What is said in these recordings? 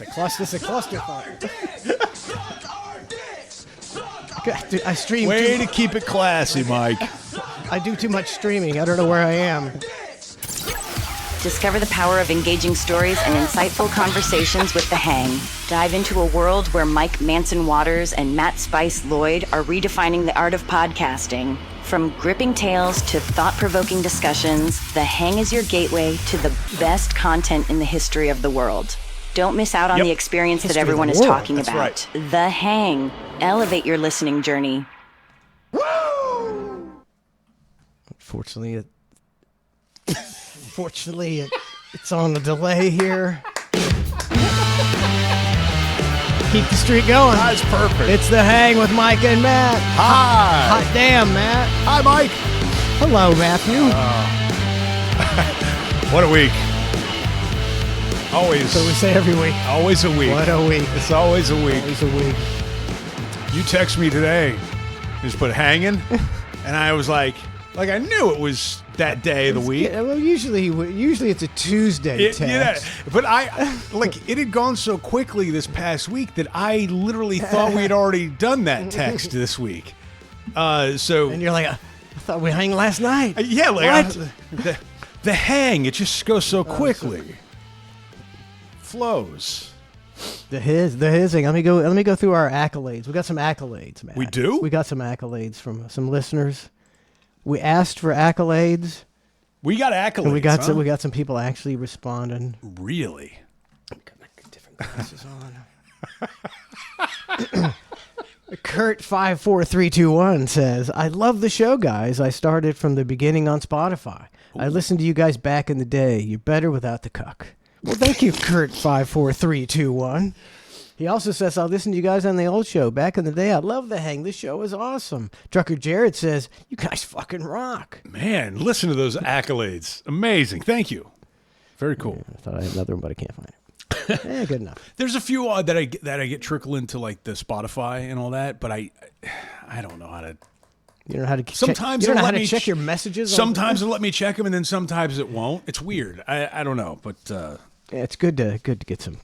It's a clusterfuck. God, dude, I stream. Way to keep it classy, Mike. I do too much streaming. I don't know where I am. Discover the power of engaging stories and insightful conversations with The Hang. Dive into a world where Mike Manson Waters and Matt Spice Lloyd are redefining the art of podcasting. From gripping tales to thought-provoking discussions, The Hang is your gateway to the best content in the history of the world. Don't miss out on the experience that everyone is talking about. Right. The Hang. Elevate your listening journey. Fortunately, it's on a delay here. Keep the streak going. That's perfect. It's The Hang with Mike and Matt. Hi. Hot damn, Matt. Hi, Mike. Hello, Matthew. What a week. Always. So we say every week. Always a week. What a week. It's always a week. Always a week. You text me today. Just put hanging. And I was like I knew it was that day of the week. Yeah, well, usually it's a Tuesday text. But it had gone so quickly this past week that I literally thought we had already done that text this week. And you're like, I thought we hang last night. Yeah, What? The hang, it just goes so quickly. Flows. The hissing. Let me go through our accolades. We got some accolades, Matt. We do? We got some accolades from some listeners. We asked for accolades. We got accolades. And we got some people actually responding. Really? Different glasses on. Kurt54321 says, I love the show, guys. I started from the beginning on Spotify. I listened to you guys back in the day. You're better without the cuck. Well, thank you, Kurt54321. He also says, I listened to you guys on the old show back in the day. I love The Hang. This show is awesome. Trucker Jared says, you guys fucking rock. Man, listen to those accolades. Amazing. Thank you. Very cool. I thought I had another one, but I can't find it. Good enough. There's a few that I get trickle into like the Spotify and all that, but I don't know how to. You don't know how to Sometimes you don't know it'll how let to me check your messages. Sometimes it'll let me check them, and then sometimes it won't. It's weird. I don't know, but yeah, it's good to get some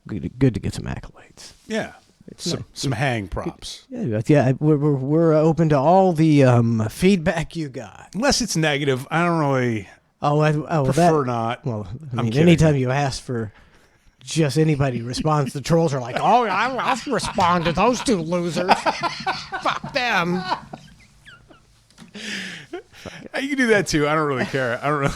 accolades. Yeah, some hang props. Yeah. We're open to all the feedback you got. Unless it's negative, I don't really. Prefer not. Well, I I'm mean, kidding. anytime you ask for just anybody responds, the trolls are like, "Oh, I'll respond to those two losers. Fuck them." You can do that too. I don't really care. I don't really.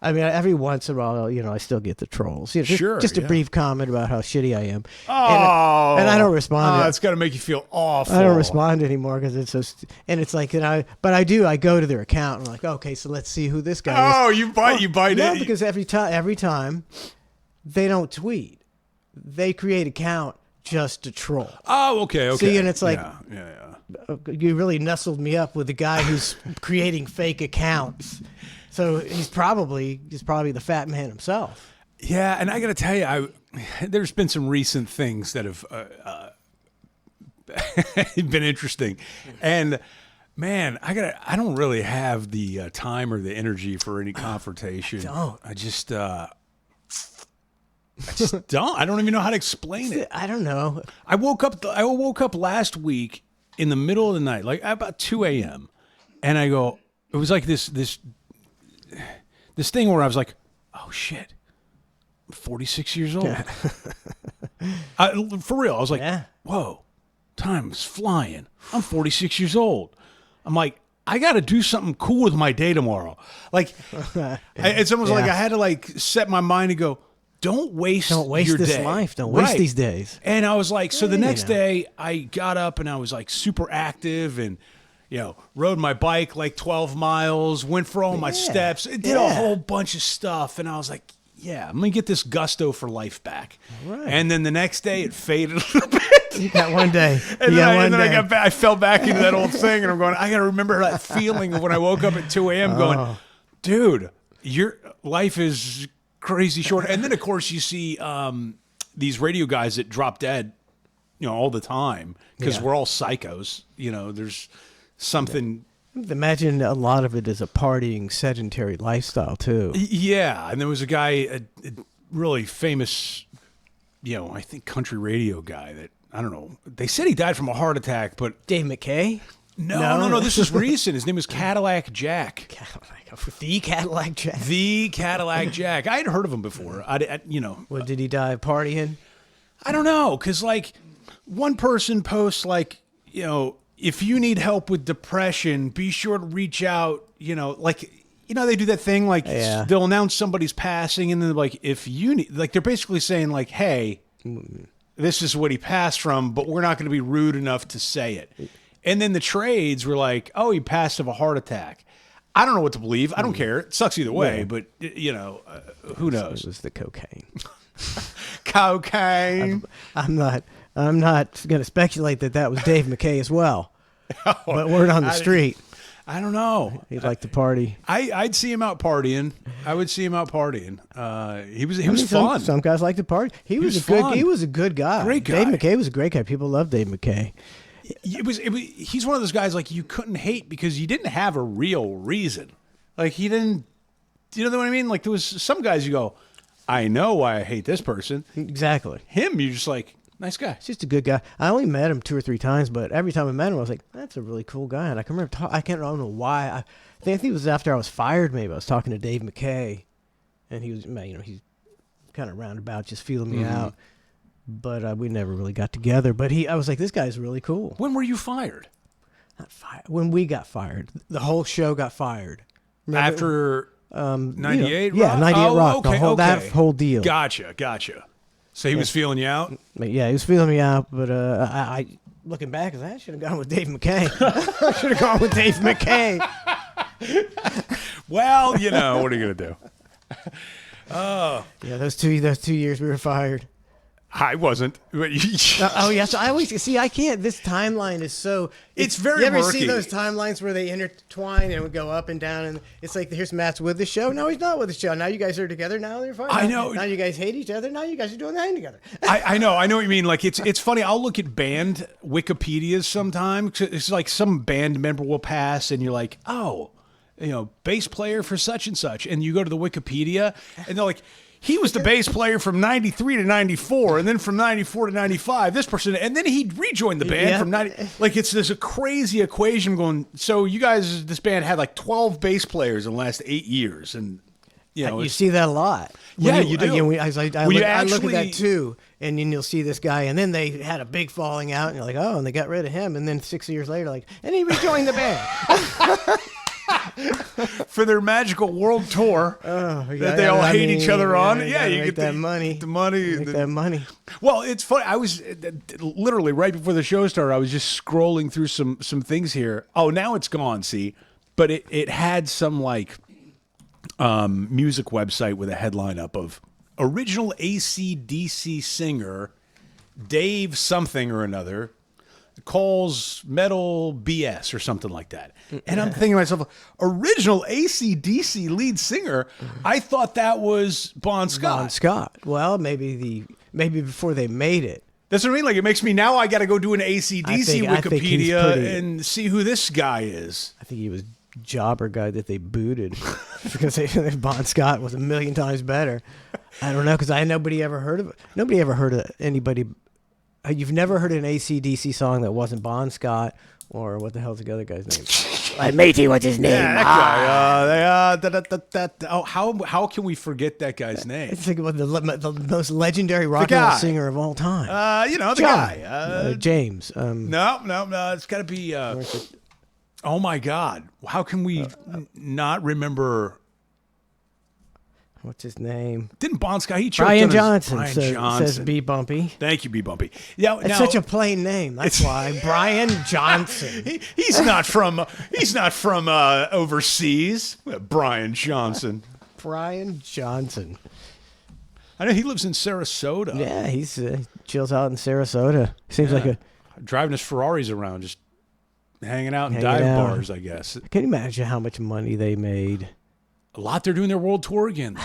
I mean, every once in a while, I still get the trolls. Just a brief comment about how shitty I am. Oh, and I don't respond. That's got to make you feel awful. I don't respond anymore because it's so. And it's like, but I do. I go to their account and I'm like, okay, so let's see who this guy is. Oh, you bite no, it. Because every time, they don't tweet. They create account just to troll. Oh, okay. See, and it's like, yeah. You really nestled me up with the guy who's creating fake accounts. So he's probably the fat man himself. Yeah, and I got to tell you, there's been some recent things that have been interesting, and man, I don't really have the time or the energy for any confrontation. I just don't. I don't even know how to explain it. I don't know. I woke up last week in the middle of the night, like about 2 a.m., and I go. It was like this thing where I was like, oh shit, I'm 46 years old. For real, I was like, whoa, time's flying. I'm 46 years old. I'm like, I got to do something cool with my day tomorrow. Like, it's almost like I had to like set my mind to go, don't waste your this day. life. Don't waste these days. And I was like, so the next day I got up and I was like super active and, rode my bike like 12 miles, went for all my steps, did a whole bunch of stuff. And I was like, I'm going to get this gusto for life back. Right. And then the next day it faded a little bit. You got one day. And then I got back, I fell back into that old thing and I'm going, I got to remember that feeling of when I woke up at 2 a.m. going, dude, your life is crazy short. And then of course you see these radio guys that drop dead, all the time because we're all psychos. There's something. Imagine a lot of it is a partying, sedentary lifestyle too. Yeah, and there was a guy, a really famous I think country radio guy that, I don't know. They said he died from a heart attack, but Dave McKay? no. This is recent. His name was Cadillac Jack. The Cadillac Jack. The Cadillac Jack. I had heard of him before. What, did he die partying? I don't know, because like one person posts like, if you need help with depression, be sure to reach out. They do that thing like they'll announce somebody's passing, and then they're like, if you need, like they're basically saying like, hey, this is what he passed from, but we're not going to be rude enough to say it. And then the trades were like, oh, he passed of a heart attack. I don't know what to believe. I don't care. It sucks either way, but who knows? It was the cocaine. Cocaine. I'm not going to speculate that was Dave McKay as well. But word on the street, I don't know. he'd like to party. I'd see him out partying. I would see him out partying. He was fun. Some guys like to party. He was a good guy. Great guy. Dave McKay was a great guy. People love Dave McKay. He's one of those guys like you couldn't hate because you didn't have a real reason. Like he didn't. You know what I mean? Like there was some guys you go, I know why I hate this person. Exactly. Him, you're just like, nice guy. He's just a good guy. I only met him 2 or 3 times, but every time I met him, I was like, that's a really cool guy. And I can remember, I don't know why. I think it was after I was fired, maybe. I was talking to Dave McKay, and he was, he's kind of roundabout, just feeling me out. But we never really got together. But I was like, this guy's really cool. When were you fired? Not fired. When we got fired. The whole show got fired. Remember? After 98 Rock? Yeah, 98 Rock. Okay, that whole deal. Gotcha. So he was feeling you out? Yeah, he was feeling me out, but I looking back, I should have gone with Dave McKay. I should have gone with Dave McKay. Well, what are you going to do? Yeah, those two years we were fired. I wasn't. Yes. I always see. I can't. This timeline is so. It's very You ever murky. see those timelines where they intertwine and would go up and down, and it's like here's Matt's with the show. No, he's not with the show. Now you guys are together. Now they're fine. I know. Now you guys hate each other. Now you guys are doing the thing together. I know what you mean. Like it's funny. I'll look at band Wikipedias sometimes. It's like some band member will pass, and you're like, oh, bass player for such and such, and you go to the Wikipedia, and they're like, he was the bass player from 93 to 94, and then from 94 to 95, this person, and then he rejoined the band from 90. Like, there's a crazy equation going, so you guys, this band had like 12 bass players in the last 8 years, and, you see that a lot. Yeah, you do. I look at that too, and then you'll see this guy, and then they had a big falling out, and you're like, oh, and they got rid of him, and then 6 years later, like, and he rejoined the band. For their magical world tour that they all hate each other on. Yeah, you get that money. The money. That money. Well, it's funny. I was literally right before the show started. I was just scrolling through some things here. Oh, now it's gone. See, but it had some like music website with a headline up of original AC/DC singer Dave something or another calls metal BS or something like that. And I'm thinking to myself, original AC/DC lead singer, I thought that was Bon Scott. Bon Scott. Well, maybe before they made it. That's what I mean. Like, it makes me, now I got to go do an AC/DC Wikipedia and see who this guy is. I think he was jobber guy that they booted because Bon Scott was a million times better. I don't know, because nobody ever heard of it. Nobody ever heard of anybody. You've never heard an AC/DC song that wasn't Bon Scott or what the hell's the other guy's name? Matey, what's his name? Yeah, that guy. How can we forget that guy's name? It's like the most legendary rock and roll singer of all time. The guy. James. No. It's got to be. Oh my God! How can we not remember? What's his name? Didn't Bon Scott? He choked Brian on Johnson. Brian Johnson Says B Bumpy. Thank you, B Bumpy. Yeah, it's such a plain name. That's why Brian Johnson. He's not from overseas. Brian Johnson. Brian Johnson. I know he lives in Sarasota. Yeah, he's chills out in Sarasota. Seems like driving his Ferraris around, just hanging out in dive bars, I guess. Can you imagine how much money they made? A lot. They're doing their world tour again, though.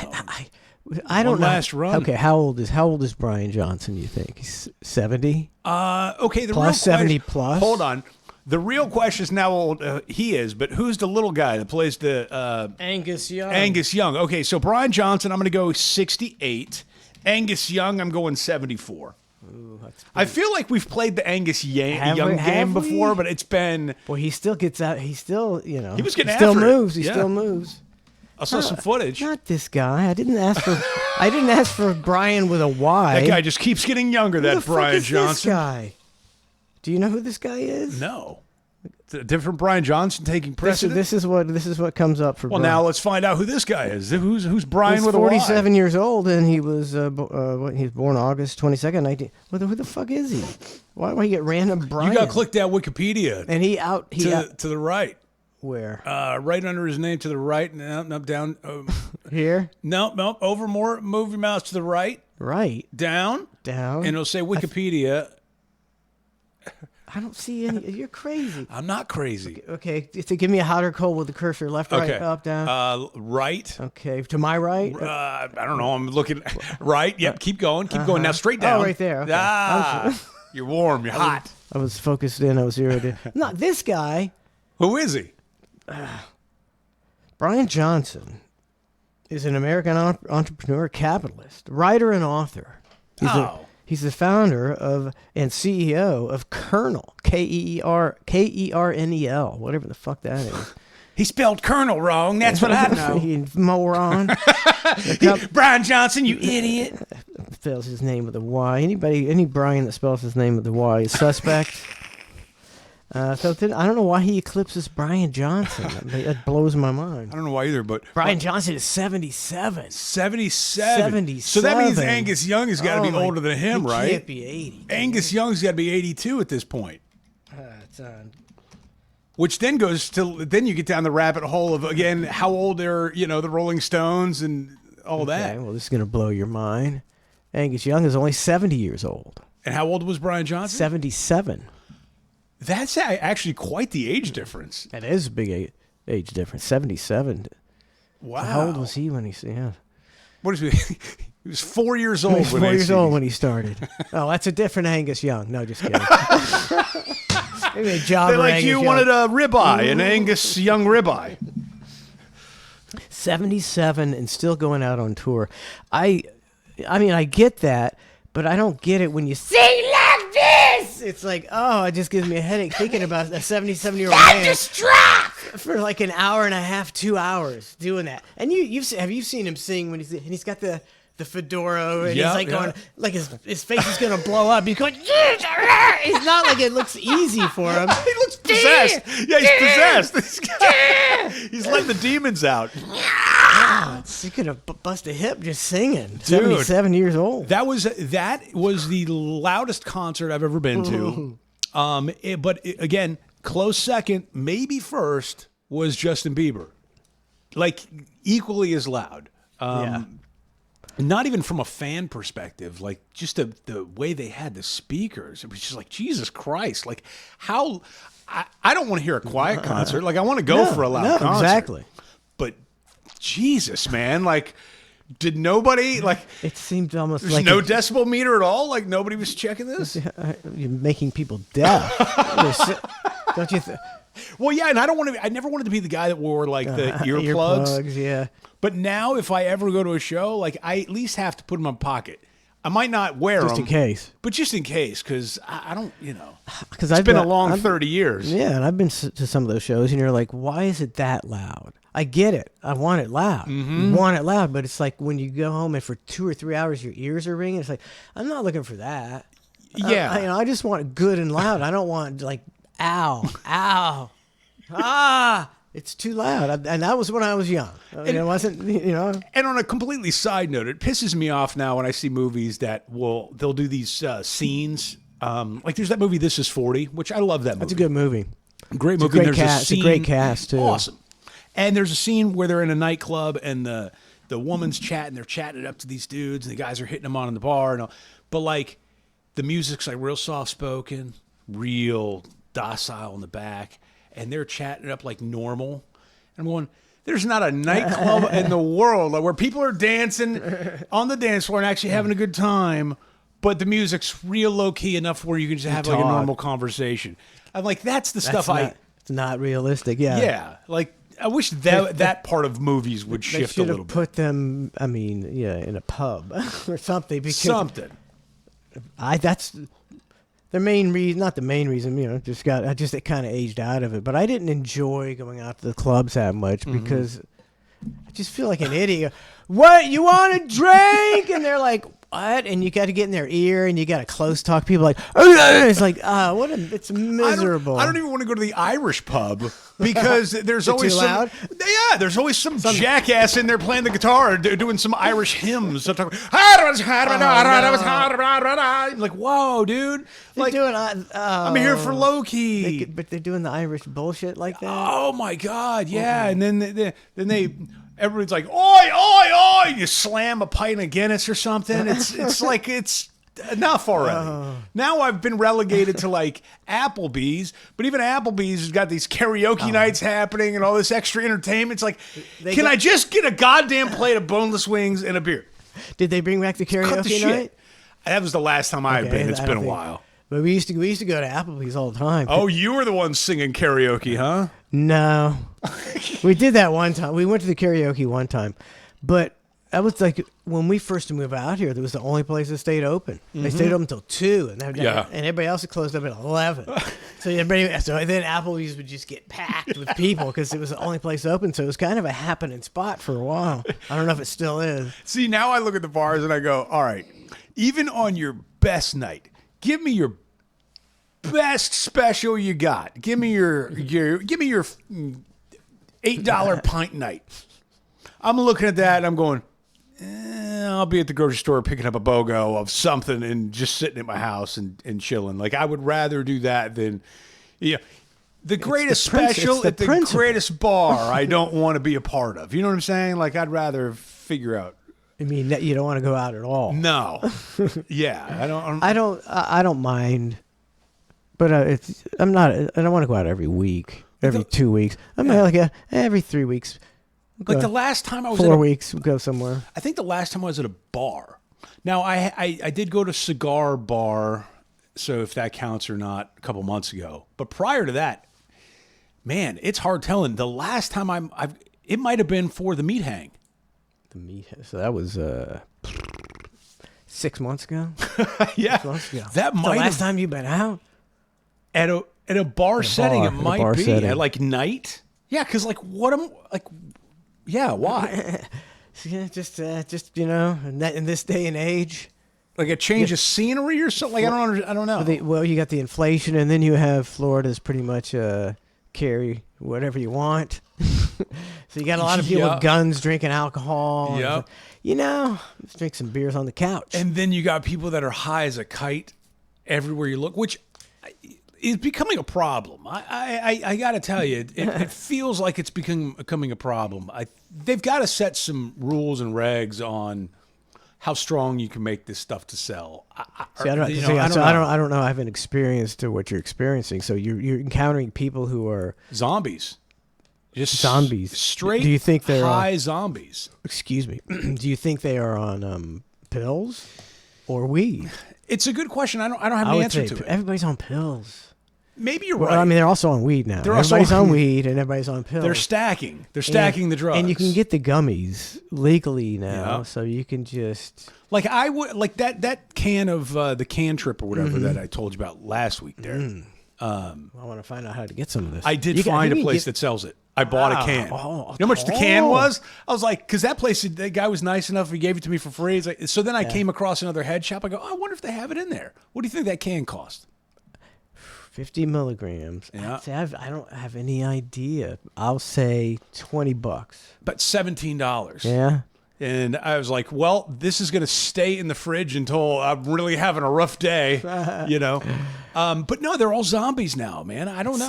I don't know. Last run. Okay, how old is Brian Johnson? You think he's 70? Okay, the plus real 70 question, plus. Hold on. The real question is now how old he is, but who's the little guy that plays the Angus Young? Angus Young. Okay, so Brian Johnson, I'm going to go 68, Angus Young, I'm going 74. I feel like we've played the Angus Young game before, but it's been... Boy, he still gets out. He still, you know. He was getting still after moves. it. He still moves. I saw some footage. Not this guy. I didn't ask for. I didn't ask for Brian with a Y. That guy just keeps getting younger. Who That the fuck Brian is Johnson. This guy? Do you know who this guy is? No, it's a different Brian Johnson taking This, precedent. this is what comes up for. Well, Brian. now let's find out who this guy is. Who's Brian He's with 47 a Y? years old, and he was he was born August 22nd, 19. Well, who the fuck is he? Why you get random Brian? You got to click that Wikipedia And he out to the right. where? Right under his name to the right. No, down. Here? No, over more. Move your mouse to the right. Right. Down. Down. And it'll say Wikipedia. I don't see any. You're crazy. I'm not crazy. Okay, so give me a hot or cold with the cursor, left, right, Okay. up, down. Right. Okay, to my right. I don't know. I'm looking right. Yep. Keep going. Keep going. Now straight down. Oh, right there. Okay. You're warm. You're hot. I was focused in. I was zeroed in. Not this guy. Who is he? Brian Johnson is an American entrepreneur, capitalist, writer, and author. He's the founder of and CEO of Kernel, Kernel, whatever the fuck that is. He spelled Colonel wrong. That's what I know. You moron. Brian Johnson, you idiot. Spells his name with a Y. Any Brian that spells his name with a Y is suspect. I don't know why he eclipses Brian Johnson. That blows my mind. I don't know why either, but Brian Johnson is 77. 77. So that means Angus Young has got to be older than him, right? He can't be 80. Angus Young's got to be 82 at this point. It's on. Which then goes to, then you get down the rabbit hole of, again, how old are, the Rolling Stones and all that. Okay, well, this is going to blow your mind. Angus Young is only 70 years old. And how old was Brian Johnson? 77. That's actually quite the age difference. That is a big age difference. 77. Wow. How old was he when he? Yeah. What is he? He was 4 years old. He was 4 years old when he started. Oh, that's a different Angus Young. No, just kidding. Maybe a jobber. They like Angus you Young. wanted a ribeye, an Angus Young ribeye. 77 and still going out on tour. I mean, I get that, but I don't get it when you sing like this. It's like, oh, it just gives me a headache thinking about a 77-year-old man for like an hour and a half, 2 hours doing that. And have you seen him sing when he's got the fedora and he's like going like his face is gonna blow up. He's going. It's not like it looks easy for him. He looks possessed. Yeah, he's possessed. He's letting the demons out. He could have bust a hip just singing. 77 years old. That was the loudest concert I've ever been to. Again, close second, maybe first, was Justin Bieber. Like equally as loud. Yeah. Not even from a fan perspective, like just the way they had the speakers. It was just like, Jesus Christ. Like how I don't want to hear a quiet concert. Like I want to go for a loud concert. Exactly. But Jesus, man, like did nobody like it seemed almost there's like no decibel meter at all? Like nobody was checking this? You're making people deaf. Don't you Well, yeah, and I never wanted to be the guy that wore like the earplugs. Earplugs, yeah. But now, if I ever go to a show, like I at least have to put them in my pocket. I might not wear them Just in case. but just in case, because I don't, Because it's been a long 30 years. Yeah, and I've been to some of those shows, and you're like, why is it that loud? I get it. I want it loud. You want it loud, but it's like when you go home and for 2 or 3 hours your ears are ringing. It's like I'm not looking for that. Yeah, I just want it good and loud. I don't want like ow. It's too loud, and that was when I was young. It wasn't, And on a completely side note, it pisses me off now when I see movies that they'll do these scenes. Like there's that movie This Is 40, which I love that movie. It's a good movie. Great It's a movie. great There's cast. scene, It's a great cast too. Awesome. And there's a scene where they're in a nightclub and the woman's chatting. They're chatting it up to these dudes, and the guys are hitting them on in the bar and all. But like the music's like real soft spoken, real docile in the back, and they're chatting it up like normal. And I'm going, there's not a nightclub in the world where people are dancing on the dance floor and actually having a good time, but the music's real low key enough where you can just have like a normal conversation. I'm like, that's the stuff It's not realistic. Yeah. yeah, like I wish that part of movies would They shift a should little have bit. put them, I mean, yeah, in a pub or something. Because Something. that's the main reason, not the main reason, it kind of aged out of it. But I didn't enjoy going out to the clubs that much because I just feel like an idiot. What, you want a drink? And they're like, what? And you got to get in their ear and you got to close talk people like, it's like, it's miserable. I don't even want to go to the Irish pub because there's always too some. loud? Yeah, there's always some jackass in there playing the guitar, doing some Irish hymns. I'm like, whoa, dude! They're Like, doing, I'm here for low key. but they're doing the Irish bullshit like that. Oh my God, yeah! And then everyone's like, oi, oi, oi! You slam a pint of Guinness or something. It's like it's enough already. Now I've been relegated to like Applebee's, but even Applebee's has got these karaoke nights happening and all this extra entertainment. It's like, can I just get a goddamn plate of boneless wings and a beer? Did they bring back the Cut the karaoke shit. night? That was the last time I've been. It's I been a don't think- while. But we used to go to Applebee's all the time. Oh, you were the one singing karaoke, huh? No. We did that one time. We went to the karaoke one time. But that was like when we first moved out here, that was the only place that stayed open. They stayed open until 2. And everybody else had closed up at 11. So then Applebee's would just get packed with people because it was the only place open. So it was kind of a happening spot for a while. I don't know if it still is. See, now I look at the bars and I go, all right, even on your best night, give me your best special you got. Give me your $8 pint night. I'm looking at that and I'm going, I'll be at the grocery store picking up a BOGO of something and just sitting at my house and chilling. Like, I would rather do that than, the greatest special at the greatest bar I don't want to be a part of. You know what I'm saying? Like, I'd rather figure out. I mean, you don't want to go out at all. No. Yeah. I don't mind, but I don't want to go out every week, every 2 weeks. I'm like every 3 weeks. Like the last time I was 4 weeks, we'll go somewhere. I think the last time I was at a bar. Now I did go to Cigar Bar, so if that counts or not, a couple months ago. But prior to that, man, it's hard telling. The last time it might have been for the Meat Hang. The meat. So that was 6 months ago. Yeah, 6 months ago. that the might last have time you've been out at a bar setting. It bar might be setting. at like night. Yeah, because like what am like. Yeah, why? Yeah, just in this day and age. Like a change of scenery or something? Like I don't know. Well, you got the inflation, and then you have Florida's pretty much carry whatever you want. So you got a lot of people with guns drinking alcohol. Yep. Let's drink some beers on the couch. And then you got people that are high as a kite everywhere you look, which is becoming a problem. I got to tell you, it feels like it's becoming a problem. They've got to set some rules and regs on how strong you can make this stuff to sell. I don't know. I haven't experienced what you're experiencing. So you're encountering people who are zombies. Just zombies. Straight. Do you think they're high zombies? Excuse me. Do you think they are on pills or weed? It's a good question. I don't have the answer to it. Everybody's on pills. Maybe you're Well, right. I mean, they're also on weed now. Everybody's on weed and everybody's on pills. They're stacking. They're stacking the drugs. And you can get the gummies legally now, Yeah. so you can just. Like I would like that can of the can trip or whatever that I told you about last week there. I want to find out how to get some of this. I did find a place that sells it. I bought a can. Oh, You know how much the can was? I was like, because that place, the guy was nice enough. He gave it to me for free. He's like, so then I came across another head shop. I go, I wonder if they have it in there. What do you think that can cost? 50 milligrams. Yeah. See, I don't have any idea. I'll say $20. About $17. Yeah. And I was like, well, this is going to stay in the fridge until I'm really having a rough day, But no, they're all zombies now, man. I don't know.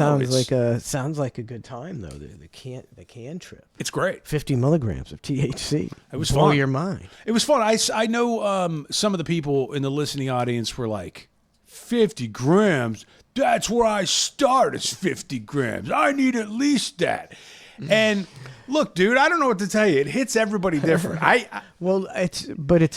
Sounds like a good time though. The can trip. It's great. 50 milligrams of THC. It was blow fun. your mind. It was fun. I know some of the people in the listening audience were like, 50 grams? That's where I start, is 50 grams. I need at least that. And look, dude, I don't know what to tell you. It hits everybody different. Well, it's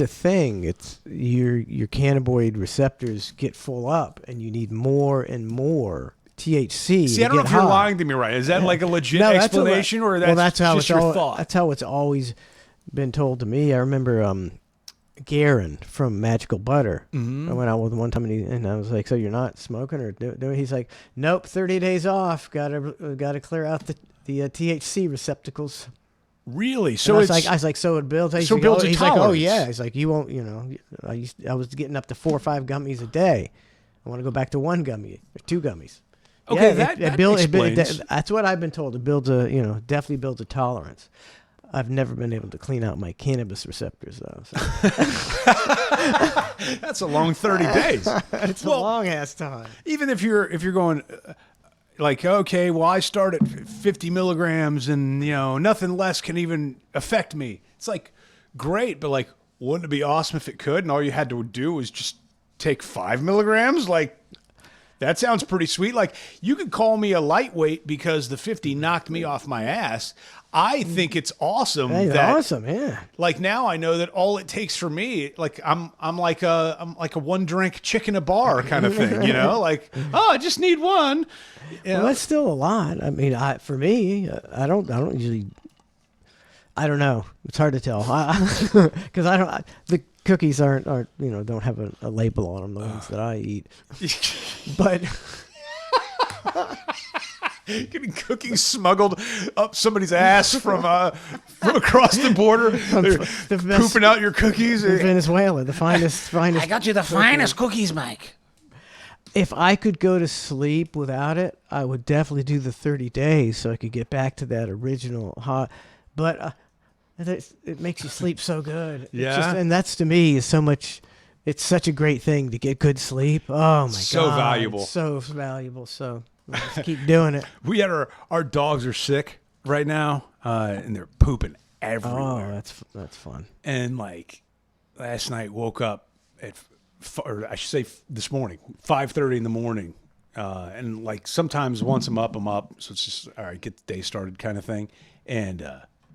a thing. It's your cannabinoid receptors get full up, and you need more and more THC. See, I don't know if you're lying to me, right? Is that like a legit explanation, or that's how just your thought? That's how it's always been told to me. I remember Garen from Magical Butter. I went out with him one time, and I was like, "So you're not smoking or doing?" He's like, "Nope, 30 days off. Got to clear out the THC receptacles." Really? So I was like, so it builds. So it builds a He's like, oh tolerance. yeah. He's like, you won't. I was getting up to 4 or 5 gummies a day. I want to go back to 1 gummy or 2 gummies. Okay, yeah, that explains. That's what I've been told. It builds definitely builds a tolerance. I've never been able to clean out my cannabis receptors though. So. That's a long 30 days. It's a long ass time. Even if you're going like, okay, well, I start at 50 milligrams, and nothing less can even affect me. It's like great, but like, wouldn't it be awesome if it could? And all you had to do was just take 5 milligrams, like. That sounds pretty sweet. Like, you could call me a lightweight because the 50 knocked me off my ass. I think it's awesome. Hey, awesome, yeah. Like, now I know that all it takes for me, like I'm like a 1-drink chick in a bar kind of thing, Like, I just need one. Well, that's still a lot. I mean, for me, I don't usually. I don't know. It's hard to tell because the cookies aren't don't have a label on them, the ones that I eat. But getting cookies smuggled up somebody's ass from across the border, the best, pooping out your cookies. In Venezuela, the finest. I got you the finest cookies, Mike. If I could go to sleep without it, I would definitely do the 30 days so I could get back to that original hot. But it makes you sleep so good. Yeah. And that's, to me, is so much. It's such a great thing to get good sleep. Oh, my God. So valuable. It's so valuable. So let's keep doing it. We had our dogs are sick right now, and they're pooping everywhere. Oh, that's fun. And like last night, woke up or I should say this morning, 5:30 in the morning. And like sometimes once I'm up. So it's just, all right, get the day started kind of thing. And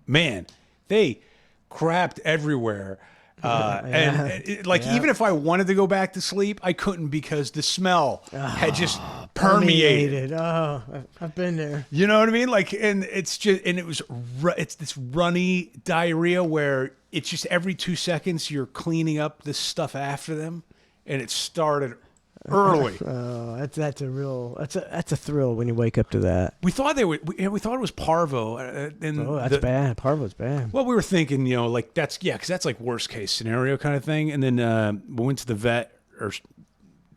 man, they crapped everywhere. Even if I wanted to go back to sleep, I couldn't because the smell had just permeated. Oh, I've been there. You know what I mean? Like, and it's this runny diarrhea where it's just every 2 seconds you're cleaning up this stuff after them, and it started early. Oh, that's a thrill when you wake up to that. We thought we thought it was parvo. That's bad. Parvo's bad. Well, we were thinking, like because that's like worst case scenario kind of thing. And then we went to the vet or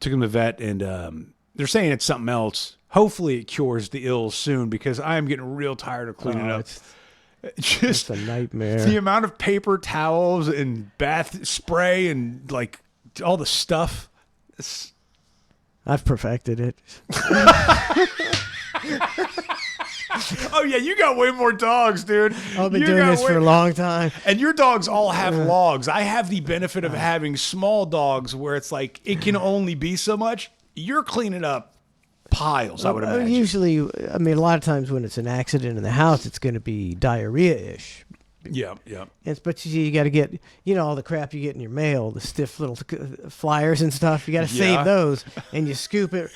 took him to the vet, and they're saying it's something else. Hopefully, it cures the ills soon because I am getting real tired of cleaning up. It's a nightmare. The amount of paper towels and bath spray and like all the stuff. I've perfected it. Oh, yeah, you got way more dogs, dude. I've been doing this for a long time. And your dogs all have logs. I have the benefit of having small dogs where it's like it can only be so much. You're cleaning up piles, I would imagine. Usually, I mean, a lot of times when it's an accident in the house, it's going to be diarrhea-ish. Yeah. But you got to get, all the crap you get in your mail, the stiff little flyers and stuff. You got to save those, and you scoop it.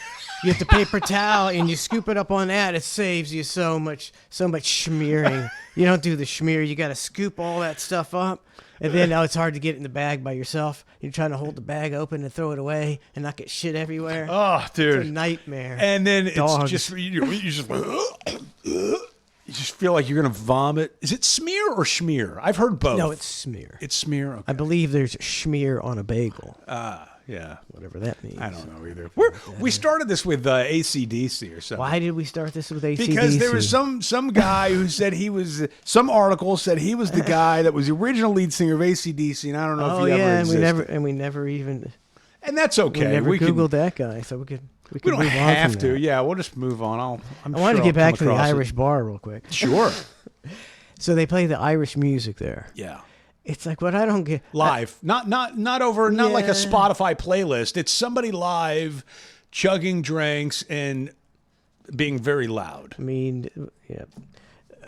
You get the paper towel, and you scoop it up on that. It saves you so much smearing. You don't do the smear. You got to scoop all that stuff up, and then now it's hard to get it in the bag by yourself. You're trying to hold the bag open and throw it away, and not get shit everywhere. Oh, dude, it's a nightmare. And then Dogs. It's just you just. You just feel like you're going to vomit. Is it smear or schmear? I've heard both. No, it's smear. It's smear? Okay. I believe there's schmear on a bagel. Yeah. Whatever that means. I don't know either. We started this with AC/DC or something. Why did we start this with AC/DC? Because there was some guy who said some article said he was the guy that was the original lead singer of AC/DC, and I don't know if he ever existed. and we never even... And that's okay. We never Googled that guy, so we could don't move have on to. that. Yeah, we'll just move on. I wanted to get back to the Irish bar real quick. Sure. So they play the Irish music there. Yeah. It's like what I don't get live, not over, not like a Spotify playlist. It's somebody live, chugging drinks and being very loud. I mean, yeah.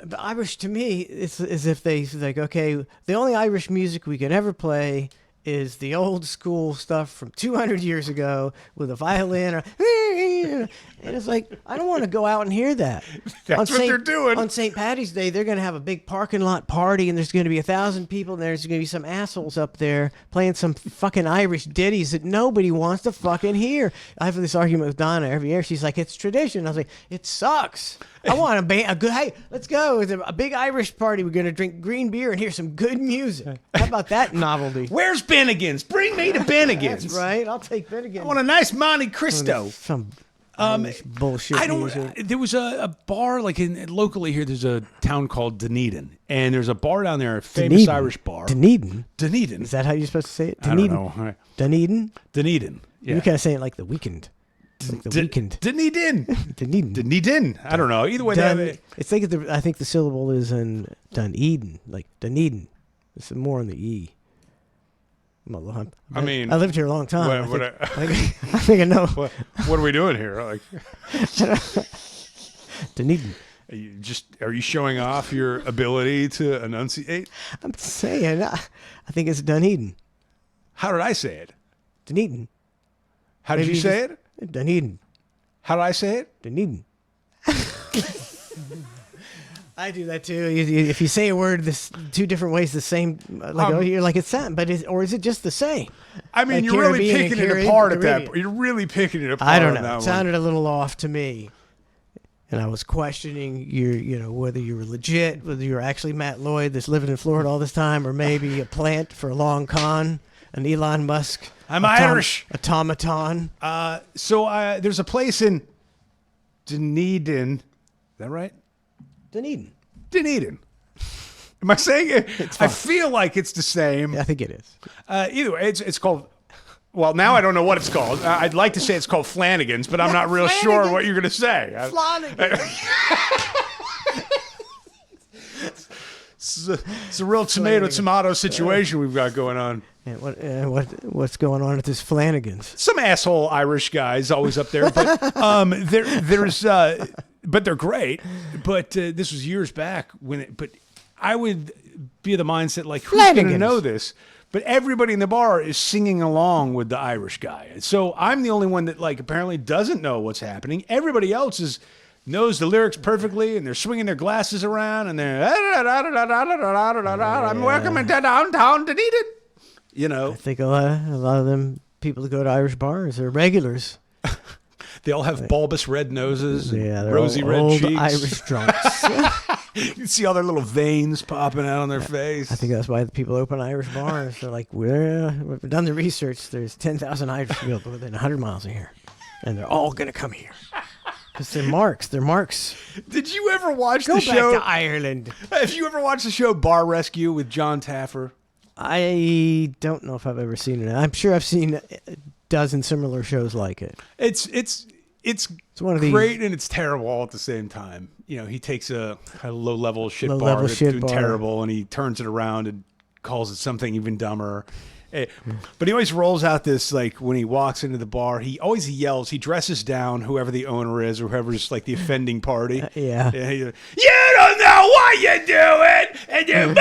The Irish to me, it's as if they like, okay, the only Irish music we can ever play is the old school stuff from 200 years ago with a violin. And it's like, I don't want to go out and hear that. That's what they're doing. On St. Patty's Day, they're going to have a big parking lot party, and there's going to be 1,000 people, and there's going to be some assholes up there playing some fucking Irish ditties that nobody wants to fucking hear. I have this argument with Donna every year. She's like, it's tradition. I was like, it sucks. I want a good, hey, let's go. It's a big Irish party. We're going to drink green beer and hear some good music. How about that novelty? Where's Bennigan's? Bring me to Bennigan's. That's right. I'll take Bennigan's. I want a nice Monte Cristo. Some Irish bullshit music. There was a bar like locally here. There's a town called Dunedin, and there's a bar down there, a famous Dunedin. Irish bar. Dunedin. Dunedin. Is that how you're supposed to say it? I don't know. Dunedin. Dunedin. Yeah. You kind of say it like the weekend. Like the weekend. Dunedin. Dunedin. Dunedin. I don't know. Either way, I think the syllable is in Dunedin, like Dunedin. It's more on the E. I mean, I lived here a long time. What, I think I know. what are we doing here? Like, Dunedin. Are you showing off your ability to enunciate? I'm saying, I think it's Dunedin. How did I say it? Dunedin. How did you say it? Dunedin. How did I say it? Dunedin. I do that too. If you say a word two different ways, the same, you're like it's that, but is it just the same? I mean, like you're really Caribbean picking and it apart at Caribbean. that. You're really picking it apart. I don't on know. that It sounded a little off to me, and I was questioning whether you were legit, whether you were actually Matt Lloyd that's living in Florida all this time, or maybe a plant for a long con, an Elon Musk. I'm Irish. Automaton. So there's a place in Dunedin. Is that right? Dunedin. Dunedin. Am I saying it? I feel like it's the same. Yeah, I think it is. Either way, it's called. Well, now I don't know what it's called. I'd like to say it's called Flanagan's, but I'm not real sure what you're going to say. Flanagan. It's a real tomato situation we've got going on. What's going on at this Flanagan's? Some asshole Irish guys always up there, but but they're great. But this was years back but I would be of the mindset like, who's going to know this? But everybody in the bar is singing along with the Irish guy. So I'm the only one that apparently doesn't know what's happening. Everybody else knows the lyrics perfectly, and they're swinging their glasses around, and they're I'm welcome to downtown Dunedin. I think a lot of them people that go to Irish bars are regulars. They all have bulbous red noses and they're rosy red old cheeks. Irish drunks. You can see all their little veins popping out on their face. I think that's why people open Irish bars. They're like, we've done the research. There's 10,000 Irish people within 100 miles of here, and they're all going to come here. Because they're marks. They're marks. Did you ever watch the show? Go back to Ireland. Have you ever watched the show Bar Rescue with John Taffer? I don't know if I've ever seen it. I'm sure I've seen a dozen similar shows like it. It's one of these great and it's terrible all at the same time. He takes a low-level shit bar that's doing terrible, and he turns it around and calls it something even dumber. But he always rolls out this, when he walks into the bar, he always yells. He dresses down whoever the owner is or whoever's the offending party. Yeah. You don't know what you're doing, and you're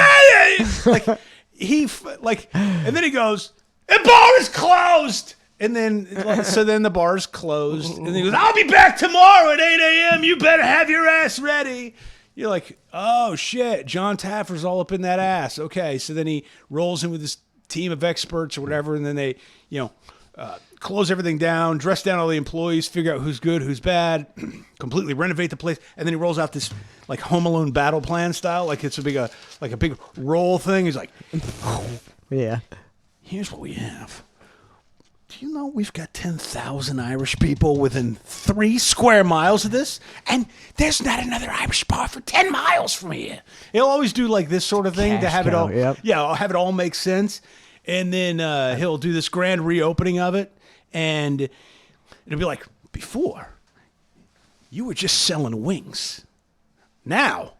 and then he goes, the bar is closed. And then, then the bar's closed. And then he goes, I'll be back tomorrow at 8 a.m. You better have your ass ready. You're like, oh, shit. John Taffer's all up in that ass. Okay. So then he rolls in with this team of experts or whatever. And then they, close everything down, dress down all the employees, figure out who's good, who's bad, completely renovate the place. And then he rolls out this, Home Alone battle plan style. It's a big roll thing. He's like, yeah. Here's what we have. Do you know we've got 10,000 Irish people within 3 square miles of this? And there's not another Irish bar for 10 miles from here. He'll always do this sort of thing to have it all. Yep. Yeah, I'll have it all make sense. And then he'll do this grand reopening of it. And it'll be like, before, you were just selling wings. Now,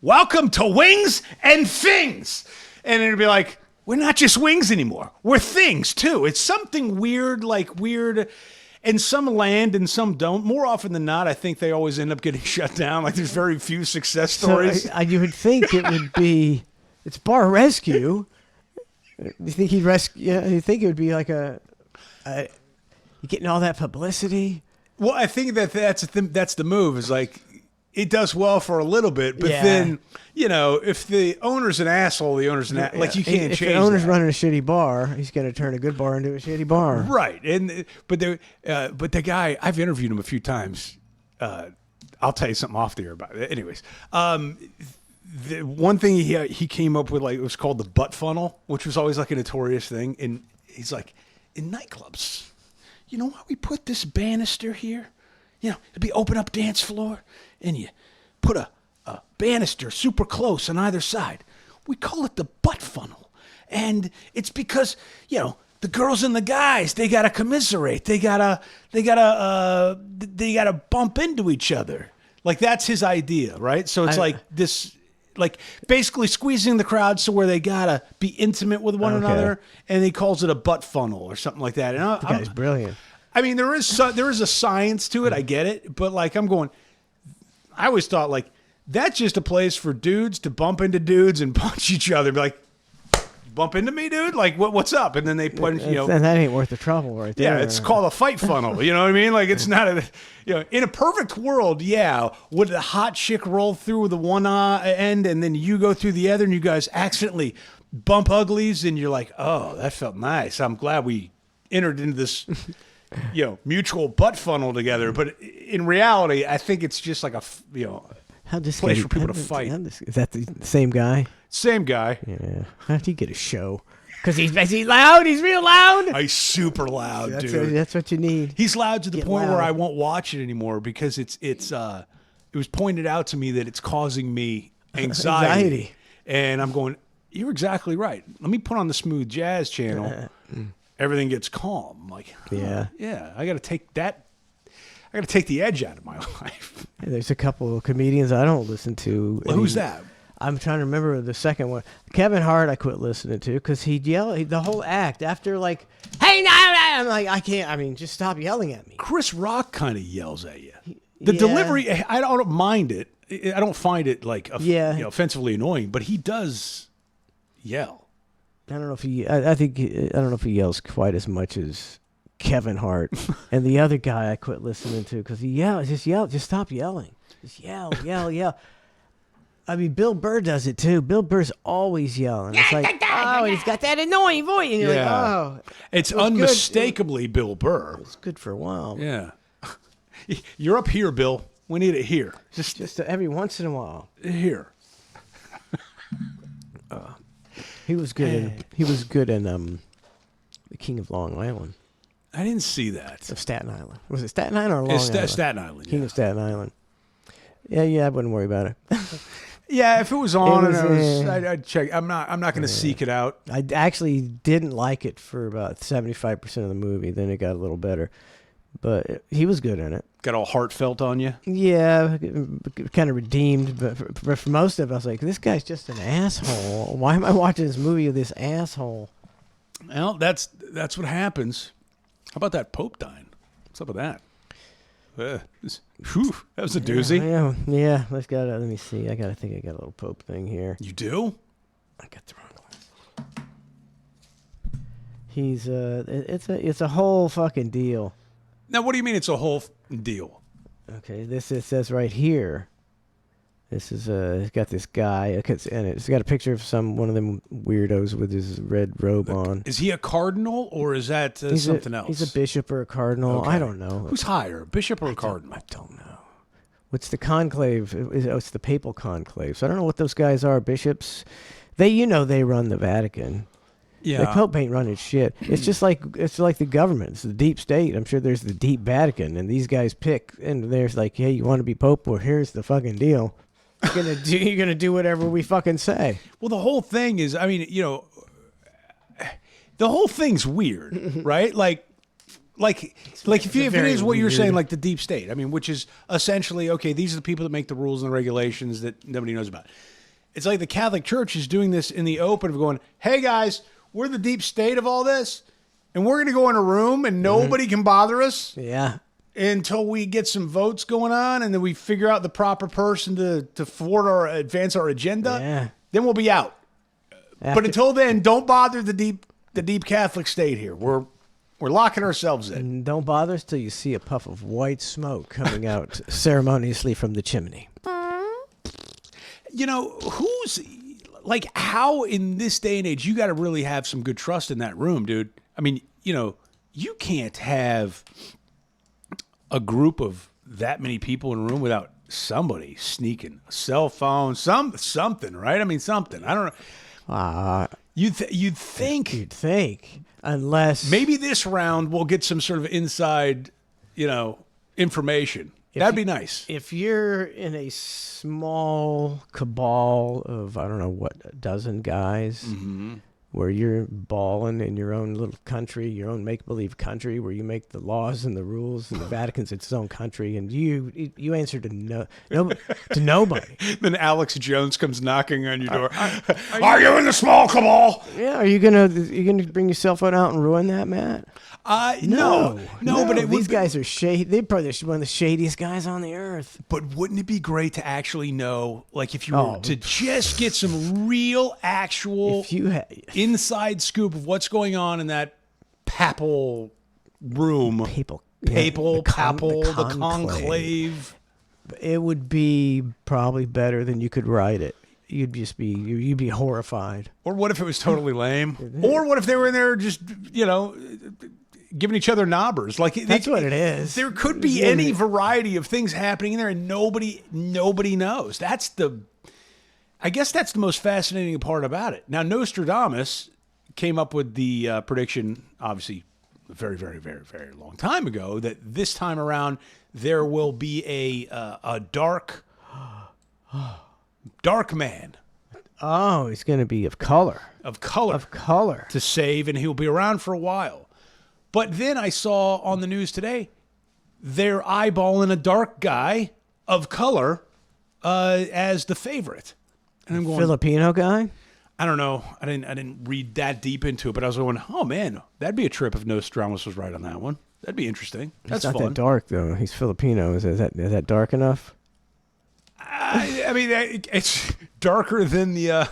welcome to Wings and Things. And it'll be like, we're not just wings anymore. We're things, too. It's something weird, and some land and some don't. More often than not, I think they always end up getting shut down. There's very few success stories. So, you would think it would be, it's Bar Rescue. You think he'd rescue? Yeah, you think it would be like you getting all that publicity? Well, I think that's the move. Is like it does well for a little bit, but Yeah. then if the owner's an asshole, the owner's an like you can't If change. the owner's that. running a shitty bar, he's going to turn a good bar into a shitty bar. Right, but the guy, I've interviewed him a few times. I'll tell you something off the air about it. Anyways, the one thing he came up with, like, it was called the butt funnel, which was always like a notorious thing. And he's like, in nightclubs, you know why we put this banister here? It'd be open up dance floor, and you put a banister super close on either side. We call it the butt funnel, and it's because the girls and the guys, they gotta commiserate. They gotta bump into each other. Like, that's his idea, right? So it's like this, like, basically squeezing the crowd so where they gotta be intimate with one another, and he calls it a butt funnel or something like that. And The guy's brilliant. I mean, there is a science to it. I get it, but like, I always thought, like, that's just a place for dudes to bump into dudes and punch each other. Be like, bump into me, dude? Like, what's up? And then they put, And that ain't worth the trouble right there. yeah, it's called a fight funnel. You know what I mean? Like, it's not in a perfect world, would the hot chick roll through the one end and then you go through the other and you guys accidentally bump uglies and you're like, oh, that felt nice. I'm glad we entered into this, mutual butt funnel together. But in reality, I think it's just like place for people to fight. Is that the same guy? Same guy. Yeah. How'd he get a show? Because he's loud. He's real loud. He's super loud, dude. That's what you need. He's loud to the Get point where loud. I won't watch it anymore because it was pointed out to me that it's causing me anxiety. And I'm going, you're exactly right. Let me put on the smooth jazz channel. Everything gets calm. I'm like, yeah. I got to take the edge out of my life. There's a couple of comedians I don't listen to. Who's that? I'm trying to remember the second one. Kevin Hart, I quit listening to because he'd yell the whole act after, like, hey, no, I'm like, I can't. I mean, just stop yelling at me. Chris Rock kind of yells at you. The Yeah. delivery, I don't mind it. I don't find it like offensively annoying, but he does yell. I don't know if he. I don't know if he yells quite as much as Kevin Hart and the other guy I quit listening to because he yells. Just stop yelling. Just yell. I mean, Bill Burr does it too. Bill Burr's always yelling. It's like, oh, he's got that annoying voice, and you're like, oh, it's it was unmistakably Bill Burr. it's good for a while. Yeah, you're up here, Bill. We need it here. Just every once in a while. Here. He was good. He was good in The King of Long Island. I didn't see that. Of Staten Island. Was it Staten Island or Long Island? Staten Island. King of Staten Island. Yeah, I wouldn't worry about it. Yeah, if it was on, was, I'd check. I'm not going to seek it out. I actually didn't like it for about 75% of the movie. Then it got a little better. But he was good in it. Got all heartfelt on you. Yeah, kind of redeemed. But for most of it, I was like, this guy's just an asshole. Why am I watching this movie with this asshole? Well, that's what happens. How about that Pope dying? What's up with that? That was a doozy. Yeah. Let me see. I think I got a little Pope thing here. You do? I got the wrong one. He's it's a whole fucking deal. Now, what do you mean it's a whole deal? Okay, it says right here. This is it's got this guy, and it's got a picture of one of them weirdos with his red robe on. Is he a cardinal or is that something else? He's a bishop or a cardinal. Okay. I don't know. Who's higher, bishop or a cardinal? I don't know. What's the conclave? It's the papal conclave. So I don't know what those guys are. Bishops, they run the Vatican. Yeah. The Pope ain't running shit. It's just like the government. It's the deep state. I'm sure there's the deep Vatican, and these guys pick, and they're like, hey, you want to be Pope? Well, here's the fucking deal. You're gonna do whatever we fucking say. Well, the whole thing is, I mean, the whole thing's weird, right? Like if it is what you're saying, like the deep state, I mean, which is essentially, okay, these are the people that make the rules and the regulations that nobody knows about. It's like the Catholic Church is doing this in the open of going, hey guys, we're the deep state of all this, and we're going to go in a room and nobody can bother us. Yeah. Until we get some votes going on, and then we figure out the proper person to advance our agenda. Yeah. Then we'll be out. But until then, don't bother the deep Catholic state here. We're locking ourselves in. And don't bother us till you see a puff of white smoke coming out ceremoniously from the chimney. You know, who's like, how in this day and age, you got to really have some good trust in that room, dude. I mean, you know, you can't have a group of that many people in a room without somebody sneaking a cell phone, something, right? I mean, something. I don't know. You'd think, unless maybe this round we'll get some sort of inside, you know, information. That'd be nice. If you're in a small cabal of, I don't know what, a dozen guys, where you're balling in your own little country, your own make-believe country, where you make the laws and the rules, and the Vatican's its own country, and you answer to nobody. Then Alex Jones comes knocking on your door. Are you in the small cabal? Yeah, are you gonna bring your cell phone out and ruin that, Matt? No, but these guys are shady. They're probably one of the shadiest guys on the earth. But wouldn't it be great to actually know, like, if you were to just get some real, actual inside scoop of what's going on in that papal room? The conclave. It would be probably better than you could write it. You'd be horrified. Or what if it was totally lame? Or what if they were in there just, you know, giving each other knobbers? Like, that's what it is. There could be any variety of things happening in there, and nobody knows. I guess that's the most fascinating part about it. Now, Nostradamus came up with the prediction, obviously, a very, very, very, very long time ago, that this time around there will be a dark man. Oh, he's going to be of color. Of color. To save, and he'll be around for a while. But then I saw on the news today, they're eyeballing a dark guy of color as the favorite. And I'm going, Filipino guy? I don't know. I didn't read that deep into it, but I was going, oh man, that'd be a trip if Nostradamus was right on that one. That'd be interesting. That's not fun. that dark though. He's Filipino. Is that dark enough? I mean, it's darker than the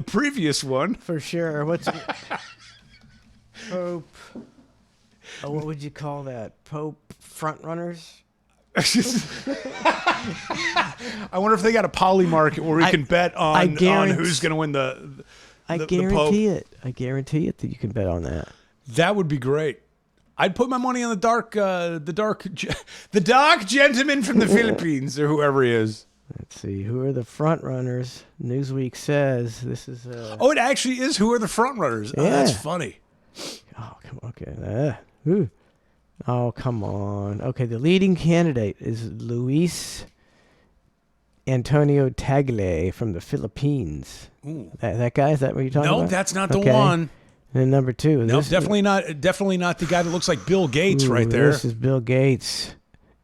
previous one for sure. What's Pope? What would you call that? Pope front runners? I wonder if they got a poly market where we can bet on who's going to win the guarantee Pope. it. I guarantee it that you can bet on that. That would be great. I'd put my money on the dark gentleman from the Philippines or whoever he is. Let's see. Who are the front runners? Newsweek says this is. Oh, it actually is. Who are the front runners? Yeah. Oh, that's funny. Oh, come on. Okay. Oh, come on. Okay, the leading candidate is Luis Antonio Tagle from the Philippines. Ooh. That guy? Is that what you're talking about? No, that's not the one. And then number two. No, definitely not the guy that looks like Bill Gates right there. This is Bill Gates,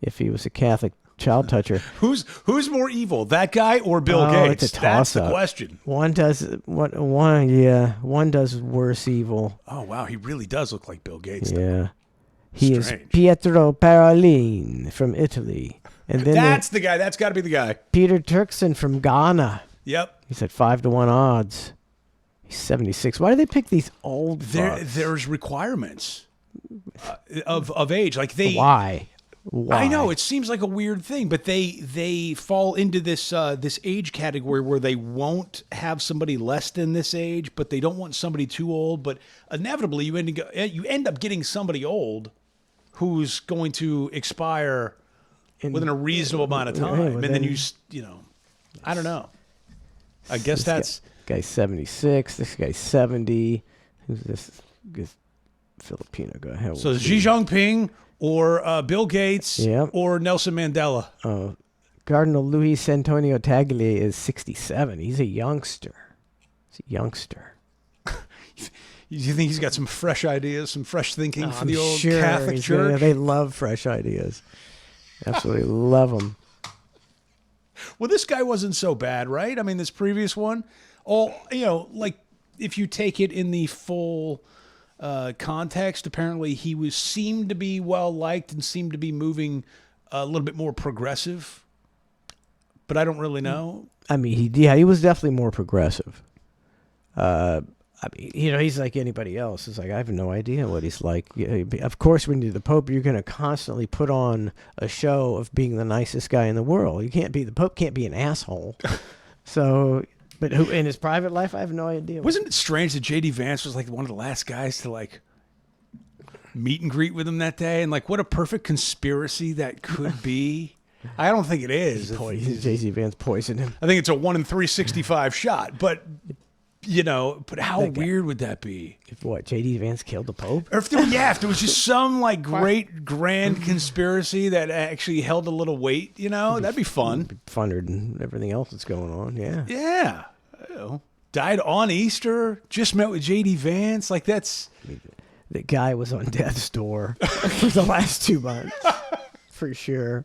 if he was a Catholic child toucher. Who's more evil, that guy or Bill Gates? It's a toss-up. That's the question. One does worse evil. Oh wow, he really does look like Bill Gates. Yeah. He Strange. is Pietro Parolin from Italy. And then that's the guy. That's got to be the guy. Peter Turkson from Ghana. Yep. He's at 5-1 odds. He's 76. Why do they pick these old fucks? There's requirements of age. Like Why? I know it seems like a weird thing, but they fall into this age category where they won't have somebody less than this age, but they don't want somebody too old. But inevitably, you end up getting somebody old who's going to expire within a reasonable amount of time, and then you I don't know. I guess that's guy's 76. This guy's 70. Who's this Filipino guy? So Xi Jinping or Bill Gates or Nelson Mandela. Cardinal Luis Antonio Tagle is 67. He's a youngster. You think he's got some fresh ideas, some fresh thinking for the old Catholic Church? Yeah, they love fresh ideas. Absolutely love them. Well, this guy wasn't so bad, right? I mean, this previous one, like if you take it in the full context, apparently he seemed to be well liked and seemed to be moving a little bit more progressive. But I don't really know. I mean, he was definitely more progressive. I mean, he's like anybody else. It's like, I have no idea what he's like. Of course, when you're the Pope, you're going to constantly put on a show of being the nicest guy in the world. The Pope can't be an asshole. So, but who in his private life, I have no idea. Wasn't it strange that J.D. Vance was like one of the last guys to like meet and greet with him that day? And like, what a perfect conspiracy that could be. I don't think it is. J.D. Vance poisoned him. I think it's a 1 in 365 shot, but but how weird would that be? If what, J.D. Vance killed the Pope? Or if there was just some like great grand conspiracy that actually held a little weight, that'd be fun. It'd be funner than everything else that's going on. Yeah. Yeah. Died on Easter. Just met with J.D. Vance. Like that's. The guy was on death's door for the last 2 months, for sure.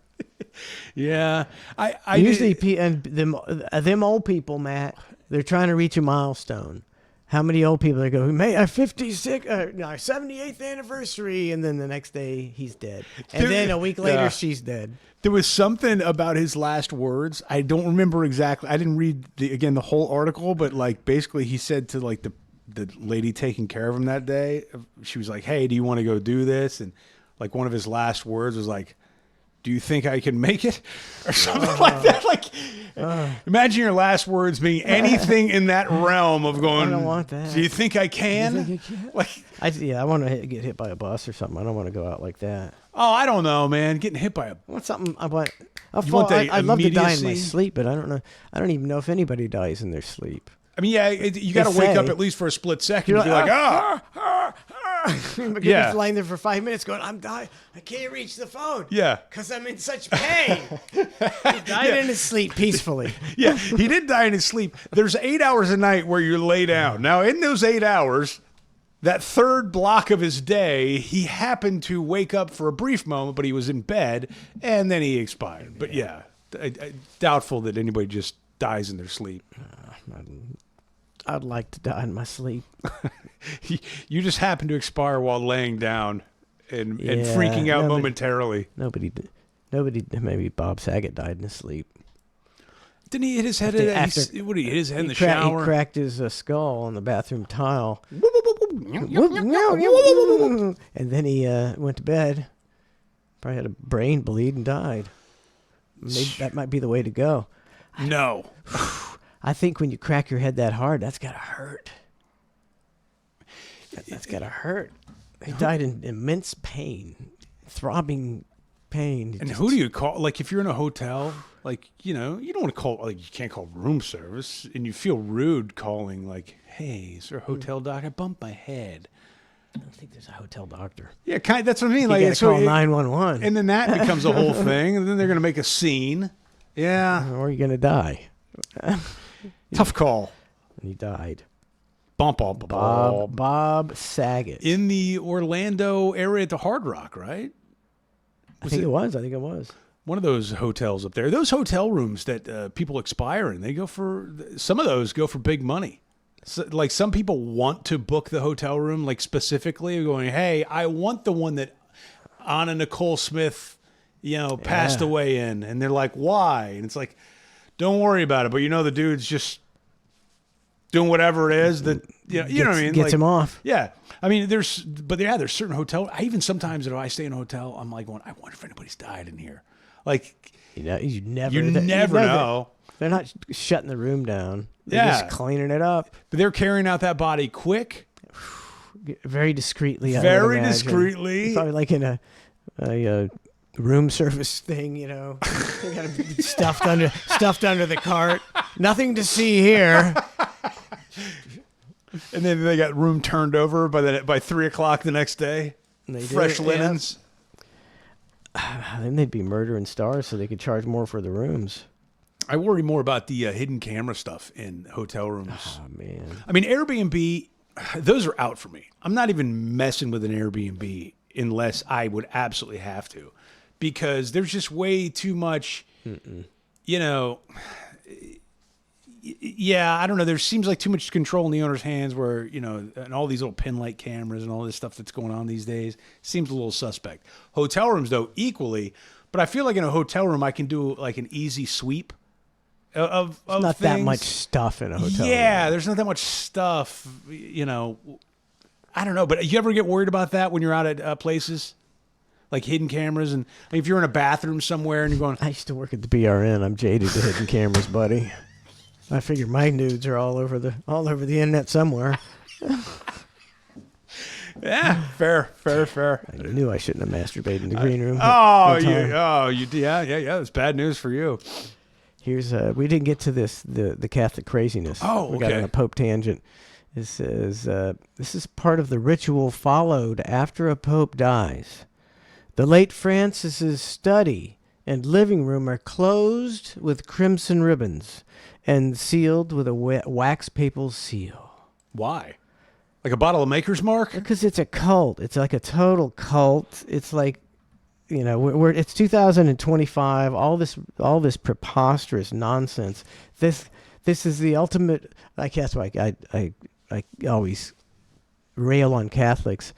Yeah, I usually and them old people, Matt. They're trying to reach a milestone. How many old people they go, we made our 78th anniversary, and then the next day he's dead, and then a week later she's dead. There was something about his last words. I don't remember exactly. I didn't read the whole article, but like basically he said to like the lady taking care of him that day, she was like, "Hey, do you want to go do this?" And like one of his last words was like, "Do you think I can make it?" Or something like that. Like, imagine your last words being anything in that realm of going, I don't want that. "Do you think I can?" Like, I want to get hit by a bus or something. I don't want to go out like that. Oh, I don't know, man. Getting hit by a... I want something. I'd love to die in my sleep, but I don't know. I don't even know if anybody dies in their sleep. I mean, yeah, you got to wake up at least for a split second and be like, yeah. Just lying there for 5 minutes going, I'm dying. I can't reach the phone. Yeah. Because I'm in such pain. He died in his sleep peacefully. Yeah, he did die in his sleep. There's 8 hours a night where you lay down. Now, in those 8 hours, that third block of his day, he happened to wake up for a brief moment, but he was in bed, and then he expired. But yeah, doubtful that anybody just dies in their sleep. I'd like to die in my sleep. You just happen to expire while laying down and freaking out momentarily. Nobody, maybe Bob Saget died in his sleep. Didn't he hit his head? What did he hit his head in the shower? He cracked his skull on the bathroom tile. And then he went to bed. Probably had a brain bleed and died. Maybe that might be the way to go. No. I think when you crack your head that hard, that's got to hurt. That's got to hurt. He died in immense pain, throbbing pain. And who do you call? Like, if you're in a hotel, like, you don't want to call, like, you can't call room service, and you feel rude calling, like, hey, is there a hotel doctor? I bumped my head. I don't think there's a hotel doctor. Yeah, that's what I mean. You like, gotta call 911. And then that becomes a whole thing, and then they're going to make a scene. Yeah. Or you're going to die. Tough call. And he died. Bob Saget. In the Orlando area at the Hard Rock, right? I think it was. One of those hotels up there. Those hotel rooms that people expire in, some of those go for big money. So, like, some people want to book the hotel room, like, specifically going, hey, I want the one that Anna Nicole Smith, passed away in. And they're like, why? And it's like, don't worry about it. But the dude's just doing whatever it is that, you know what I mean? Gets him off. Yeah. I mean, there's certain hotels. Even sometimes if I stay in a hotel, I'm like going, I wonder if anybody's died in here. Like, you never know. They're not shutting the room down. They're just cleaning it up. But they're carrying out that body quick. Very discreetly. Very discreetly. Probably like in a room service thing, They got it stuffed under the cart. Nothing to see here. And then they got room turned over by 3:00 the next day. Fresh linens. Yeah. Then they'd be murdering stars so they could charge more for the rooms. I worry more about the hidden camera stuff in hotel rooms. Oh, man. I mean, Airbnb, those are out for me. I'm not even messing with an Airbnb unless I would absolutely have to. Because there's just way too much, I don't know. There seems like too much control in the owner's hands where, and all these little pin light cameras and all this stuff that's going on these days seems a little suspect. Hotel rooms, though, equally. But I feel like in a hotel room, I can do like an easy sweep. of Not that things. much stuff in a hotel Yeah, room. there's not that much stuff. I don't know, but you ever get worried about that when you're out at places like hidden cameras, and if you're in a bathroom somewhere and you're going, I used to work at the BRN. I'm jaded to hidden cameras, buddy. I figure my nudes are all over the internet somewhere. yeah, fair. I knew I shouldn't have masturbated in the green room. Oh, one time. yeah. That's bad news for you. Here's we didn't get to this the Catholic craziness. Oh, we got okay. on a Pope tangent. It says this is part of the ritual followed after a pope dies. The late Francis's study and living room are closed with crimson ribbons and sealed with a wax papal seal. Why? Like a bottle of Maker's Mark? Because it's a cult. It's like a total cult. It's like, it's 2025. All this preposterous nonsense. This is the ultimate. I guess I always rail on Catholics.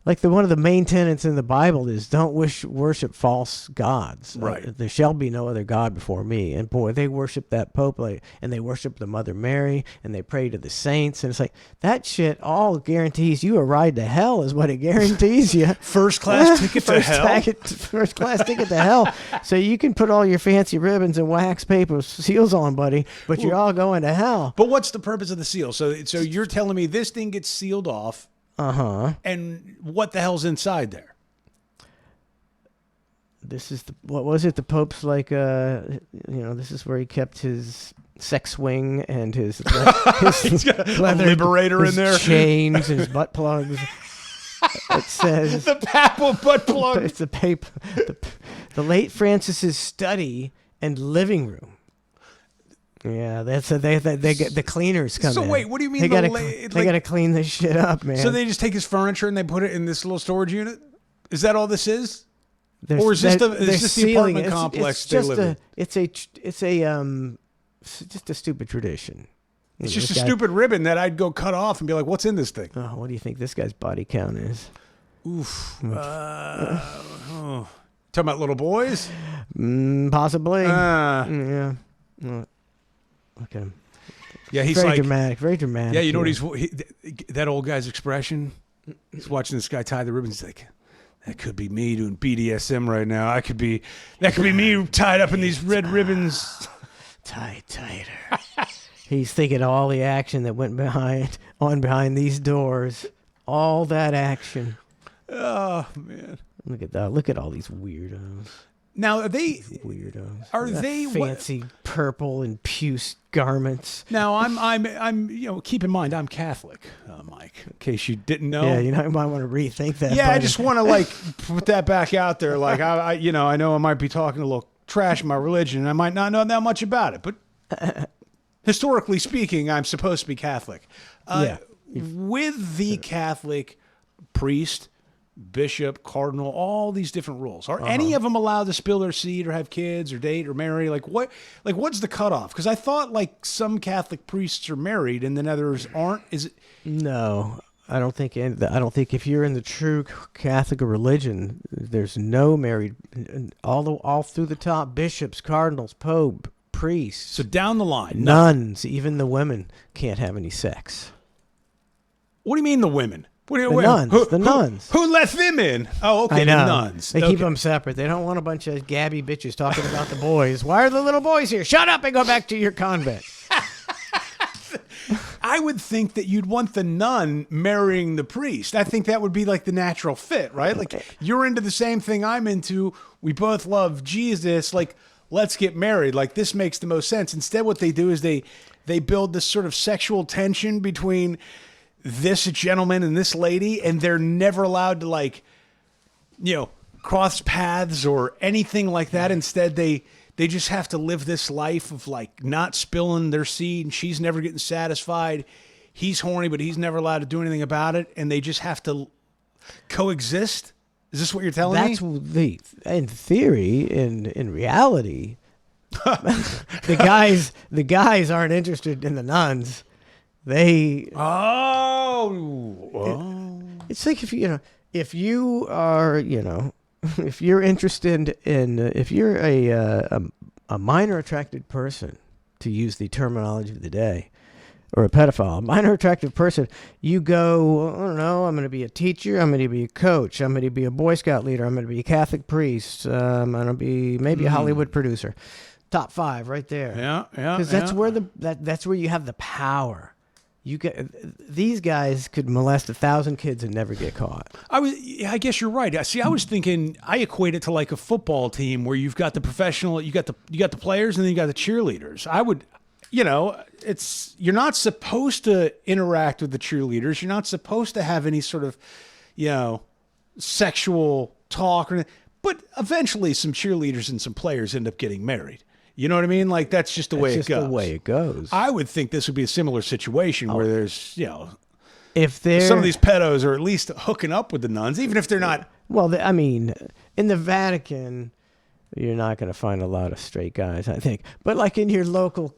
Like one of the main tenets in the Bible is don't worship false gods. Right. There shall be no other God before me. And boy, they worship that Pope, and they worship the Mother Mary, and they pray to the saints. And it's like that shit all guarantees you a ride to hell is what it guarantees you. First class ticket to hell? First class ticket to hell. So you can put all your fancy ribbons and wax paper seals on, buddy, but you're all going to hell. But what's the purpose of the seal? So you're telling me this thing gets sealed off. Uh-huh. And what the hell's inside there? This is what was it? The Pope's like, this is where he kept his sex swing and his leather, Liberator his in there. chains, his butt plugs. It says The papal butt plug. it's the paper. The late Francis's study and living room. Yeah, that's they get the cleaners come in. So wait, what do you mean They the gotta gotta clean this shit up, man. So they just take his furniture and they put it in this little storage unit? Is that all this is? They're- Or is this they're- the they're sealing apartment it. complex It's they just live in? it's just a stupid tradition. It's You know, just a this guy- stupid ribbon that I'd go cut off and be like, what's in this thing? Oh, what do you think this guy's body count is? Oof. Talking about little boys? Possibly. Uh, Yeah. Well, look at him. yeah, he's Very like, dramatic. Very dramatic. yeah, you know here. what that old guy's expression? He's watching this guy tie the ribbons. He's like, that could be me doing BDSM right now. That could be me tied up in these red ribbons. Tighter. He's thinking of all the action that went behind these doors. All that action. Oh, man. Look at that. Look at all these weirdos. Now, are they... Weirdos. Are That they fancy purple and puce garments? Now, I'm keep in mind, I'm Catholic, Mike, in case you didn't know. Yeah, you might want to rethink that. Yeah, I buddy. just want to put that back out there. Like I know I might be talking a little trash my religion, and I might not know that much about it, but historically speaking, I'm supposed to be Catholic. Yeah. With the Catholic priest, bishop, cardinal, all these different rules, are any of them allowed to spill their seed or have kids or date or marry? What's the cutoff? Because I thought some Catholic priests are married and then others aren't. Is it? No, I don't think. I don't think if you're in the true Catholic religion, there's no married. All through the top, bishops, cardinals, pope, priests, So down the line, nuns, even the women can't have any sex. What do you mean the women? What do you, The nuns, the nuns. Who let them in? Oh, okay, I know. the nuns. They Okay. keep them separate. They don't want a bunch of gabby bitches talking about the boys. Why are the little boys here? Shut up and go back to your convent. I would think that you'd want the nun marrying the priest. I think that would be like the natural fit, right? Like you're into the same thing I'm into. We both love Jesus. Like, let's get married. Like this makes the most sense. Instead, what they do is they build this sort of sexual tension between this gentleman and this lady, and they're never allowed to cross paths or anything like that. Instead, they just have to live this life of not spilling their seed, and she's never getting satisfied. He's horny, but he's never allowed to do anything about it, and they just have to coexist. Is this what you're telling That's me? in theory. In reality, the guys aren't interested in the nuns. They. It's like if you are if you're interested in if you're a minor attracted person to use the terminology of the day, or a pedophile. A minor attractive person, you go, I don't know, I'm going to be a teacher, I'm going to be a coach, I'm going to be a Boy Scout leader, I'm going to be a Catholic priest, I'm going to be maybe a Hollywood producer. Top 5 right there. Yeah. Because that's where that's where you have the power. You get these guys could molest 1,000 kids and never get caught. I guess you're right. See, I was thinking, I equate it to like a football team where you've got the professional, you got the players, and then you got the cheerleaders. I would, you're not supposed to interact with the cheerleaders. You're not supposed to have any sort of, sexual talk but eventually some cheerleaders and some players end up getting married. You know what I mean? Like, that's just the way it goes. The way it goes. I would think this would be a similar situation where there's, if they're some of these pedos are at least hooking up with the nuns, even if they're not. Well, I mean, in the Vatican, you're not going to find a lot of straight guys, I think. But like in your local.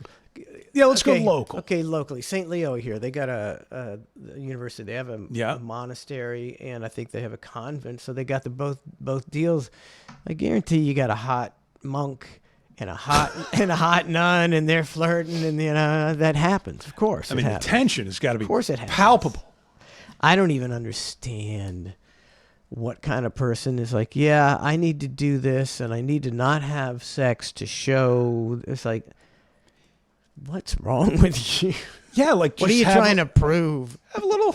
Yeah, let's go local. Okay, locally. St. Leo here, they got a university. They have a monastery, and I think they have a convent. So they got the both deals. I guarantee you got a hot monk and a hot nun, and they're flirting, and that happens. Of course, I mean, the tension has got to be palpable. I don't even understand what kind of person is like, yeah, I need to do this, and I need to not have sex to show. It's like, what's wrong with you? Yeah, like, what are you trying to prove? Have a little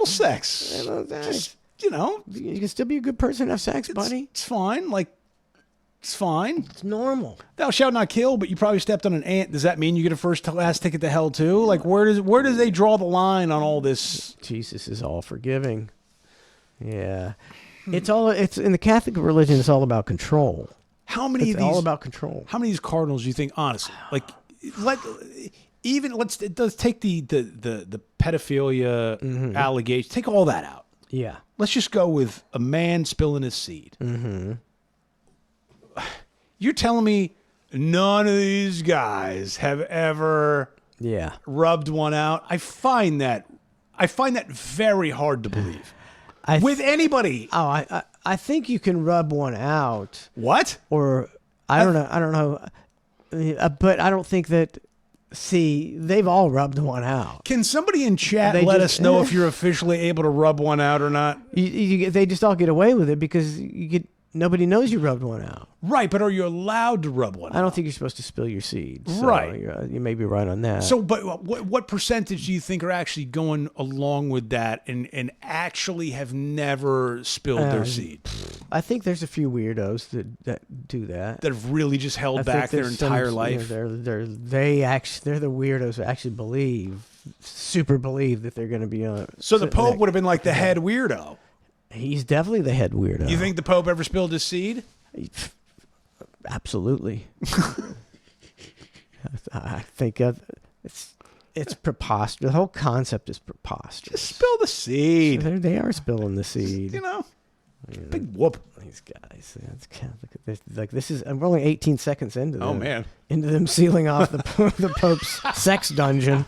sex. Just, you can still be a good person and have sex, buddy. It's fine. Like, it's fine. It's normal. Thou shalt not kill, but you probably stepped on an ant. Does that mean you get a first class ticket to hell too? Like, where does they draw the line on all this? Jesus is all forgiving. Yeah, it's in the Catholic religion. It's all about control. How many of these? All about control. How many of these cardinals do you think, honestly, like, it does take the pedophilia allegation, take all that out. Yeah. Let's just go with a man spilling his seed. Mm-hmm. You're telling me none of these guys have ever rubbed one out? I find that very hard to believe. With anybody. Oh, I think you can rub one out. What? Or I don't know. But I don't think that. See, they've all rubbed one out. Can somebody in chat let us know if you're officially able to rub one out or not? They just all get away with it because nobody knows you rubbed one out. Right, but are you allowed to rub one out? I don't think you're supposed to spill your seed. So right. You may be right on that. So, but what percentage do you think are actually going along with that and actually have never spilled their seed? I think there's a few weirdos that do that. That have really just held back their entire life. They're the weirdos who actually super believe that they're going to be on. So the Pope would have been like the head weirdo. He's definitely the head weirdo. You think the Pope ever spilled his seed? Absolutely. I think it's preposterous. The whole concept is preposterous. Just spill the seed. So they are spilling the seed. Big whoop. These guys. Look at this. Like, this is. I'm only 18 seconds into them. Oh man. Into them sealing off the Pope's sex dungeon.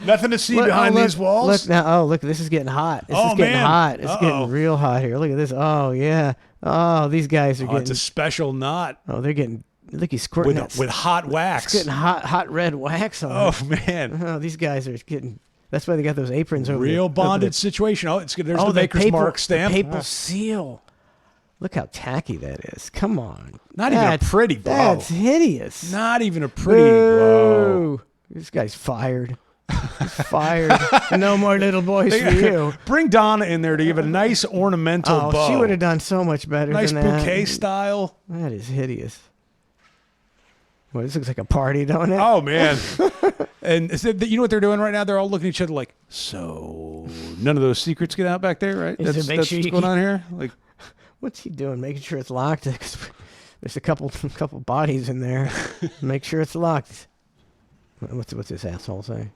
Nothing to see behind these walls. Look now. Oh, look. This is getting hot. This is getting hot. It's getting real hot here. Look at this. Oh yeah. Oh, these guys are getting. It's a special knot. Oh, they're getting. Look, he's squirting with hot wax. It's getting hot red wax on. Oh man. Oh, these guys are getting. That's why they got those aprons over. Real bonded situation. Oh, there's the Maker's Mark stamp. The papal seal. Look how tacky that is. Come on. Not even a pretty blow. That's hideous. Not even a pretty blow. This guy's fired. He's fired. No more little boys for you. Bring Donna in there to give it a nice ornamental bow. She would have done so much better nice than that. Nice bouquet style. That is hideous. Well, this looks like a party, don't it? Oh, man. And you know what they're doing right now? They're all looking at each other like, so none of those secrets get out back there, right? That's what's going on here? Like, what's he doing? Making sure it's locked? Because there's a couple bodies in there. Make sure it's locked. What's this asshole say?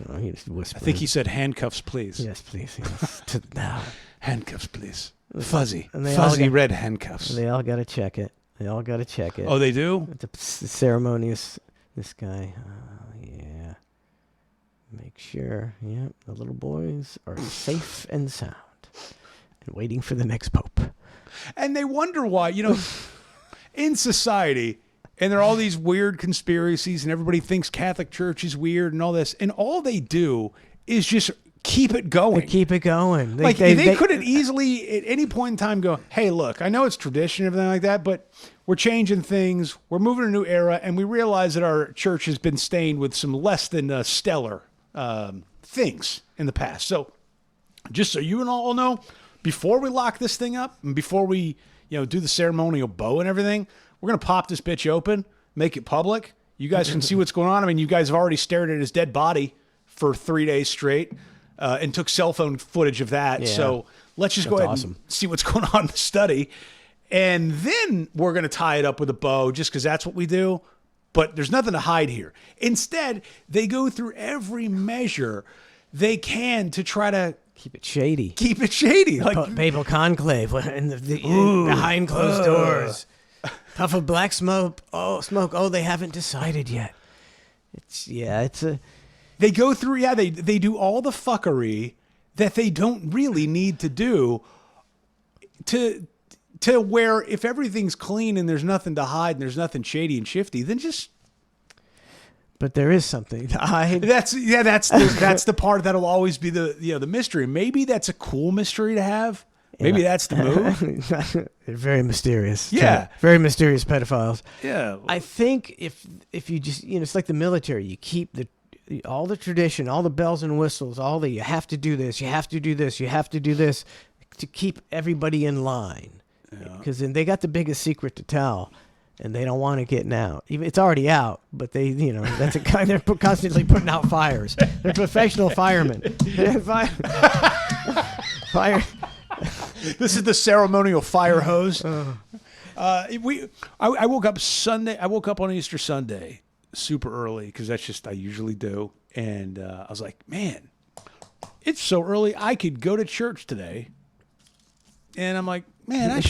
Oh, he just whispered. I think he said handcuffs, please. Yes, please. Yes. Handcuffs, please. Fuzzy red handcuffs. They all got to check it. Oh, they do? The ceremonious. This guy. Oh, yeah. Make sure. Yeah. The little boys are safe and sound. And waiting for the next pope. And they wonder why, in society, and there are all these weird conspiracies, and everybody thinks Catholic Church is weird and all this, and all they do is just keep it going. They keep it going. They couldn't easily at any point in time go, hey, look, I know it's tradition and everything like that, but we're changing things. We're moving to a new era, and we realize that our church has been stained with some less than stellar things in the past. So just so you and all know, before we lock this thing up and before we do the ceremonial bow and everything, we're going to pop this bitch open, make it public. You guys can see what's going on. I mean, you guys have already stared at his dead body for 3 days straight. And took cell phone footage of that. Yeah. So let's just go ahead and see what's going on in the study. And then we're going to tie it up with a bow just because that's what we do. But there's nothing to hide here. Instead, they go through every measure they can to try to keep it shady. Like Papal conclave in behind closed doors. Puff of black smoke. Oh, they haven't decided yet. They go through, they do all the fuckery that they don't really need to do to where if everything's clean and there's nothing to hide and there's nothing shady and shifty, then just. But there is something to hide. That's the part that'll always be the mystery. Maybe that's a cool mystery to have. Maybe that's the move. They're very mysterious. Yeah. Very mysterious pedophiles. Yeah. I think if you just, it's like the military. You keep all the tradition, all the bells and whistles, you have to do this, you have to do this, you have to do this to keep everybody in line. Because then they got the biggest secret to tell, and they don't want it getting out. It's already out, but that's a kind. They're constantly putting out fires. They're professional firemen. Fire. This is the ceremonial fire hose. I woke up Sunday. I woke up on Easter Sunday super early because that's just I usually do, and I was like, man, it's so early. I could go to church today, and I'm like, man,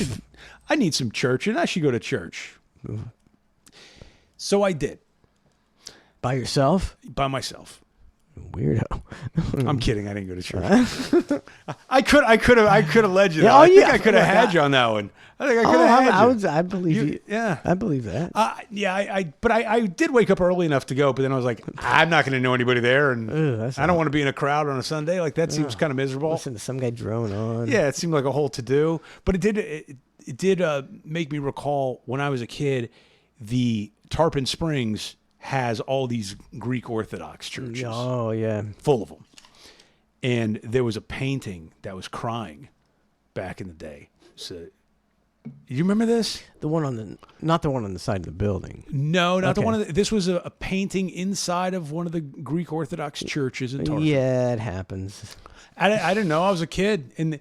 I need some church, and I should go to church. So I did. By yourself? By myself. Weirdo. I'm kidding. I didn't go to church. I could have led you. I think I could have had you on that one. I think I could have had you. I believe you. Yeah, I believe that. But I did wake up early enough to go. But then I was like, I'm not going to know anybody there, and I don't want to be in a crowd on a Sunday. Like that seems kind of miserable. Listen to some guy drone on. Yeah, it seemed like a whole to do. But it did make me recall when I was a kid, the Tarpon Springs has all these Greek Orthodox churches. Oh, yeah. Full of them. And there was a painting that was crying back in the day. So, you remember this? Not the one on the side of the building. No, not the one. This was a painting inside of one of the Greek Orthodox churches in Tarpon. Yeah, it happens. I didn't know. I was a kid. And,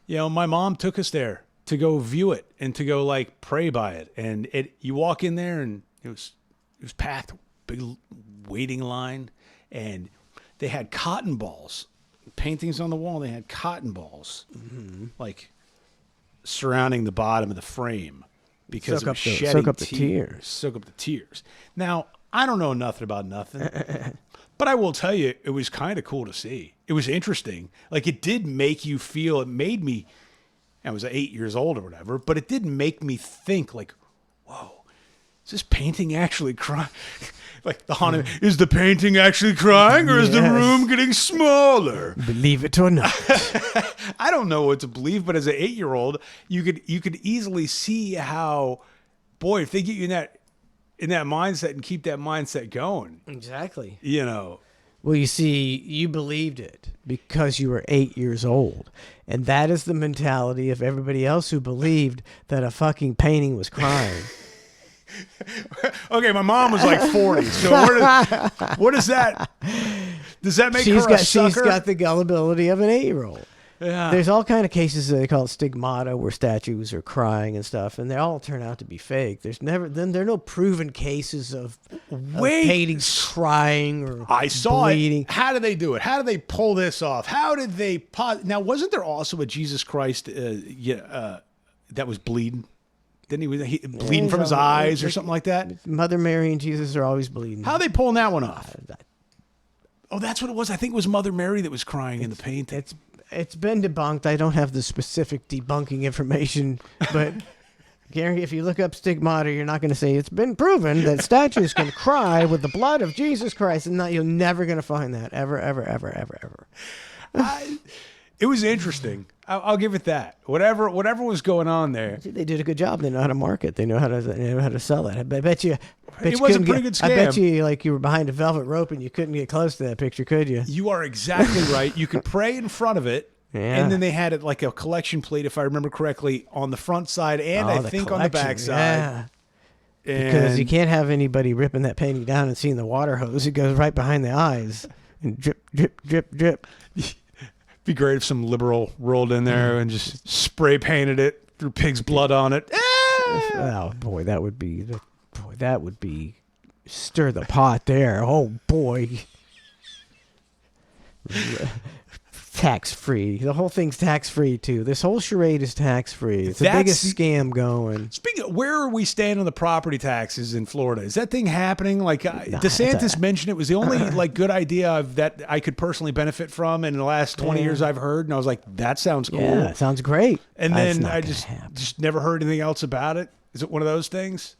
my mom took us there to go view it and to go, pray by it. And you walk in there and it was packed. Big waiting line, and they had cotton balls, paintings on the wall. They had cotton balls, surrounding the bottom of the frame because of soak up the tears. Soak up the tears. Now I don't know nothing about nothing, but I will tell you, it was kind of cool to see. It was interesting. It did make you feel. It made me. I was 8 years old or whatever, but it did make me think. Whoa, is this painting actually crying? The haunted, is the painting actually crying, or is the room getting smaller? Believe it or not. I don't know what to believe, but as an 8-year-old, you could easily see how, boy, if they get you in that mindset and keep that mindset going. Exactly. Well, you see, you believed it because you were 8 years old. And that is the mentality of everybody else who believed that a fucking painting was crying. Okay, my mom was 40. So what is that? Does that make her a sucker? She's got the gullibility of an 8-year-old. Yeah. There's all kind of cases they call it stigmata where statues are crying and stuff, and they all turn out to be fake. There are no proven cases of paintings crying or I saw bleeding. It. How do they do it? How do they pull this off? How did they Now, wasn't there also a Jesus Christ that was bleeding? Didn't he bleeding from his eyes or something like that? Mother Mary and Jesus are always bleeding. How are they pulling that one off? Oh, that's what it was. I think it was Mother Mary that was crying in the painting. It's been debunked. I don't have the specific debunking information, but Gary, if you look up stigmata, you're not going to say it's been proven that statues can cry with the blood of Jesus Christ, and you're never going to find that ever, ever, ever, ever, ever. It was interesting. I'll give it that. Whatever was going on there. They did a good job. They know how to market. They know how to sell it. I bet you. It was a pretty good scam. I bet you, like, you were behind a velvet rope and you couldn't get close to that picture, could you? You are exactly right. You could pray in front of it. Yeah. And then they had it like a collection plate, if I remember correctly, on the front side and I think on the back side. Yeah. Because you can't have anybody ripping that painting down and seeing the water hose. It goes right behind the eyes. And drip, drip, drip, drip. Be great if some liberal rolled in there and just spray painted it, threw pig's blood on it. Oh, boy, that would be stir the pot there. Oh, boy. Tax-free. The whole thing's tax-free, too. This whole charade is tax-free. It's the biggest scam going. Speaking of, where are we standing on the property taxes in Florida? Is that thing happening? Like, DeSantis mentioned it was the only, like, good idea that I could personally benefit from in the last 20 years I've heard. And I was like, that sounds cool. Yeah, it sounds great. And then I just never heard anything else about it. Is it one of those things?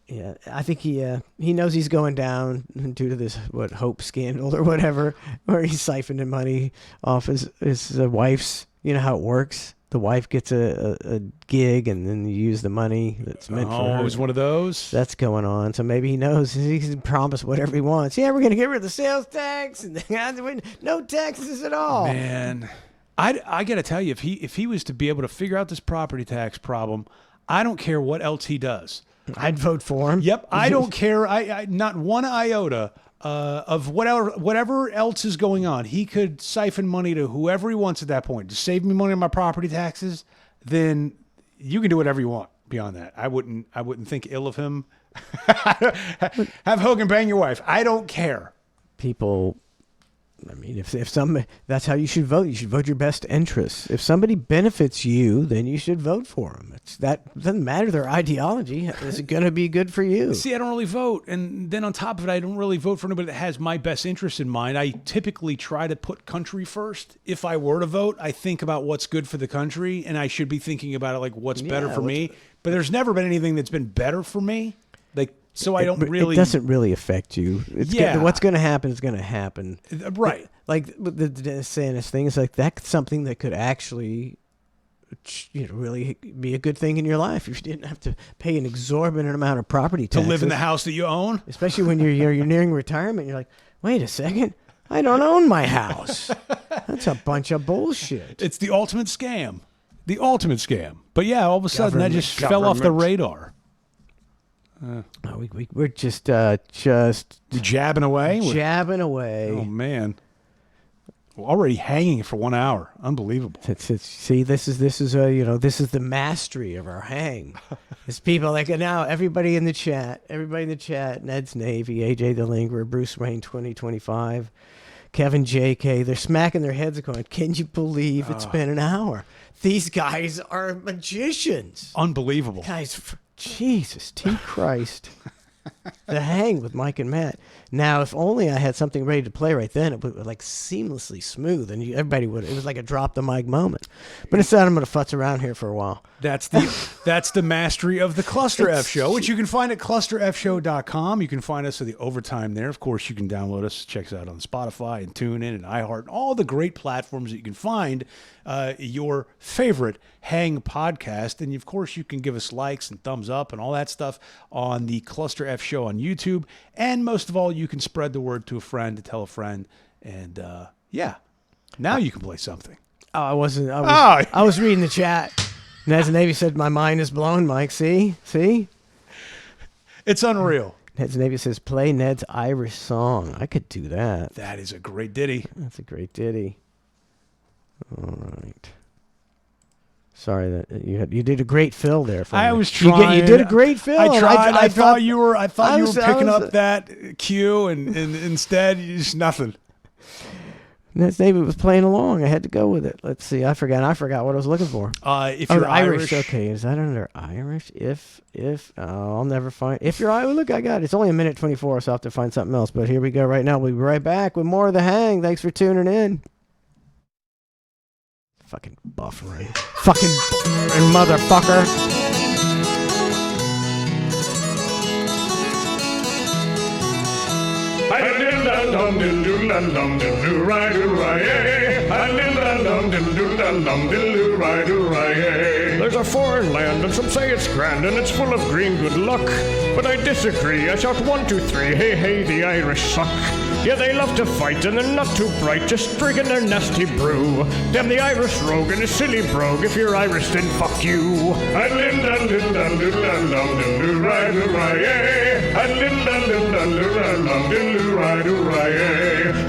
Yeah, I think he knows he's going down due to this Hope scandal or whatever, where he's siphoning money off his wife's. You know how it works. The wife gets a gig and then you use the money that's meant for her. Oh, it was one of those. That's going on. So maybe he knows he can promise whatever he wants. Yeah, we're gonna get rid of the sales tax and no taxes at all. Man, I got to tell you, if he was to be able to figure out this property tax problem, I don't care what else he does. I'd vote for him. Yep, I don't care. I not one iota of whatever else is going on. He could siphon money to whoever he wants at that point. To save me money on my property taxes, then you can do whatever you want. Beyond that, I wouldn't think ill of him. Have Hogan bang your wife. I don't care. People. I mean, if somebody, that's how you should vote. You should vote your best interests. If somebody benefits you, then you should vote for them. That doesn't matter their ideology. Is it going to be good for you? See, I don't really vote. And then on top of it, I don't really vote for anybody that has my best interest in mind. I typically try to put country first. If I were to vote, I think about what's good for the country, and I should be thinking about it like what's better for me. But there's never been anything that's been better for me. Like, so I don't really... It doesn't really affect you. What's going to happen is going to happen. Right. Like the DeSantis thing is like that's something that could actually, really be a good thing in your life. If you didn't have to pay an exorbitant amount of property taxes. To live in the house that you own? Especially when you're nearing retirement. You're like, wait a second. I don't own my house. That's a bunch of bullshit. It's the ultimate scam. The ultimate scam. But yeah, all of a sudden that just fell off the radar. We're just jabbing away. Jabbing away. Oh man, we're already hanging for 1 hour. Unbelievable. See, this is the mastery of our hang. It's people like now. Everybody in the chat. Ned's Navy, AJ the Lingerer, Bruce Wayne 2025, Kevin JK. They're smacking their heads going, "Can you believe it's been an hour?" These guys are magicians. Unbelievable. Guys. Jesus T. Christ. The Hang with Mike and Matt. Now, if only I had something ready to play right then, it would like seamlessly smooth, and everybody would. It was like a drop the mic moment. But instead, I'm going to futz around here for a while. That's the mastery of the Cluster F Show, which you can find at clusterfshow.com. You can find us at the Overtime there. Of course, you can download us, check us out on Spotify and TuneIn and iHeart, and all the great platforms that you can find your favorite Hang podcast. And of course, you can give us likes and thumbs up and all that stuff on the Cluster F Show on YouTube. And most of all, you can spread the word to a friend, to tell a friend. And now you can play something. Oh, I was reading the chat. Ned's Navy said, "My mind is blown, Mike." See? It's unreal. Ned's Navy says, "Play Ned's Irish song." I could do that. That is a great ditty. That's a great ditty. All right. Sorry that you did a great fill there. For I me. was trying. You did a great fill. I tried. I thought you were picking up that cue, and instead, you just nothing. Ned's Navy was playing along. I had to go with it. Let's see. I forgot what I was looking for. If you're Irish, okay. Is that under Irish? I'll never find. If you're Irish, look, I got it. It's only 1:24, so I'll have to find something else. But here we go. Right now, we'll be right back with more of the Hang. Thanks for tuning in. Fucking buffering. Fucking motherfucker. lum diddle lum diddle right right. A little lum diddle lum diddle right right. There's a foreign land and some say it's grand and it's full of green good luck. But I disagree. I shout 1, 2, 3. Hey hey, the Irish suck. Yeah, they love to fight and they're not too bright, just drinking their nasty brew. Damn the Irish rogue and his silly brogue. If you're Irish, then fuck you. A little lum diddle right right. A little lum diddle right right.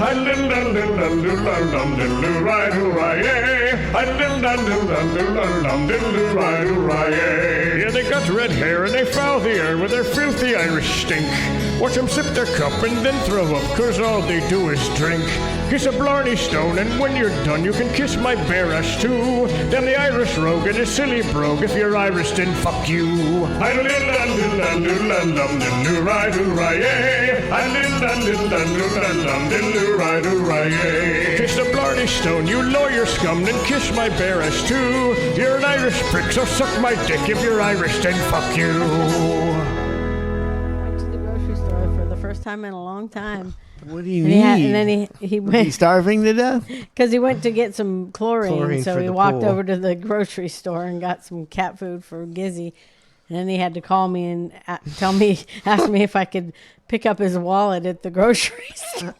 A little lum diddle right right. A little lum diddle right right. Yeah, they got red hair and they foul the air with their filthy Irish stink. Watch them sip their cup and then throw up, 'cause all they do is drink. Kiss a Blarney Stone, and when you're done, you can kiss my bare ass too. Damn the Irish rogue and his silly brogue. If you're Irish, then fuck you. Kiss the Blarney Stone, you lawyer scum, then kiss my bare ass too. You're an Irish prick, so suck my dick. If you're Irish, then fuck you. Went to the grocery store for the first time in a long time. What do you And, need? and then he He's went starving to death? because he went to get some chlorine, so for he the walked pool. over to the grocery store and got some cat food for Gizzy. And then he had to call me and ask me if I could pick up his wallet at the grocery store.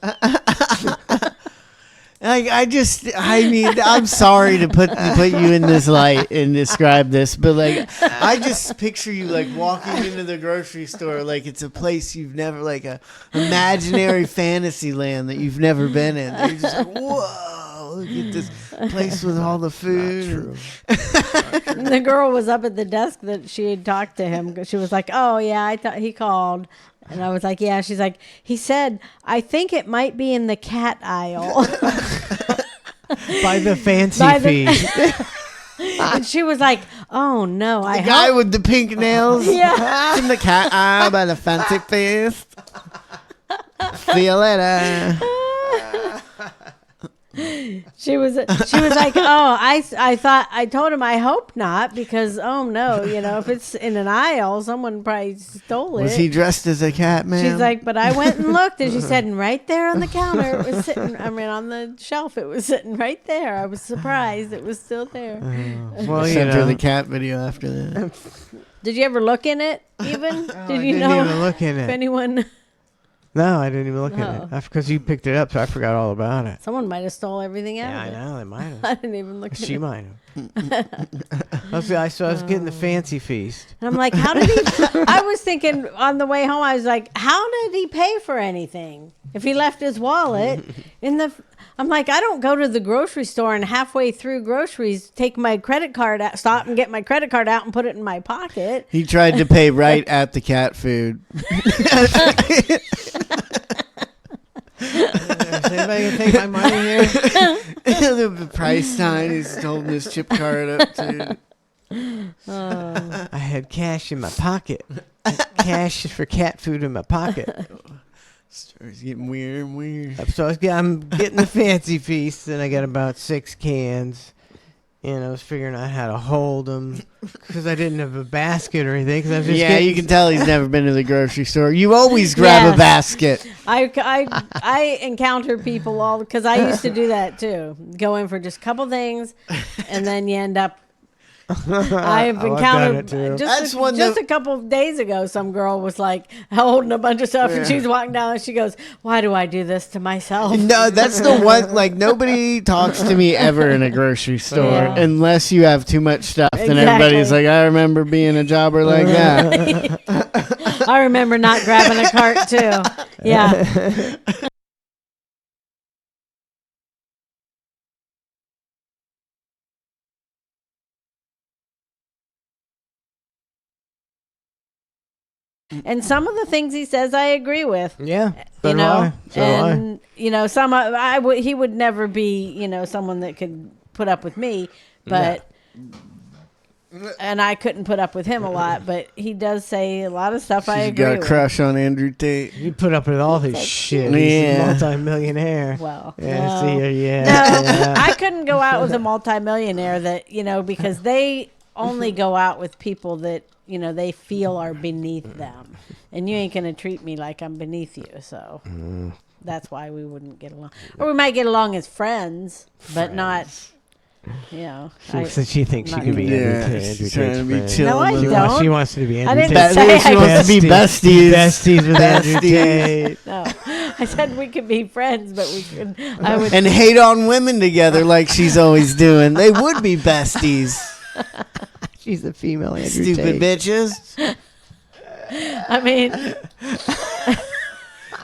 I mean, I'm sorry to put you in this light and describe this, but like, I just picture you like walking into the grocery store like it's a place you've never, like a imaginary fantasy land that you've never been in. You're just like, whoa, look at this place with all the food. And the girl was up at the desk that she had talked to him. She was like, "Oh yeah, I thought he called." And I was like, yeah. She's like, he said, I think it might be in the cat aisle. By the fancy By the- feed. And she was like, oh no, I The guy hope. with the pink nails. Yeah. It's in the cat aisle by the fancy feast. See you later. She was like, oh, I told him I hope not, because oh no, if it's in an aisle, someone probably stole it. Was he dressed as a cat man? She's like, but I went and looked, and she said, and right there on the counter, it was sitting. I mean, on the shelf, it was sitting right there. I was surprised it was still there. Well, you sent her know, the cat video after that. Did you ever look in it? Even I did you didn't know even look in if it. anyone? No, I didn't even look Oh. at it. That's because you picked it up, so I forgot all about it. Someone might have stole everything out Yeah, I of it. know they might have. I didn't even look at She it. might have. So I was getting the fancy feast. And I'm like, how did he? I was thinking on the way home, I was like, how did he pay for anything if he left his wallet in the? I'm like, I don't go to the grocery store and halfway through groceries, take my credit card out, stop and get my credit card out and put it in my pocket. He tried to pay right at the cat food. Is anybody gonna take my money here? The price sign, he's holding his chip card up to. I had cash in my pocket. Cash for cat food in my pocket. It's getting weird and weird. So I'm getting the fancy feast, and I got about 6 cans. And I was figuring out how to hold them because I didn't have a basket or anything. Cause I was just Yeah, getting, you can tell he's never been to the grocery store. You always grab Yes. a basket. I encounter people all because I used to do that too. Go in for just a couple things, and then you end up. I've I've done encountered it too. That's one just that- a couple of days ago. Some girl was like holding a bunch of stuff, and she's walking down, and she goes, "Why do I do this to myself?" No, that's the one. Like, nobody talks to me ever in a grocery store Yeah. unless you have too much stuff. Then Exactly. everybody's like, I remember being a jobber like that. I remember not grabbing a cart too. Yeah. And some of the things he says, I agree with. Yeah. So You do know, I. So do I. and some he would never be someone that could put up with me, but. And I couldn't put up with him a lot, but he does say a lot of stuff I She's agree got a with. crush on Andrew Tate. You put up with all this shit. He's Yeah. a multi-millionaire. Well, Yeah, no. see here, yeah. No, yeah. I couldn't go out with a multimillionaire that, because they only go out with people that, they feel are beneath them. And you ain't going to treat me like I'm beneath you. So that's why we wouldn't get along. Or we might get along as friends, but not, So she thinks she not can be gonna- Andrew she's trying to Tate's be friend. chill. No, I with don't. She wants to be Andrew I didn't Tate. say She I wants to be besties. Besties with Andrew Besties. Tate. No, I said we could be friends, but we could. I would. And hate on women together like she's always doing. They would be besties. She's a female Andrew Stupid Tate. bitches. I mean,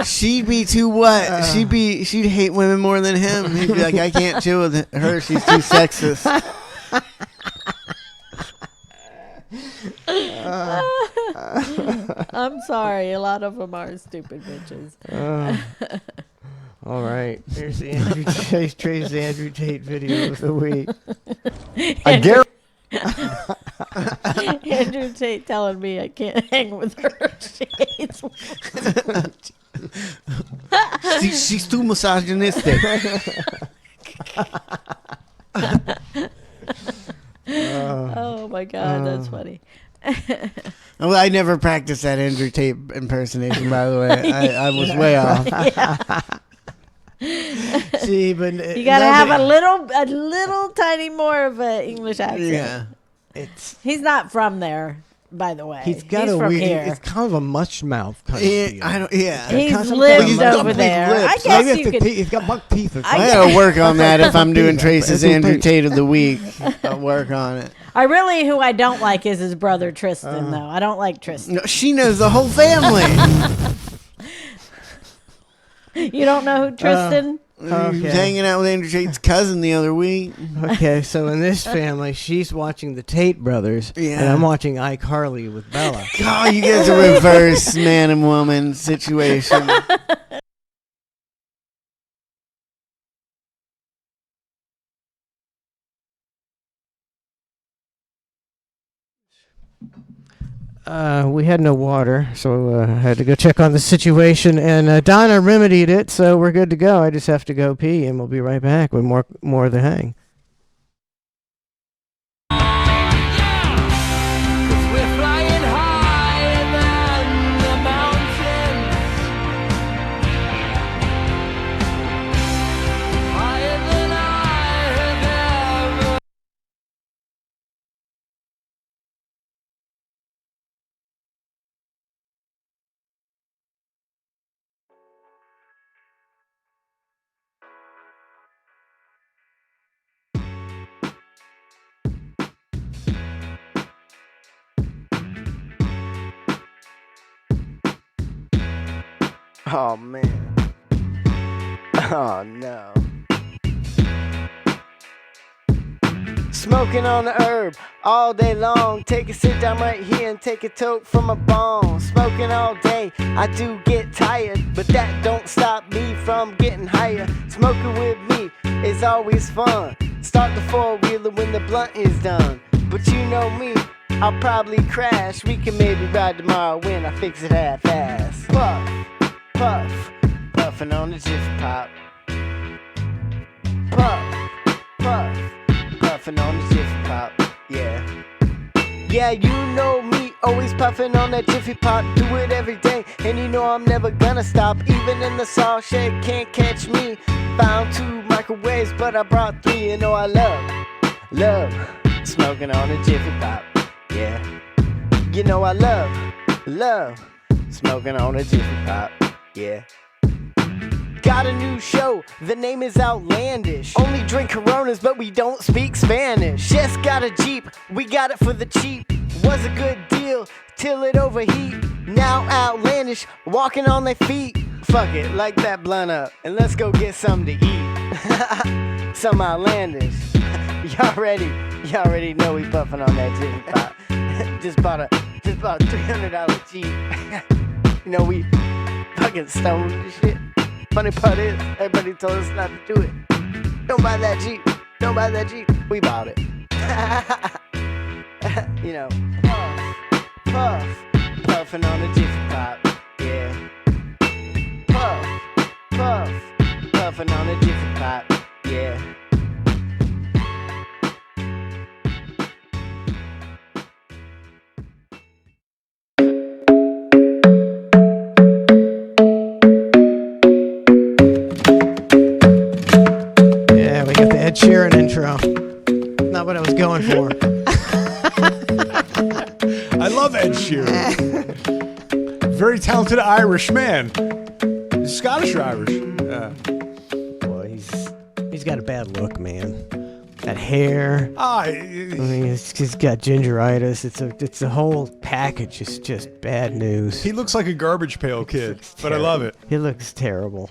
She'd be too what? She'd hate women more than him. He'd be like, I can't chill with her. She's too sexist. I'm sorry. A lot of them are stupid bitches. All right. Here's the Andrew Tate, Trey's Andrew Tate video of the week. I guarantee. Andrew Tate telling me I can't hang with her. She hates women. She's too misogynistic. Oh my God, that's funny. Well, I never practiced that Andrew Tate impersonation, by the way. I was way off. See, but You gotta have a little tiny more of an English accent. Yeah. It's He's not from there, by the way. he's got a from weird. here. It's kind of a mush mouth kind of Yeah, deal. I don't. Yeah. He's Kind of lived he's got over big there. lips. I Maybe guess if you the could. teeth, he's got buck teeth. Or I something. I gotta work on that if I'm doing That's Trace's what Andrew thinks. Tate of the week. I'll work on it. Who I don't like is his brother Tristan, though. I don't like Tristan. No, she knows the whole family. You don't know who Tristan? He was hanging out with Andrew Tate's cousin the other week. Okay, so in this family, she's watching the Tate brothers, Yeah. and I'm watching iCarly with Bella. God, you guys are reverse man and woman situation. We had no water, so I had to go check on the situation, and Donna remedied it, so we're good to go. I just have to go pee, and we'll be right back with more of the hang. We're flying higher than the mountains, higher than I have ever. Oh man. Oh no. Smoking on the herb all day long. Take a sit down right here and take a toke from a bong. Smoking all day, I do get tired, but that don't stop me from getting higher. Smoking with me is always fun. Start the four-wheeler when the blunt is done. But you know me, I'll probably crash. We can maybe ride tomorrow when I fix it half-ass. Puff, puff, puffing on the jiffy pop. Puff, puff, puffing on the jiffy pop. Yeah. Yeah, you know me, always puffing on that jiffy pop. Do it every day, and you know I'm never gonna stop. Even in the saw shed, can't catch me. Found 2 microwaves, but I brought 3. You know I love smoking on a jiffy pop. Yeah. You know I love smoking on a jiffy pop. Yeah. Got a new show, the name is Outlandish. Only drink Coronas, but we don't speak Spanish. Just got a Jeep, we got it for the cheap. Was a good deal, till it overheat. Now Outlandish, walking on their feet. Fuck it, light that blunt up, and let's go get something to eat. Some Outlandish. Y'all already know we puffing on that Jiffy Pop. just bought a $300 Jeep. You know, we fucking stoned and shit. Funny part is, everybody told us not to do it. Don't buy that Jeep. Don't buy that Jeep. We bought it. You know, puff, puffing on a Jiffy Pop. Yeah. Puff, puffing on a Jiffy Pop. Yeah. intro. Not what I was going for. I love Ed Sheeran. Very talented Irish man. Scottish or Irish? Boy, he's got a bad look, man. That hair. I mean, he's got gingeritis. It's a whole package. It's just bad news. He looks like a garbage pail kid, but I love it. He looks terrible.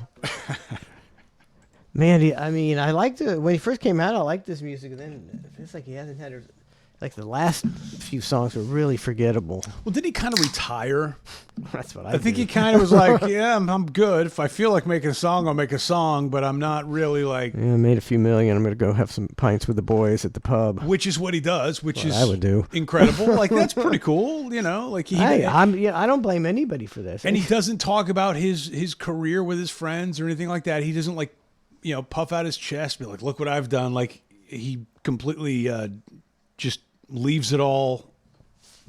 Man, I liked it when he first came out. I liked this music, and then it's like he hasn't had like the last few songs were really forgettable. Well, did he kind of retire? That's what I think he kind of was like, yeah, I'm good. If I feel like making a song, I'll make a song, but I'm not really like. Yeah, I made a few million. I'm gonna go have some pints with the boys at the pub. Which is what he does. Which is I would do. Incredible. Like that's pretty cool. You know, like I don't blame anybody for this. And he doesn't talk about his career with his friends or anything like that. He doesn't like, puff out his chest, be like, look what I've done. Like he completely just leaves it all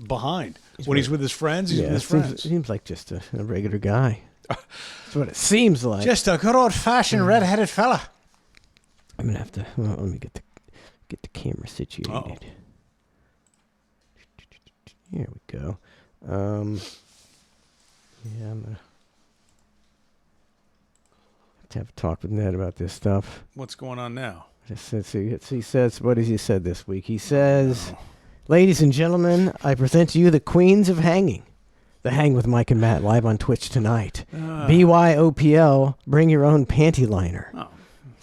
behind. When he's with his friends, he's with his friends. Seems like just a regular guy. That's what it seems like. Just a good old-fashioned red-headed fella. I'm gonna have to. Well, let me get the camera situated. Uh-oh. Here we go. Yeah, I'm gonna have to have a talk with Ned about this stuff. What's going on now? He says, what has he said this week? He says, ladies and gentlemen, I present to you the Queens of Hanging. The Hang with Mike and Matt live on Twitch tonight. BYOPL, bring your own panty liner. Oh,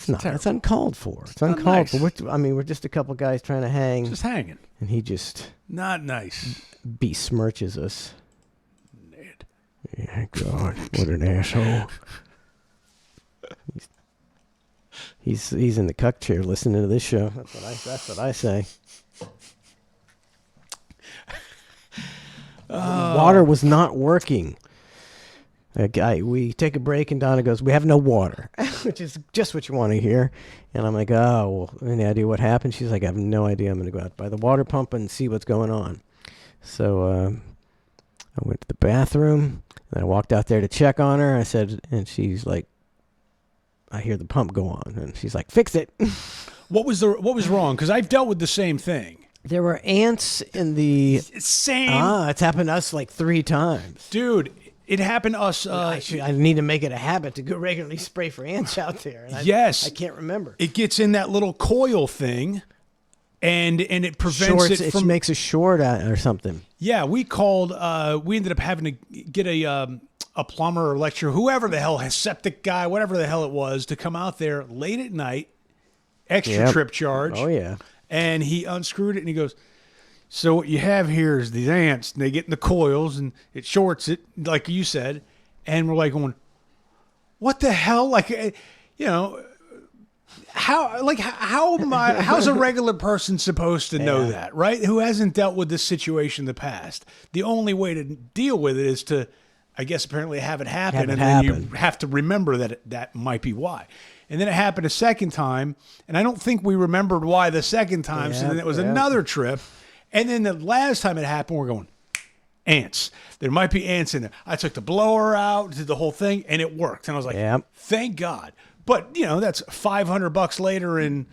it's uncalled for. It's uncalled for. We're just a couple guys trying to hang. Just hanging. And he just... Not nice. Besmirches us. Ned. Yeah, God, what an asshole. He's in the cuck chair listening to this show. That's what I say. Water was not working. We take a break and Donna goes, we have no water, which is just what you want to hear. And I'm like, oh, well, any idea what happened? She's like, I have no idea. I'm going to go out by the water pump and see what's going on. So I went to the bathroom and I walked out there to check on her. I said, and she's like, I hear the pump go on, and she's like, "Fix it." What was wrong? Because I've dealt with the same thing. There were ants in the same. It's happened to us like 3 times, dude. It happened to us. I need to make it a habit to go regularly spray for ants out there. And yes, I can't remember. It gets in that little coil thing, and it prevents it from. It makes a short or something. Yeah, we called. We ended up having to get a plumber or lecturer, whoever the hell, a septic guy, whatever the hell it was, to come out there late at night, extra trip charge. Oh, yeah. And he unscrewed it and he goes, so what you have here is these ants, and they get in the coils and it shorts it, like you said. And we're like going, what the hell? Like, how's a regular person supposed to know that, right? Who hasn't dealt with this situation in the past? The only way to deal with it is to, I guess, apparently have it happen, then you have to remember that might be why. And then it happened a second time, and I don't think we remembered why the second time, so then it was another trip. And then the last time it happened, we're going, ants. There might be ants in there. I took the blower out, did the whole thing, and it worked. And I was like, thank God. But, that's $500 later in,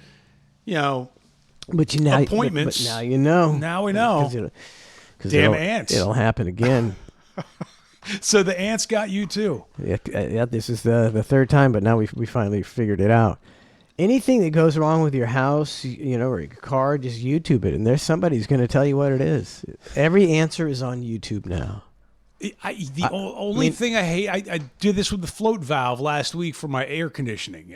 appointments. But now you know. Now we know. Damn ants. It'll happen again. So the ants got you too. Yeah, this is the 3rd time, but now we finally figured it out. Anything that goes wrong with your house, or your car, just YouTube it, and there's somebody who's going to tell you what it is. Every answer is on YouTube now. The only thing I hate, I did this with the float valve last week for my air conditioning.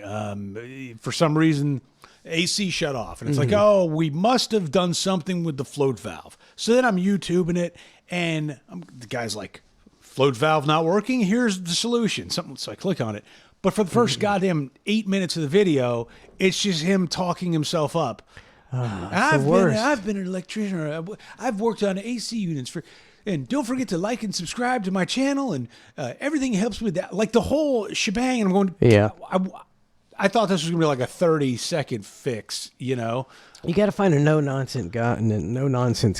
For some reason, AC shut off, and it's like, oh, we must have done something with the float valve. So then I'm YouTubing it, and the guy's like, float valve not working? Here's the solution. So I click on it. But for the first goddamn 8 minutes of the video, it's just him talking himself up. I've been an electrician. Or I've worked on AC units and don't forget to like and subscribe to my channel, and everything helps with that. Like the whole shebang. And I'm going, I thought this was going to be like a 30-second fix, You got to find a no-nonsense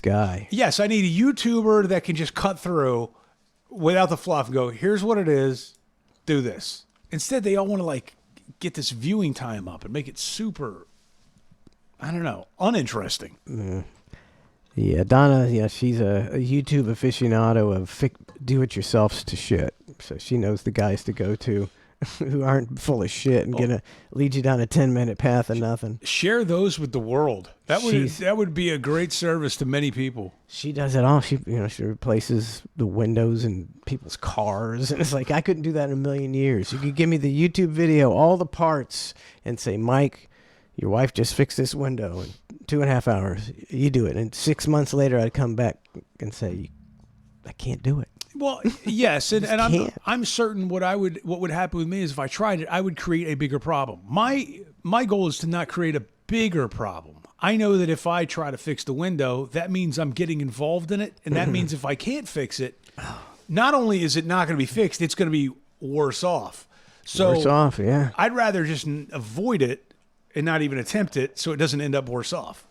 guy. Yes, I need a YouTuber that can just cut through without the fluff and go, here's what it is, do this. Instead, they all want to get this viewing time up and make it super, I don't know, uninteresting. Yeah, Donna. Yeah, she's a YouTube aficionado of do-it-yourselfs to shit. So she knows the guys to go to who aren't full of shit and gonna lead you down a 10-minute path of nothing. Share those with the world. That would be a great service to many people. She does it all. She replaces the windows in people's cars, and it's like I couldn't do that in a million years. You could give me the YouTube video, all the parts, and say, Mike, your wife just fixed this window in 2.5 hours. You do it, and 6 months later, I'd come back and say, I can't do it. Well, yes, and can't. I'm certain what would happen with me is if I tried it, I would create a bigger problem. My goal is to not create a bigger problem. I know that if I try to fix the window, that means I'm getting involved in it, and that means if I can't fix it, not only is it not going to be fixed, it's going to be worse off. So Worse off, yeah. I'd rather just avoid it and not even attempt it, so it doesn't end up worse off.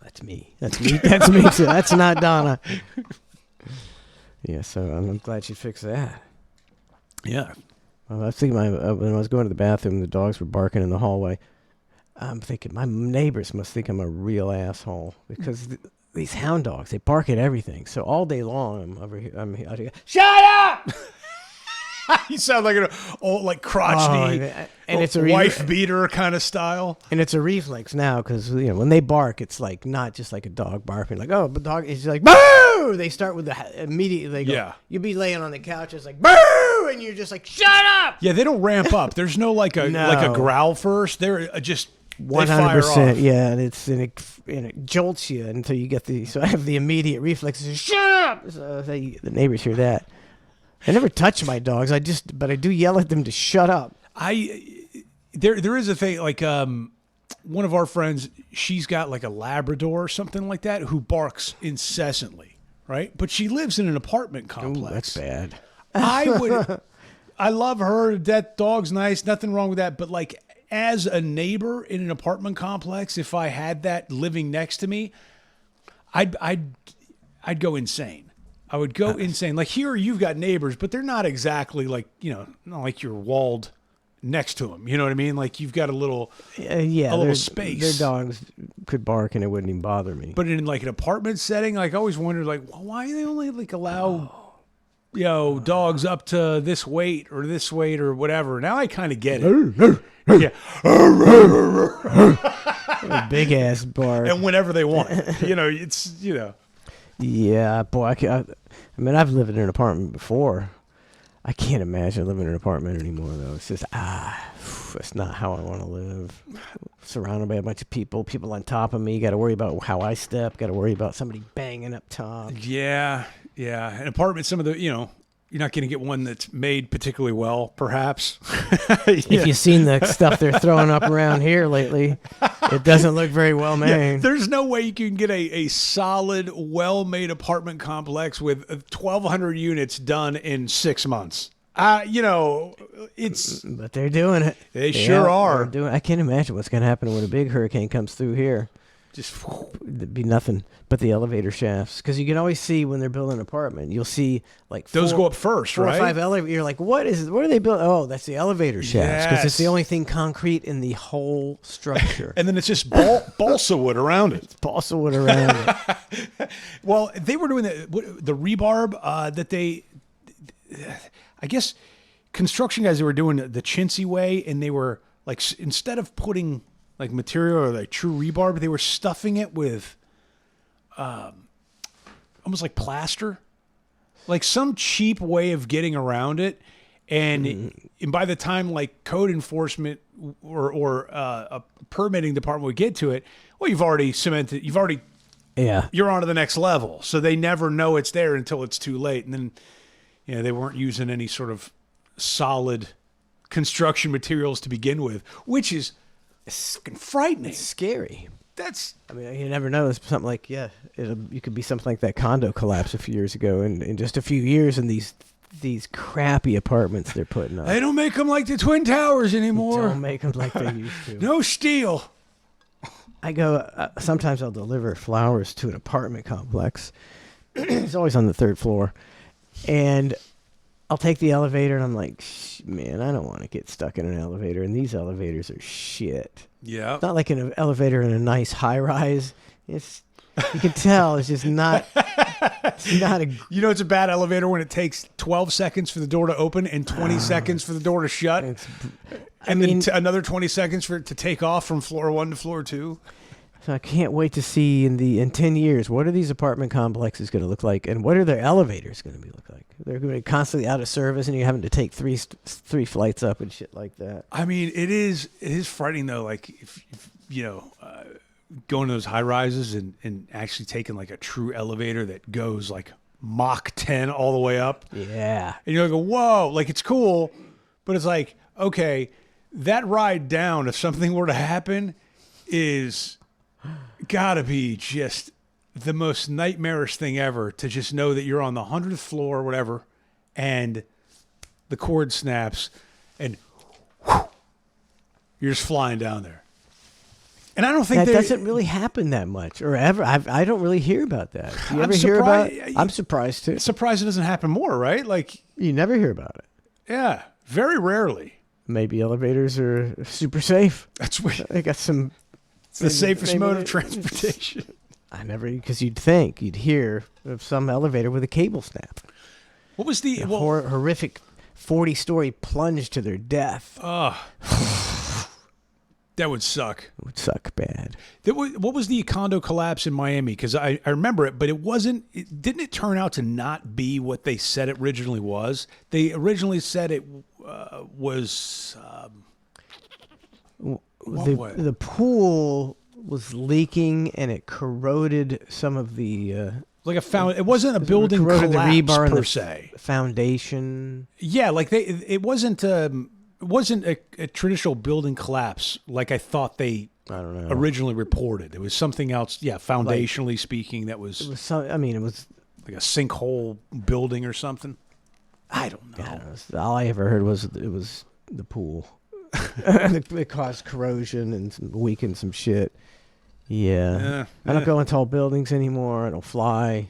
That's me. That's me. That's me too. That's not Donna. Yeah, so I'm glad she fixed that. Yeah. Well, I was thinking when I was going to the bathroom, the dogs were barking in the hallway. I'm thinking my neighbors must think I'm a real asshole because these hound dogs, they bark at everything. So all day long, I'm over here. I'm out here. Shut up! You sound like an old, like crotchety, and it's a wife beater kind of style. And it's a reflex now because when they bark, it's like not just like a dog barking, like but dog. It's like boo. They start with immediately. They go, Yeah. You'll be laying on the couch, it's like boo, and you're just like shut up. Yeah, they don't ramp up. There's no like a No. growl first. They're just 100%. Yeah, and it jolts you until you get so I have the immediate reflexes. Shut up. So the neighbors hear that. I never touch my dogs. But I do yell at them to shut up. There is a thing like one of our friends. She's got like a Labrador or something like that who barks incessantly, right? But she lives in an apartment complex. That's bad. I love her. That dog's nice. Nothing wrong with that. But like as a neighbor in an apartment complex, if I had that living next to me, I'd go insane. I would go insane. Like here, you've got neighbors, but they're not exactly like, not like you're walled next to them. You know what I mean? Like you've got a little space. Their dogs could bark and it wouldn't even bother me. But in like an apartment setting, like I always wondered, like, well, why do they only like allow, dogs up to this weight or whatever? Now I kind of get it. Yeah. A big ass bark. And whenever they want, it's. Yeah, boy. I've lived in an apartment before. I can't imagine living in an apartment anymore, though. It's just, that's not how I want to live. Surrounded by a bunch of people on top of me. Got to worry about how I step. Got to worry about somebody banging up top. Yeah. An apartment, some of the, you're not going to get one that's made particularly well, perhaps. If you've seen the stuff they're throwing up around here lately, it doesn't look very well made. Yeah, there's no way you can get a solid, well-made apartment complex with 1,200 units done in 6 months. It's... But they're doing it. They sure are. I can't imagine what's going to happen when a big hurricane comes through here. Just There'd be nothing but the elevator shafts, because you can always see when they're building an apartment. You'll see like those go up first, four right? or 5 elevators. You're like, what are they building? Oh, that's the elevator shafts, because it's the only thing concrete in the whole structure. And then it's just balsa wood around it. Balsa wood around it. Well, they were doing the rebarb that they, I guess, construction guys, they were doing the chintzy way, and they were like, instead of putting like material or like true rebarb, they were stuffing it with almost like plaster, like some cheap way of getting around it. And by the time like code enforcement or a permitting department would get to it, well, you've already cemented, you're on to the next level. So they never know it's there until it's too late. And then, they weren't using any sort of solid construction materials to begin with, which is fucking frightening. It's scary. I mean, you never know. It's something like, you could be something like that condo collapse a few years ago, and in just a few years, and these crappy apartments they're putting up. They don't make them like the Twin Towers anymore. Don't make them like they used to. No steel. I go, sometimes I'll deliver flowers to an apartment complex. It's always on the 3rd floor. And I'll take the elevator, and I'm like, man, I don't want to get stuck in an elevator, and these elevators are shit. Yeah. It's not like an elevator in a nice high rise. It's you can tell it's just not. It's not a. You know, it's a bad elevator when it takes 12 seconds for the door to open and 20 seconds for the door to shut, and then another 20 seconds for it to take off from floor 1 to floor 2. So I can't wait to see in 10 years, what are these apartment complexes going to look like, and what are their elevators going to look like? They're going to be constantly out of service, and you're having to take three flights up and shit like that. I mean, it is frightening though. Like if going to those high rises and actually taking like a true elevator that goes like Mach 10 all the way up. Yeah. And you're like, whoa, like it's cool, but it's like, okay, that ride down, if something were to happen, is gotta be just the most nightmarish thing ever to just know that you're on the 100th floor or whatever, and the cord snaps, and you're just flying down there. And I don't think that doesn't really happen that much, or ever. I don't really hear about that. Do you ever hear about it? I'm surprised too. Surprised it doesn't happen more, right? Like you never hear about it. Yeah, very rarely. Maybe elevators are super safe. That's weird. They got some. It's the safest mode of transportation. I never, because you'd hear of some elevator with a cable snap. What was the horrific 40-story plunge to their death? That would suck. It would suck bad. What was the condo collapse in Miami? Because I remember it, but it wasn't. Didn't it turn out to not be what they said it originally was? They originally said it was. The pool was leaking and it corroded some of the it wasn't a building collapse the rebar per the se. Foundation. Yeah, like it wasn't a traditional building collapse like I thought they originally reported. It was something else. Yeah, foundationally speaking, that was. It was it was like a sinkhole building or something. I don't know. All I ever heard was it was the pool. It caused corrosion and weakened some shit. Yeah. I don't go in tall buildings anymore. I don't fly.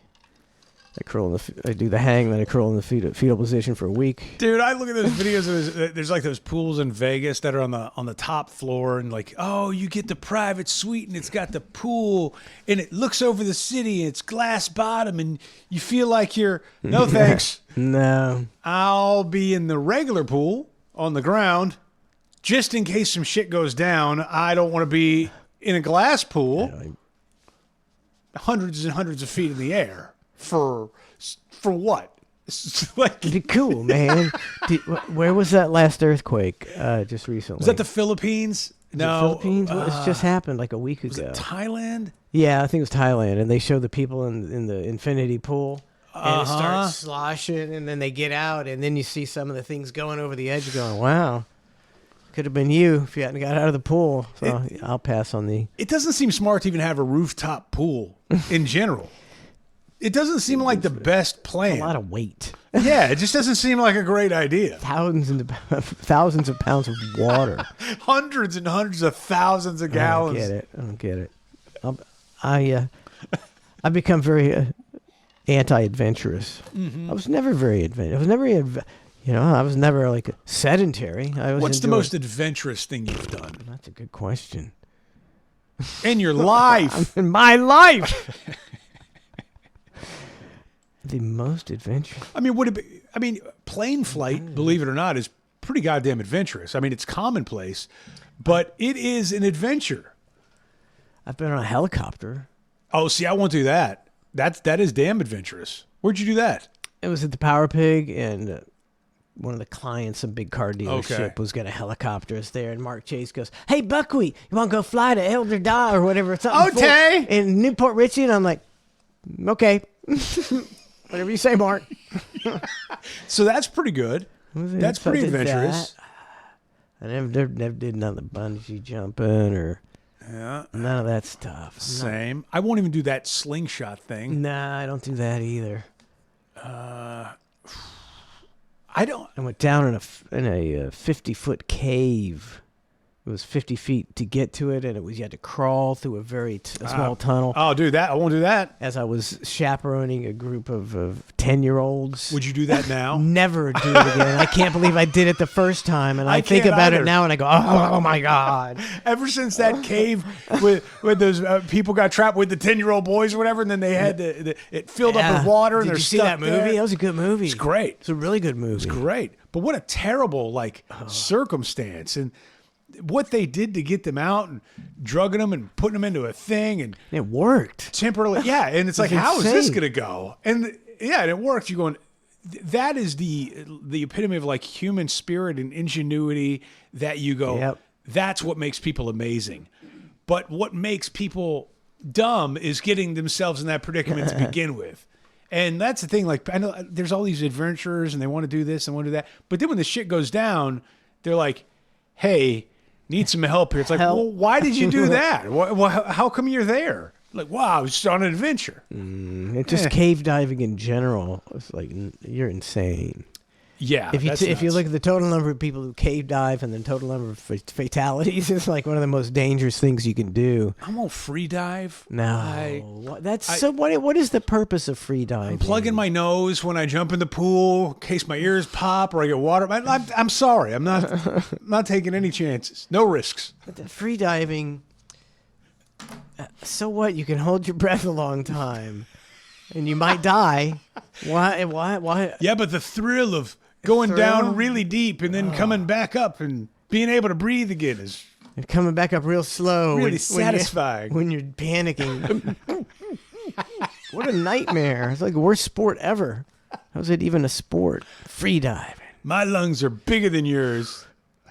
I do the hang, then I curl in the fetal position for a week. Dude, I look at those videos. There's like those pools in Vegas that are on the top floor, and like, oh, you get the private suite, and it's got the pool, and it looks over the city, and it's glass bottom, and you feel like you're no thanks. No, I'll be in the regular pool on the ground, just in case some shit goes down. I don't want to be in a glass pool, hundreds and hundreds of feet in the air. For what? Like, it'd be cool, man. Where was that last earthquake? Just recently. Was that the Philippines? No, Philippines. It's just happened like a week ago. Was it Thailand? Yeah, I think it was Thailand, and they show the people in the infinity pool, and it starts sloshing, and then they get out, and then you see some of the things going over the edge, going, "Wow, could have been you if you hadn't got out of the pool." So I'll pass on the. It doesn't seem smart to even have a rooftop pool in general. It doesn't seem like the best plan. A lot of weight. Yeah, it just doesn't seem like a great idea. Thousands of pounds of water. Hundreds and hundreds of thousands of gallons. I don't get it. I've become very anti-adventurous. Mm-hmm. I was never very adventurous. I was never like sedentary. What's the most adventurous thing you've done? That's a good question. In your life. In my life. The most adventurous. I mean, would it be? I mean, plane flight, believe it or not, is pretty goddamn adventurous. I mean, it's commonplace, but it is an adventure. I've been on a helicopter. Oh, see, I won't do that. That is damn adventurous. Where'd you do that? It was at the Power Pig, and one of the clients, some big car dealership, was getting helicopters there, and Mark Chase goes, "Hey, Buckwheat, you want to go fly to El Dorado or whatever? Something okay. In Newport Richie?" And I'm like, "Okay." Whatever you say, Mark. So that's pretty good. That's pretty adventurous. I never did none of the bungee jumping or none of that stuff. Same. I won't even do that slingshot thing. Nah, I don't do that either. I don't. I went down in a 50-foot cave It was 50 feet to get to it, and you had to crawl through a very a small tunnel. I'll do that. I won't do that. As I was chaperoning a group of 10-year-olds. Would you do that now? Never do it again. I can't believe I did it the first time, and I think can't about either. it now, and I go, oh my God. Ever since that cave with those people got trapped with the 10-year-old boys or whatever, and then they had it filled up with water, and Did they're you see stuck that movie? there. That was a good movie. It's great. It's a really good movie. It's great. But what a terrible circumstance, and what they did to get them out and drugging them and putting them into a thing and It worked. temporarily, yeah. And it's like, It's how is this insane. going to go? And yeah, and it worked. You're going. That is the epitome of like human spirit and ingenuity. That you go. Yep. That's what makes people amazing. But what makes people dumb is getting themselves in that predicament to begin with. And that's the thing. Like, I know there's all these adventurers and they want to do this and want to do that. But then when the shit goes down, they're like, hey, need some help here. It's like, well, why did you do that? How come you're there? Like, wow, I was just on an adventure. It's just cave diving in general. It's like, you're insane. Yeah. If you that's if you nuts. look at the total number of people who cave dive and the total number of fatalities, it's like one of the most dangerous things you can do. I'm gonna free dive. No, What is the purpose of free diving? I'm plugging my nose when I jump in the pool in case my ears pop or I get water. I'm sorry. I'm not taking any chances. No risks. But the free diving. So what? You can hold your breath a long time, and you might die. Why? Yeah, but the thrill of going down really deep and then coming back up and being able to breathe again is And coming back up real slow. really satisfying. When you're panicking. What a nightmare. It's like the worst sport ever. How's it even a sport? Free diving. My lungs are bigger than yours.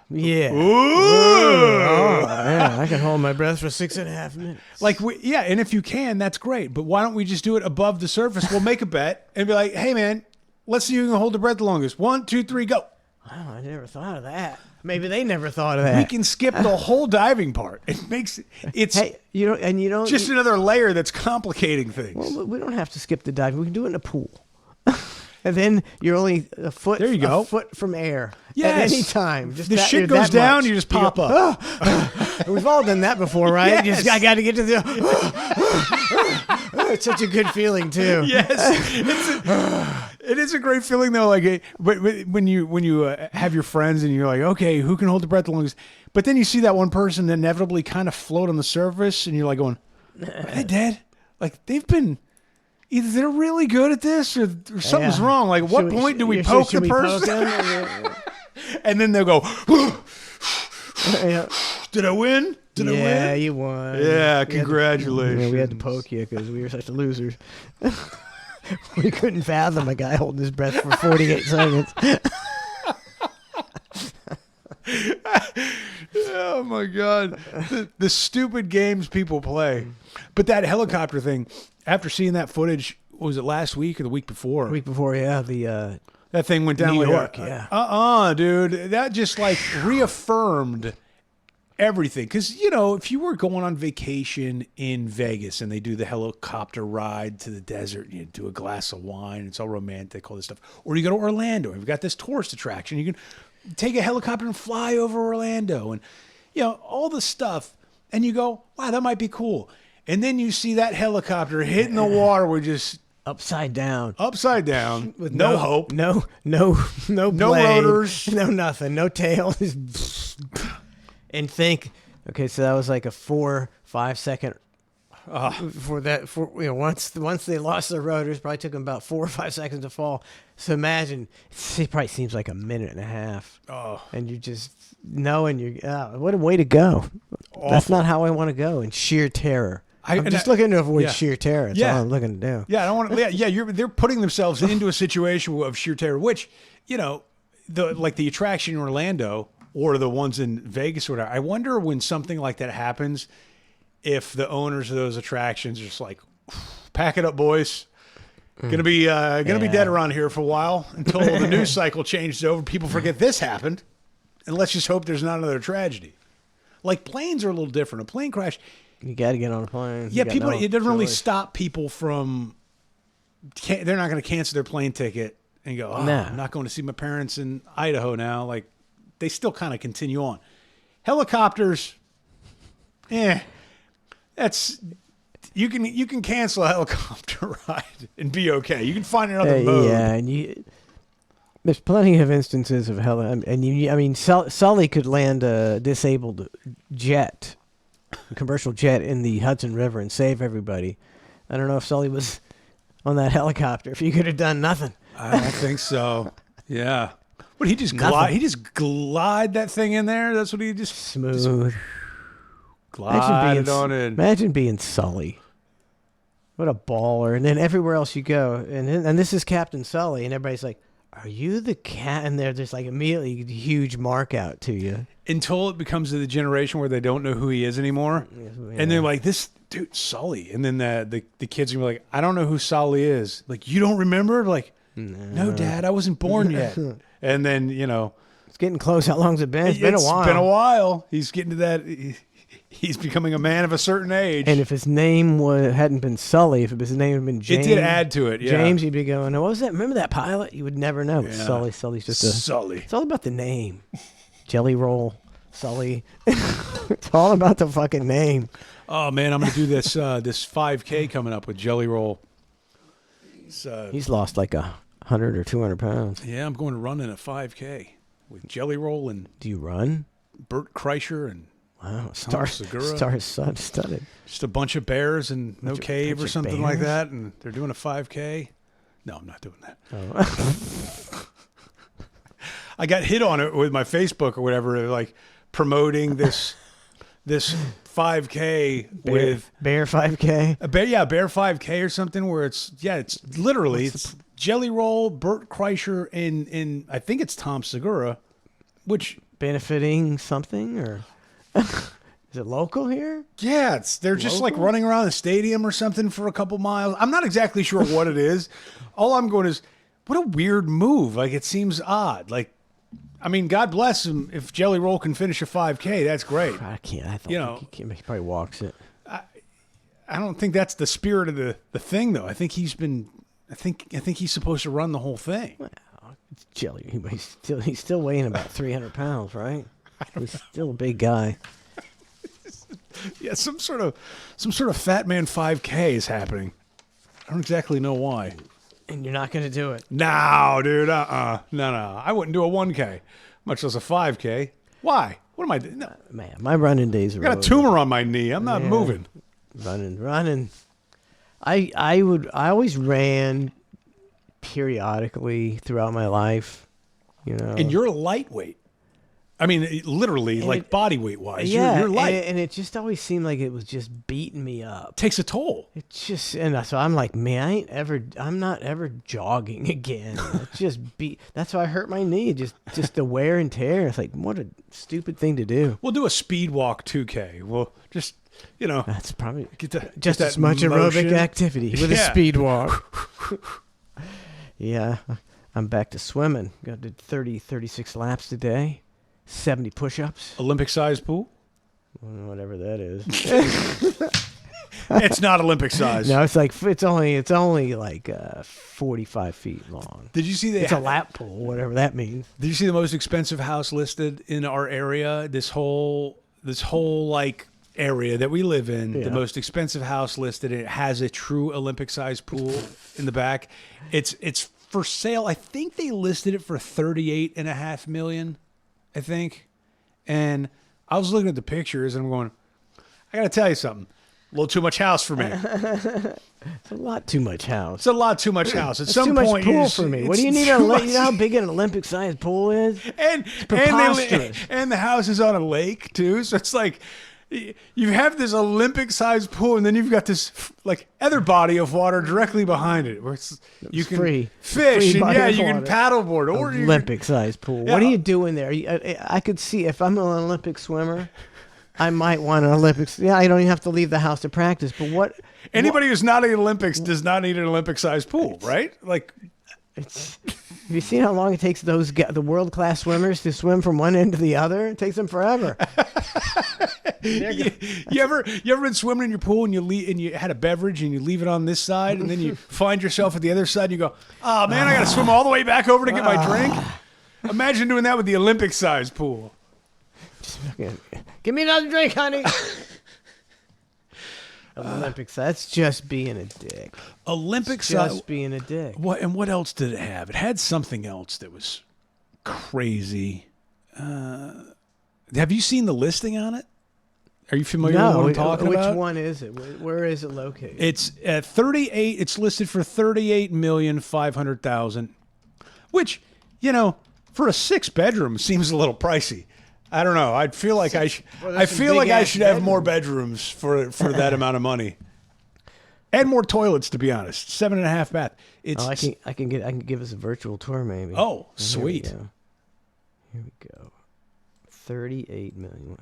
Yeah. Ooh. Yeah, I can hold my breath for 6.5 minutes. Yeah, and if you can, that's great. But why don't we just do it above the surface? We'll make a bet and be like, hey, man, let's see who can hold the breath the longest. 1, 2, 3, go. Oh, I never thought of that. Maybe they never thought of that. We can skip the whole diving part. It's Hey, you don't just another layer that's complicating things. Well, we don't have to skip the diving. We can do it in a pool. And then you're only a foot. There you go. A foot from air. Yes. At any time. Just the that- shit that goes down, much. you just pop up. We've all done that before, right? Yes. I got to get to the. It's such a good feeling too. Yes, it is a great feeling though. Like when you have your friends and you're like, okay, who can hold the breath the longest? But then you see that one person inevitably kind of float on the surface, and you're like going, are they dead? Like they've been. Either they're really good at this, or something's Yeah. wrong. Like, what point do we poke the person? them? And then they'll go, Yeah. "Did I win? Did I Yeah, win?" you won. Yeah, We had to- congratulations. we had to poke you because we were such losers. We couldn't fathom a guy holding his breath for 48 seconds. Oh my god, the stupid games people play. But that helicopter thing. After seeing that footage, was it last week or the week before? The week before, yeah, the That thing went down New like York, yeah. dude. That just like reaffirmed everything. Because, if you were going on vacation in Vegas and they do the helicopter ride to the desert, and you do a glass of wine, it's all romantic, all this stuff. Or you go to Orlando and you've got this tourist attraction. You can take a helicopter and fly over Orlando and, all the stuff. And you go, wow, that might be cool. And then you see that helicopter hitting the water with just upside down. upside down With no hope. No No blade, rotors. no nothing, no tail. And think, okay, so that was like a 4-5 second. Once they lost their rotors, probably took them about 4 or 5 seconds to fall. So imagine, it probably seems like a minute and a half. Oh. And you just knowing what a way to go. That's not how I want to go in sheer terror. I'm just looking to avoid sheer terror. That's all I'm looking to do. Yeah, I don't want to. They're putting themselves into a situation of sheer terror, which the attraction in Orlando or the ones in Vegas or whatever. I wonder when something like that happens, if the owners of those attractions are just like, pack it up, boys. Gonna be dead around here for a while until the news cycle changes over. People forget this happened, and let's just hope there's not another tragedy. Like planes are a little different. A plane crash. You got to get on a plane. Yeah, it doesn't really stop people from. They're not going to cancel their plane ticket and go, I'm not going to see my parents in Idaho now. Like, they still kind of continue on. Helicopters, that's you can cancel a helicopter ride and be okay. You can find another mode. Yeah, and there's plenty of instances of Sully could land a disabled jet, a commercial jet in the Hudson River and save everybody. I don't know if Sully was on that helicopter, if he could have done nothing. I don't think so. Yeah. What, he just glide that thing in there? That's what he just smooth. Glide on in. Imagine being Sully. What a baller. And then everywhere else you go, and this is Captain Sully, and everybody's like, are you the cat? And they're just like immediately huge mark out to you. Until it becomes the generation where they don't know who he is anymore. Yeah. And they're like, this dude, Sully. And then the kids are gonna be like, I don't know who Sully is. Like, you don't remember? Like, no, Dad, I wasn't born yet. And then, it's getting close. How long's it been? It's been a while. It's been a while. He's getting to that. He's becoming a man of a certain age. And if his name hadn't been Sully, if his name had been James, it did add to it. Yeah. James, you'd be going, what was that? Remember that pilot? You would never know. Yeah. Sully. Sully's just Sully. It's all about the name. Jelly Roll, Sully. It's all about the fucking name. Oh man, I'm gonna do this 5K coming up with Jelly Roll. He's lost like 100 or 200 pounds. Yeah, I'm going to run in a 5K with Jelly Roll and. Do you run? Bert Kreischer and. Wow, star-studded. Just a bunch of bears in no cave or something like that, and they're doing a 5K. No, I'm not doing that. Oh. I got hit on it with my Facebook or whatever, like promoting this 5K with Bear 5K. Bear 5K or something where it's literally it's Jelly Roll, Bert Kreischer, and I think it's Tom Segura, which benefiting something or. Is it local here? Yeah, they're just like running around the stadium or something for a couple miles. I'm not exactly sure what it is. All I'm going is, what a weird move. Like, it seems odd. Like, I mean, God bless him. If Jelly Roll can finish a 5K, that's great. I can't. I thought he probably walks it. I don't think that's the spirit of the thing, though. I think he's been. I think he's supposed to run the whole thing. Well, it's Jelly. He's still weighing about 300 pounds, right? He's still a big guy. Yeah, some sort of fat man 5K is happening. I don't exactly know why. And you're not going to do it? No, dude. No. I wouldn't do a 1K, much less a 5K. Why? What am I doing? No. Man, my running days are I got a tumor on my knee. I'm not moving. Running. I always ran periodically throughout my life, And you're a lightweight. I mean, literally, like body weight wise, yeah, you're light. And it just always seemed like it was just beating me up. Takes a toll. It's just, and so I'm like, man, I'm not ever jogging again. It's just that's why I hurt my knee. Just the wear and tear. It's like, what a stupid thing to do. We'll do a speed walk 2K. We'll just, that's probably get just as much motion. Aerobic activity with a speed walk. Yeah, I'm back to swimming. Got to 36 laps today. 70 push-ups. Olympic-sized pool? Whatever that is. It's not Olympic size. No, it's only like 45 feet long. Did you see it's a lap pool, whatever that means. Did you see the most expensive house listed in our area? This whole like area that we live in, the most expensive house listed. It has a true Olympic-sized pool in the back. It's for sale. I think they listed it for $38.5 million. I think. And I was looking at the pictures and I'm going, I got to tell you something. A little too much house for me. It's a lot too much house. It's a lot too much house. At it's some too point, much pool for me. What do you need? You know how big an Olympic-sized pool is? And the house is on a lake too. So it's like you have this Olympic-sized pool, and then you've got this like other body of water directly behind it, where you can fish and you can paddleboard or Olympic-sized pool. Yeah. What are you doing there? I could see if I'm an Olympic swimmer, I might want an Olympics. Yeah, I don't even have to leave the house to practice. But what? Anybody who's not in the Olympics does not need an Olympic-sized pool, right? Like, have you seen how long it takes the world-class swimmers to swim from one end to the other? It takes them forever. You ever been swimming in your pool and you had a beverage and you leave it on this side and then you find yourself at the other side and you go, oh man, I got to swim all the way back over to get my drink? Imagine doing that with the Olympic-sized pool. Give me another drink, honey. Olympics. That's just being a dick. Olympic Just size. being a dick. What else did it have? It had something else that was crazy. Have you seen the listing on it? Are you familiar with what I'm talking which about? one is it? Where is it located? It's at 38. It's listed for 38,500,000, which, for a 6-bedroom seems a little pricey. I don't know. I feel like I should have more bedrooms for that amount of money. And more toilets, to be honest. 7.5 bath. It's I can give us a virtual tour, maybe. Oh, sweet. Here we go. 38 million.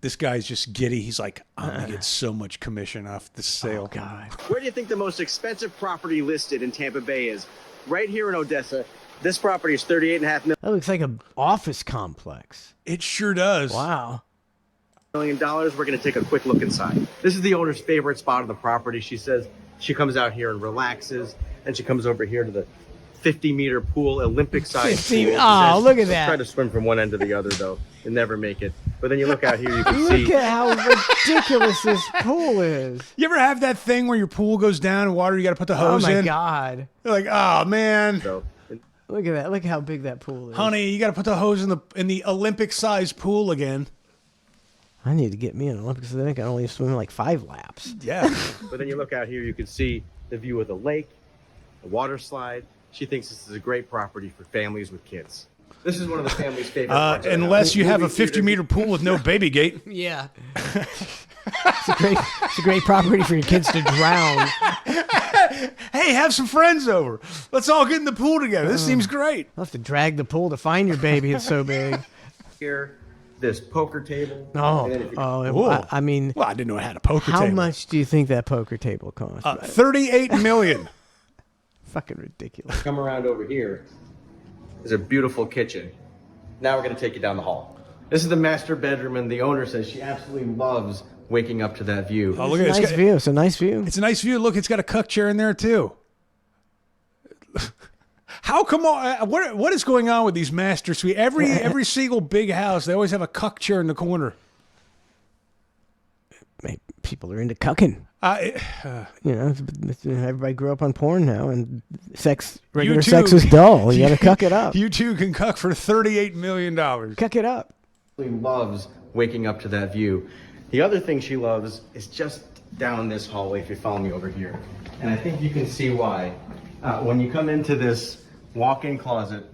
This guy's just giddy. He's like, I'm gonna get so much commission off the sale. Oh God. Where do you think the most expensive property listed in Tampa Bay is? Right here in Odessa. This property is $38.5 That looks like an office complex. It sure does. Wow. million. We're going to take a quick look inside. This is the owner's favorite spot on the property. She says she comes out here and relaxes, and she comes over here to the 50-meter pool, Olympic-sized pool. She Oh, says, look at "Let's that. Try to swim from one end to the other, though. You'll never make it. But then you look out here, you can see. Look at how ridiculous this pool is. You ever have that thing where your pool goes down in water, you got to put the Oh hose my in? God. You're like, oh, man. So, Look at that. Look how big that pool is. Honey, you got to put the hose in the Olympic-sized pool again. I need to get me an Olympics. I think I only swim like 5 laps. Yeah. but then you look out here, you can see the view of the lake, the water slide. She thinks this is a great property for families with kids. This is one of the family's favorite parts of the unless house. you have a Movie theater. 50-meter pool with no baby gate. Yeah. It's a great property for your kids to drown. Hey, have some friends over. Let's all get in the pool together. This seems great. I'll have to drag the pool to find your baby. It's so big. Here, this poker table. Oh, And then if you I mean, Well, I didn't know it had a poker how table. much do you think that poker table cost? 38 million. Fucking ridiculous. come around over here, there's a beautiful kitchen. Now we're going to take you down the hall. This is the master bedroom, and the owner says she absolutely loves waking up to that view. Oh, look at this. Nice view. It's a nice view. It's a nice view. Look, it's got a cuck chair in there too. How come on? What is going on with these master suite? Every single big house, they always have a cuck chair in the corner. Maybe people are into cucking. Everybody grew up on porn now, and regular too. sex is dull. You got to cuck it up. You two can cuck for $38 million. Cuck it up. Loves waking up to that view. The other thing she loves is just down this hallway, if you follow me over here. And I think you can see why. When you come into this walk-in closet,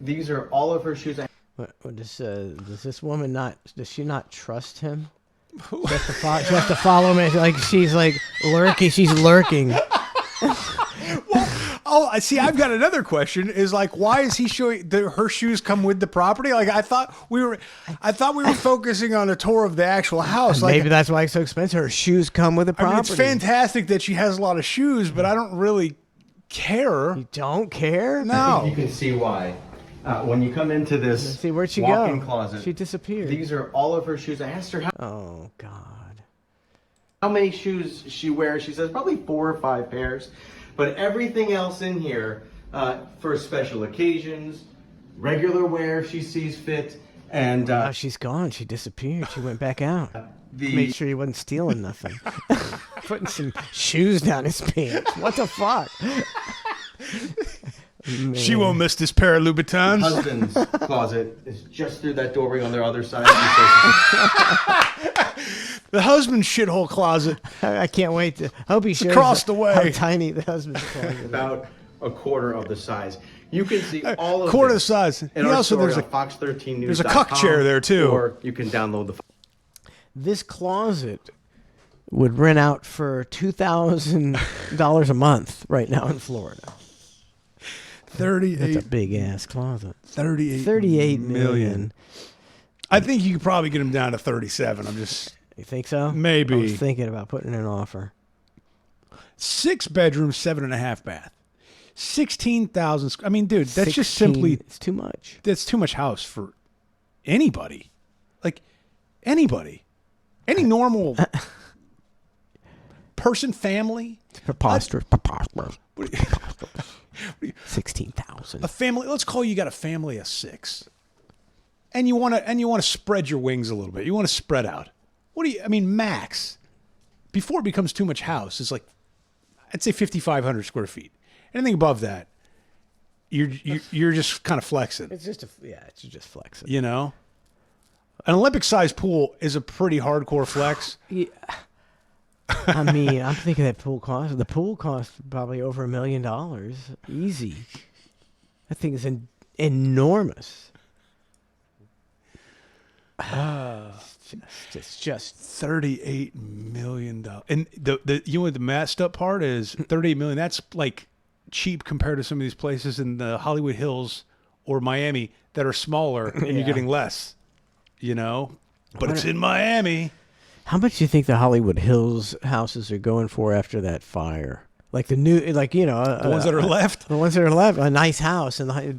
these are all of her shoes. Does this woman does she not trust him? She has to follow me. Like she's like lurking. She's lurking. Oh, I see. I've got another question. Is like, why is he showing her shoes come with the property? Like, I thought we were focusing on a tour of the actual house. Like, Maybe that's why it's so expensive. Her shoes come with the I property. mean, it's fantastic that she has a lot of shoes, but I don't really care. You don't care? No. You can see why. When you come into this See, where'd she walk-in go? closet, She disappeared. these are all of her shoes. I asked her Oh God. how many shoes she wears. She says probably 4 or 5 pairs. But everything else in here for special occasions, regular wear she sees fit, and Oh, she's gone. She disappeared. She went back out. Made sure he wasn't stealing nothing. Putting some shoes down his pants. What the fuck? She won't miss this pair of Louboutins. husband's closet is just through that doorway on the other side. The husband's shithole closet. I can't wait to. Hope he shows across the way. Oh, how tiny the husband's closet is. About a quarter of the size. You can see all of Quarter this the size. in He our also story there's on a Fox13News.com, there's a cuck chair there, too. Or you can download the. This closet would rent out for $2,000 a month right now in Florida. 38. That's a big ass closet. 38 million. I think you could probably get him down to 37. I'm just You think so? Maybe. I was thinking about putting in an offer. 6 bedrooms, 7.5 bath, 16,000. I mean, dude, that's just 16 simply It's too much. that's too much house for anybody. Like anybody, any normal person, family. It's preposterous. Preposterous. What do you- 16,000. A family. Let's call you got a family of 6. and you want to spread your wings a little bit. You want to spread out. Max, before it becomes too much house, is like, I'd say 5,500 square feet. Anything above that, you're just kind of flexing. It's just flexing. You know, an Olympic-sized pool is a pretty hardcore flex. Yeah. I mean, I'm thinking that pool cost. The pool costs probably over $1 million, easy. That thing is enormous. It's just $38 million. And the you know what the messed up part is? $38 million. That's like cheap compared to some of these places in the Hollywood Hills or Miami that are smaller, and you're getting less. You know, but it's in Miami. How much do you think the Hollywood Hills houses are going for after that fire? Like the new, the ones that are left. The ones that are left, a nice house, and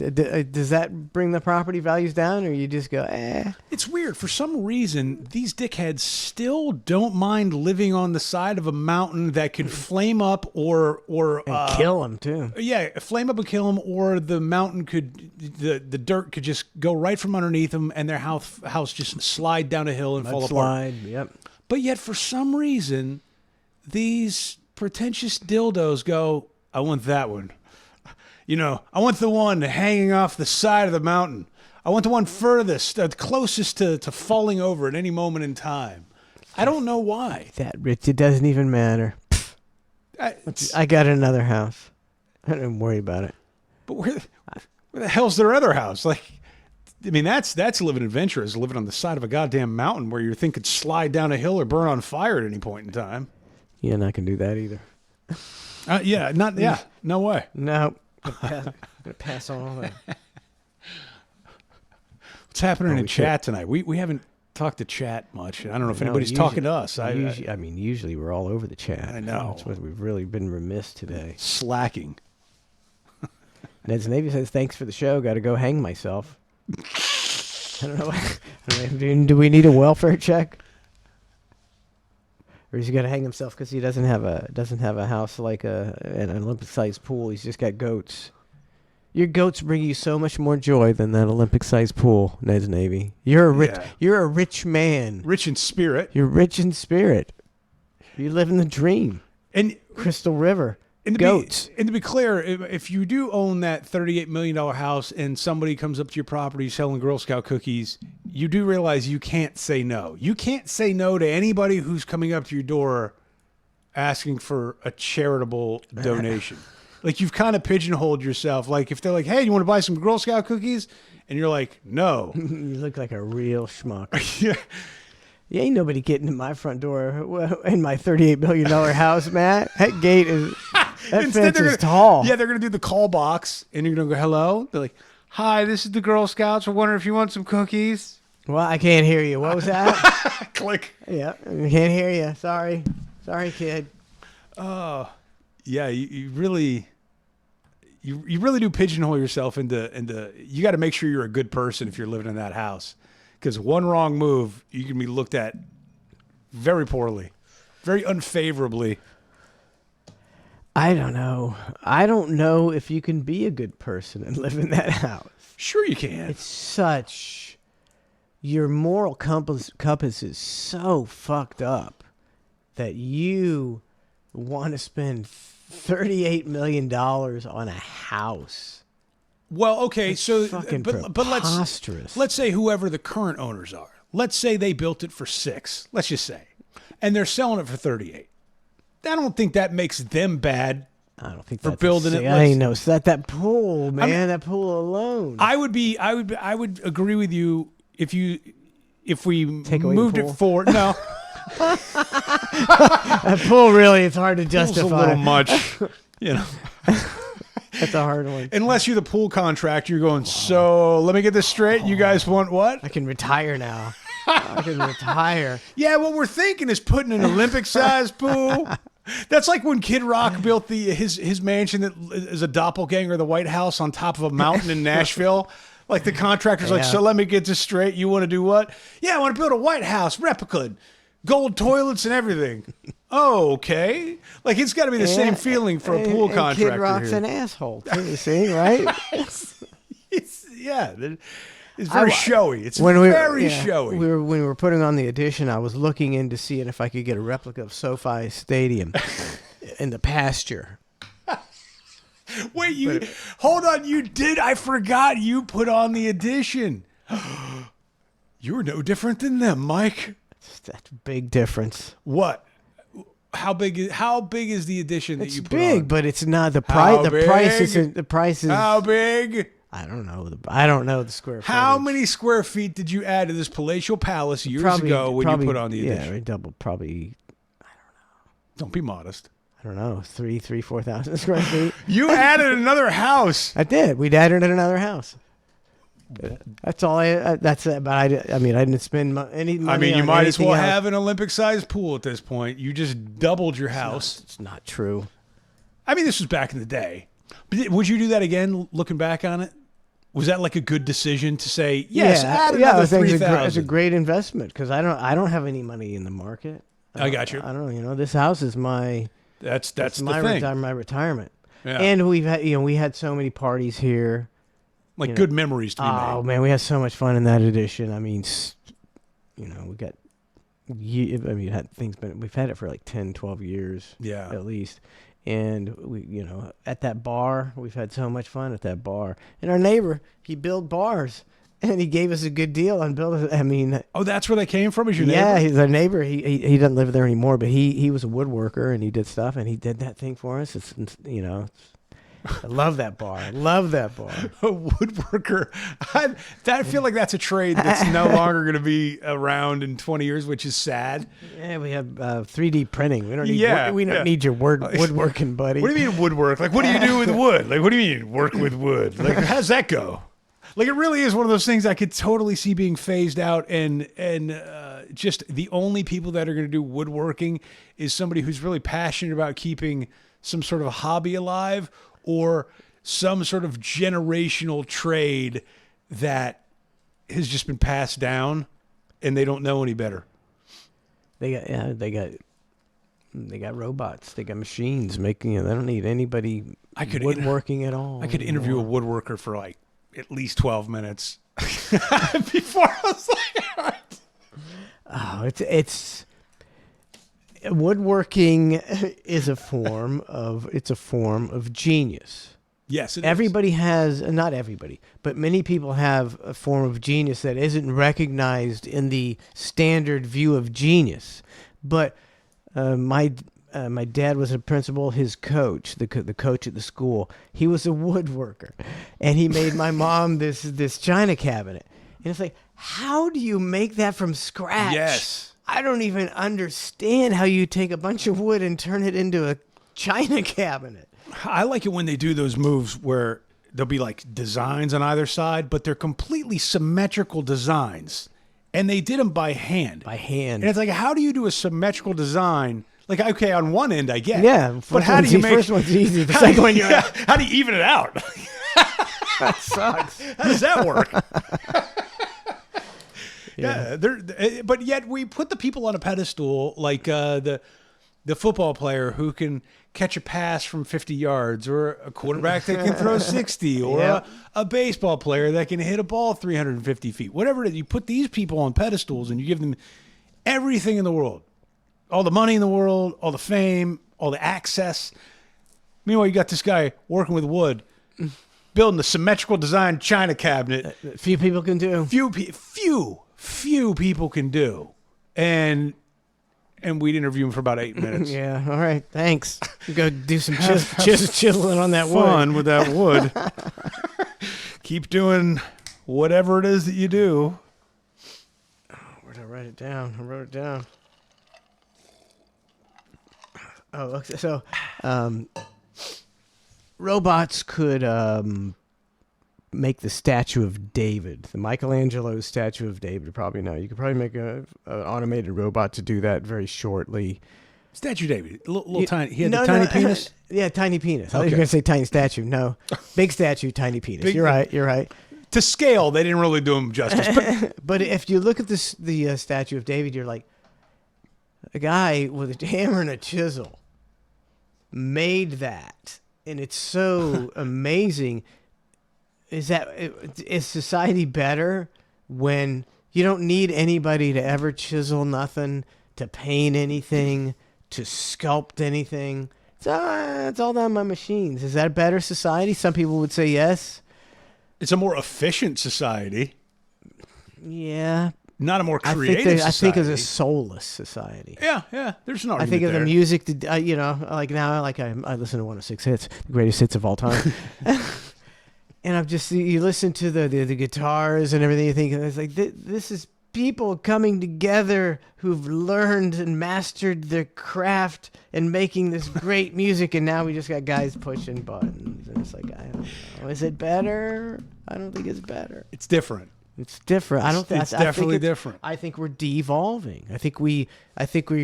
does that bring the property values down, or you just go, eh? It's weird. For some reason, these dickheads still don't mind living on the side of a mountain that could flame up or kill them too. Yeah, flame up and kill them, or the mountain the dirt could just go right from underneath them, and their house just slide down a hill and fall apart. Yep. But yet, for some reason, these pretentious dildos go, I want that one. I want the one hanging off the side of the mountain. I want the one furthest, closest to falling over at any moment in time. I don't know why. That rich, it doesn't even matter. I got another house. I don't worry about it. But where the hell's their other house? That's living adventure, is living on the side of a goddamn mountain where your thing could slide down a hill or burn on fire at any point in time. Yeah, not gonna do that either. No way. No, I'm gonna pass on all that. What's happening in chat tonight? We haven't talked to chat much. I don't know if anybody's talking to us. Usually we're all over the chat. I know. That's what we've really been remiss today. Slacking. Ned's Navy says, thanks for the show. Got to go hang myself. I don't know. Do we need a welfare check? Or is he got to hang himself because he doesn't have a house like an Olympic-sized pool? He's just got goats. Your goats bring you so much more joy than that Olympic-sized pool, Ned's Navy. You're a rich man. Rich in spirit. You're rich in spirit. You live in the dream. And Crystal River. And goats. To be clear, if you do own that $38 million house and somebody comes up to your property selling Girl Scout cookies, you do realize you can't say no. You can't say no to anybody who's coming up to your door asking for a charitable donation. Like, you've kind of pigeonholed yourself. Like, if they're like, hey, you want to buy some Girl Scout cookies? And you're like, no. You look like a real schmuck. Yeah. Yeah, ain't nobody getting to my front door in my $38 million house, Matt. That gate is... That fence is tall. Yeah, they're going to do the call box, and you're going to go, hello? They're like, hi, this is the Girl Scouts. We're wondering if you want some cookies. Well, I can't hear you. What was that? Click. Yeah, I can't hear you. Sorry, kid. Oh, yeah, you really do pigeonhole yourself into you got to make sure you're a good person if you're living in that house. Because one wrong move, you can be looked at very poorly, very unfavorably. I don't know. I don't know if you can be a good person and live in that house. Sure you can. It's such... Your moral compass is so fucked up that you want to spend $38 million on a house. Well, okay, it's so but let's say whoever the current owners are. Let's say they built it for $6. Let's just say, and they're selling it for $38. I don't think that makes them bad. I don't think for building it. I know. So that pool, man, that pool alone. I would agree with you if we moved it forward. No. That pool really, it's hard to justify. It's a little much, you know. That's a hard one. Unless you're the pool contractor, you're going, so let me get this straight. You guys want what? I can retire now. I can retire. Yeah, what we're thinking is putting an Olympic-sized pool. That's like when Kid Rock built his mansion that is a doppelganger of the White House on top of a mountain in Nashville. Like the contractor's like, so let me get this straight. You want to do what? Yeah, I want to build a White House replica, gold toilets and everything. Oh, okay. Like it's got to be the same feeling for a pool contractor. Kid Rock's an asshole too. See, right? It's It's very showy. It's very showy. When we were putting on the addition, I was looking in to see if I could get a replica of SoFi Stadium in the pasture. Wait, hold on. You did. I forgot you put on the addition. You're no different than them, Mike. That's a big difference. What? How big is the addition that you put on? It's big, but it's not the price. The price is how big? I don't know. I don't know the square footage. How many square feet did you add to this palatial palace years ago when you put on the addition? Yeah, double. Probably. I don't know. Don't be modest. I don't know. 4,000 square feet. You added another house. I did. We added another house. That's all. That's it. But I didn't spend any money. I mean, you on might as well anything else. have an Olympic-sized pool at this point. You just doubled your house. It's not true. I mean, this was back in the day. But would you do that again? Looking back on it, was that like a good decision to say yes? Add another I think 3,000. it's a great investment because I don't have any money in the market. I got you. I don't. This house is my. That's my the thing. My retirement. Yeah. And we had so many parties here. Like good memories to be made. Oh man, we had so much fun in that edition. I mean, we got. We've had it for like 10, 12 years. Yeah. At least. And we, at that bar, we've had so much fun at that bar. And our neighbor, he built bars. And he gave us a good deal on building. I mean, oh, that's where they came from. Is your neighbor? Yeah, he's our neighbor. He doesn't live there anymore, but he was a woodworker and he did stuff and he did that thing for us. I love that bar. I love that bar. A woodworker. I feel like that's a trade that's no longer going to be around in 20 years, which is sad. Yeah, we have 3D printing. We don't need. We don't yeah. need your woodworking, buddy. What do you mean woodwork? Like, what do you do with wood? Like, what do you mean work with wood? Like, how's that go? Like, it really is one of those things I could totally see being phased out, and just the only people that are going to do woodworking is somebody who's really passionate about keeping some sort of hobby alive or some sort of generational trade that has just been passed down, and they don't know any better. They got robots. They got machines making it. They don't need anybody woodworking at all. I could interview a woodworker for like at least 12 minutes before I was like, all right. Oh, it's woodworking is a form of genius. Yes, it everybody has, not everybody, but many people have a form of genius that isn't recognized in the standard view of genius. But my dad was a principal. His coach, the coach at the school, he was a woodworker, and he made my mom this china cabinet. And it's like, how do you make that from scratch? Yes. I don't even understand how you take a bunch of wood and turn it into a china cabinet. I like it when they do those moves where there'll be like designs on either side, but they're completely symmetrical designs, and they did them by hand. And it's like, how do you do a symmetrical design? Like, okay, on one end, I get. Yeah, but how do you make? First one's easy. The second one, how do you even it out? That sucks. How does that work? Yeah, but yet we put the people on a pedestal, like the football player who can catch a pass from 50 yards, or a quarterback that can throw 60, or a baseball player that can hit a ball 350 feet. Whatever it is, you put these people on pedestals and you give them everything in the world, all the money in the world, all the fame, all the access. Meanwhile, you got this guy working with wood, building a symmetrical design china cabinet. Few people can do. Few people can do. And we'd interview him for about 8 minutes. Yeah, all right, thanks. Go do some chiseling on that wood. Fun with that wood. Keep doing whatever it is that you do. Oh, where'd I write it down? I wrote it down. Oh, okay, so robots could make the statue of David, the Michelangelo statue of David. You probably know. You could probably make an automated robot to do that very shortly. Statue David, little tiny. He had the tiny penis. Yeah, tiny penis. I Okay. was going to say tiny statue. No, big statue, tiny penis. You're right. To scale, they didn't really do him justice. But if you look at the statue of David, you're like, a guy with a hammer and a chisel made that, and it's so amazing. is society better when you don't need anybody to ever chisel nothing, to paint anything, to sculpt anything? It's all done by machines. Is that a better society? Some people would say yes. It's a more efficient society, Yeah. not a more creative society. I think it's a soulless society. Yeah. There's an I argument think of the there. music, like now, like I listen to 106 Hits, the greatest hits of all time. And I'm just, you listen to the guitars and everything, you think, it's like, this is people coming together who've learned and mastered their craft and making this great music, and now we just got guys pushing buttons. And it's like, I don't know. Is it better? I don't think it's better. It's different. It's different. I don't think It's definitely different. I think we're de-evolving. I think we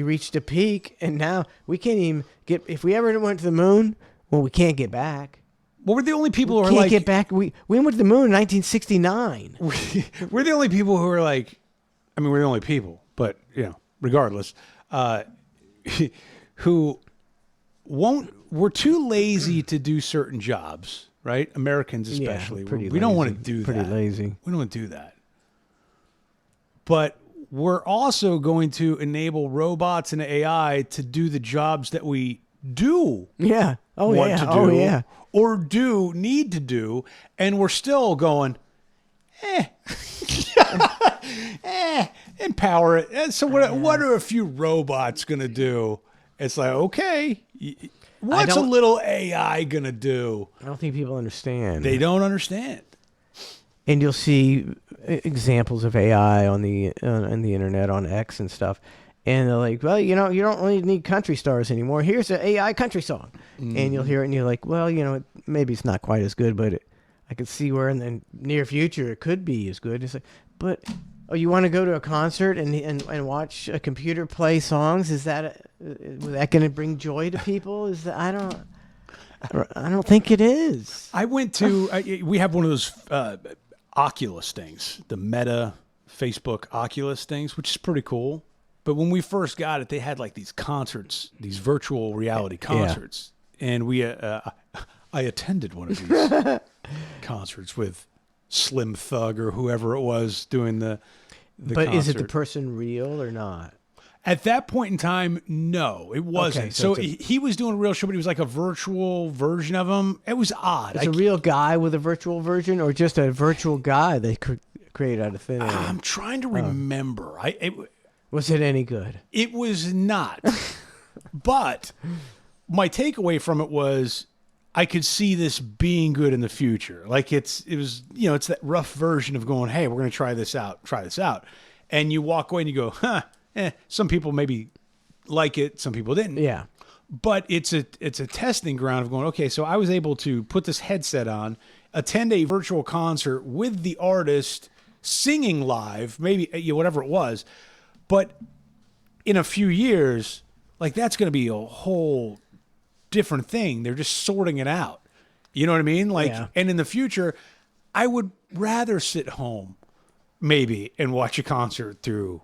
reached a peak, and now we can't even get. If we ever went to the moon, well, we can't get back. Well, we're the only people who are Can't like. get back. We went to the moon in 1969. We're the only people who are like. I mean, we're the only people, but regardless, who won't. We're too lazy to do certain jobs, right? Americans especially. We don't want to do that. Pretty lazy. We don't want to do that. But we're also going to enable robots and AI to do the jobs that we do. Yeah. Oh want yeah. to do, Oh yeah. or need to do, and we're still going, empower it. And so what are a few robots going to do? It's like, okay, what's a little AI going to do? I don't think people understand. They don't understand. And you'll see examples of AI on the internet, on X and stuff. And they're like, well, you don't really need country stars anymore. Here's an AI country song. And you'll hear it and you're like, well, maybe it's not quite as good, but I could see where in the near future it could be as good. It's like, but you want to go to a concert and watch a computer play songs? Is that going to bring joy to people? I don't think it is. I went to we have one of those Oculus things, the Meta Facebook Oculus things, which is pretty cool. But when we first got it, they had like these concerts, these virtual reality concerts, and I attended one of these concerts with Slim Thug or whoever it was doing the But concert. is it the person real or not? At that point in time, no, it wasn't. Okay, so he was doing a real show, but he was like a virtual version of him. It was odd. It's a real guy with a virtual version, or just a virtual guy they could create out of thin air? I'm trying to remember. Was it any good? It was not. But my takeaway from it was I could see this being good in the future. Like it was it's that rough version of going, hey, we're going to try this out. And you walk away and you go, some people maybe like it, some people didn't. Yeah. But it's a testing ground of going, okay, so I was able to put this headset on, attend a virtual concert with the artist singing live, maybe whatever it was. But in a few years, like that's going to be a whole different thing. They're just sorting it out. You know what I mean? Like, and in the future, I would rather sit home maybe and watch a concert through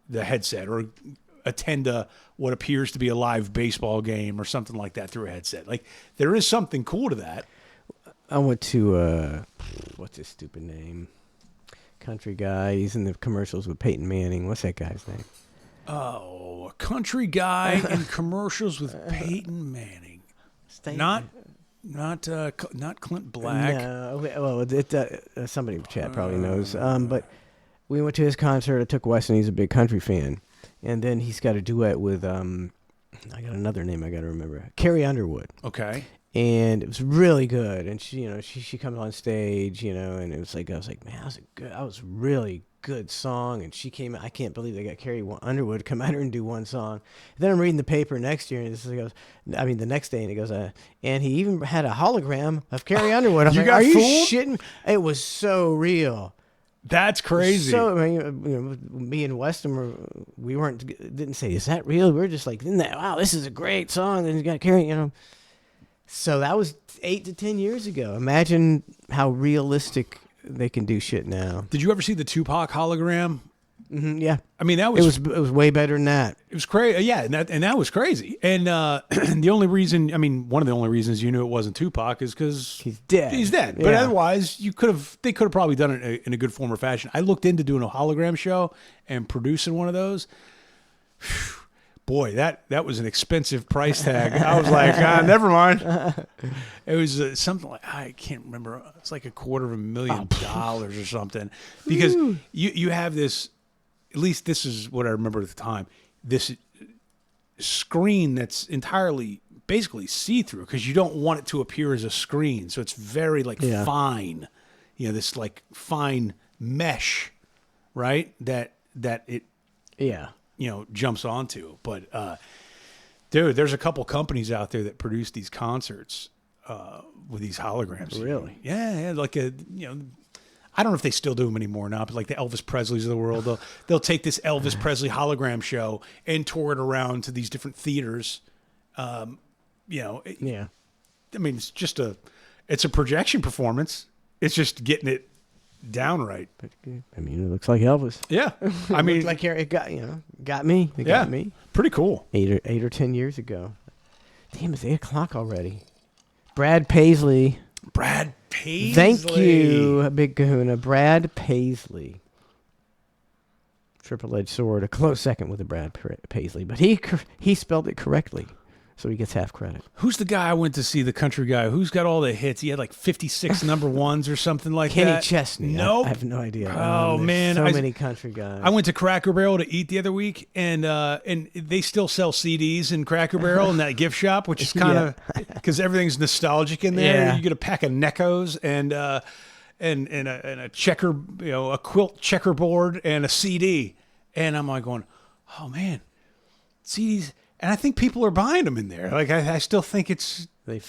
the headset or attend what appears to be a live baseball game or something like that through a headset. Like there is something cool to that. I went to, what's his stupid name? Country guy. He's in the commercials with Peyton Manning. What's that guy's name? Oh, a country guy in commercials with Peyton Manning. Not Clint Black. No, well, somebody in the chat probably knows. But we went to his concert. I took Wes, and he's a big country fan. And then he's got a duet with I got another name I got to remember. Carrie Underwood. Okay. And it was really good. And she comes on stage, and it was like I was like, man, that was a really good song. And she came. I can't believe they got Carrie Underwood to come out here and do one song. And then I'm reading the paper next year, and the next day, and it goes, and he even had a hologram of Carrie Underwood. I'm You like, got are you fooled? shitting me? It was so real. That's crazy. So me and Weston didn't say, is that real? We were just like, wow, this is a great song. And he's got Carrie, So that was 8 to 10 years ago. Imagine how realistic they can do shit now. Did you ever see the Tupac hologram? Yeah. I mean, that It was way better than that. It was crazy. Yeah, and that was crazy. And the only reason, I mean, one of the only reasons you knew it wasn't Tupac is because He's dead. He's dead. But Yeah. otherwise, they could have probably done it in a good form or fashion. I looked into doing a hologram show and producing one of those. Whew. Boy, that was an expensive price tag. I was like, never mind. It was something like, I can't remember. It's like $250,000 or something. Because you have this, at least this is what I remember at the time, this screen that's entirely basically see-through because you don't want it to appear as a screen. So it's very like fine, this like fine mesh, right? That it jumps onto. But dude, there's a couple companies out there that produce these concerts with these holograms. Really? Yeah, like I don't know if they still do them anymore or not, but like the Elvis Presleys of the world, they'll take this Elvis Presley hologram show and tour it around to these different theaters. I mean, it's a projection performance. It's just getting it down right. I mean, it looks like Elvis. Yeah, I mean, like it got got me. It got me. Pretty cool. 8 or 10 years ago. Damn, it's 8:00 already. Brad Paisley. Thank you, Big Kahuna. Brad Paisley. Triple-edged sword. A close second with the Brad Paisley, but he spelled it correctly, so he gets half credit. Who's the guy I went to see, the country guy? Who's got all the hits? He had like 56 number ones or something like Kenny that. Kenny Chesney. Nope. I have no idea. Oh, There's man. So many country guys. I went to Cracker Barrel to eat the other week, and they still sell CDs in Cracker Barrel in that gift shop, which is kind of because everything's nostalgic in there. Yeah. You get a pack of Neckos and a checker, a quilt checkerboard and a CD, and I'm like going, oh man, CDs. And I think people are buying them in there. Like I still think it's they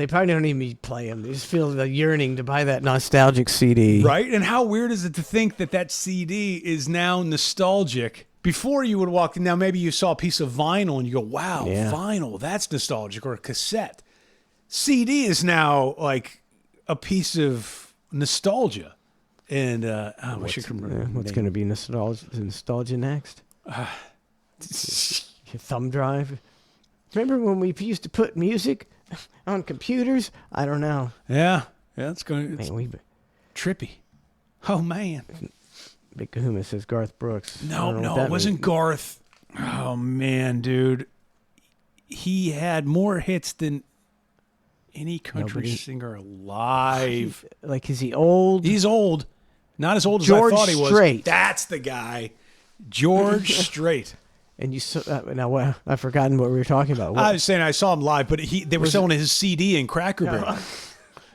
probably don't even play them. They just feel the yearning to buy that nostalgic CD. Right? And how weird is it to think that CD is now nostalgic? Before you would walk in, now maybe you saw a piece of vinyl and you go, wow, vinyl, that's nostalgic, or a cassette. CD is now like a piece of nostalgia. And I wish I could remember. What's going to be nostalgia next? Your thumb drive. Remember when we used to put music on computers? I don't know. Yeah, it's going. Man, trippy. Oh man. Big Kahuna says Garth Brooks. No, it wasn't Garth. Oh man, dude. He had more hits than any country singer alive. Is he old? He's old. Not as old as George I thought he was. Strait. That's the guy. George Strait. And you saw now. I've forgotten what we were talking about. I was saying I saw him live, but they were selling his CD in Cracker Barrel,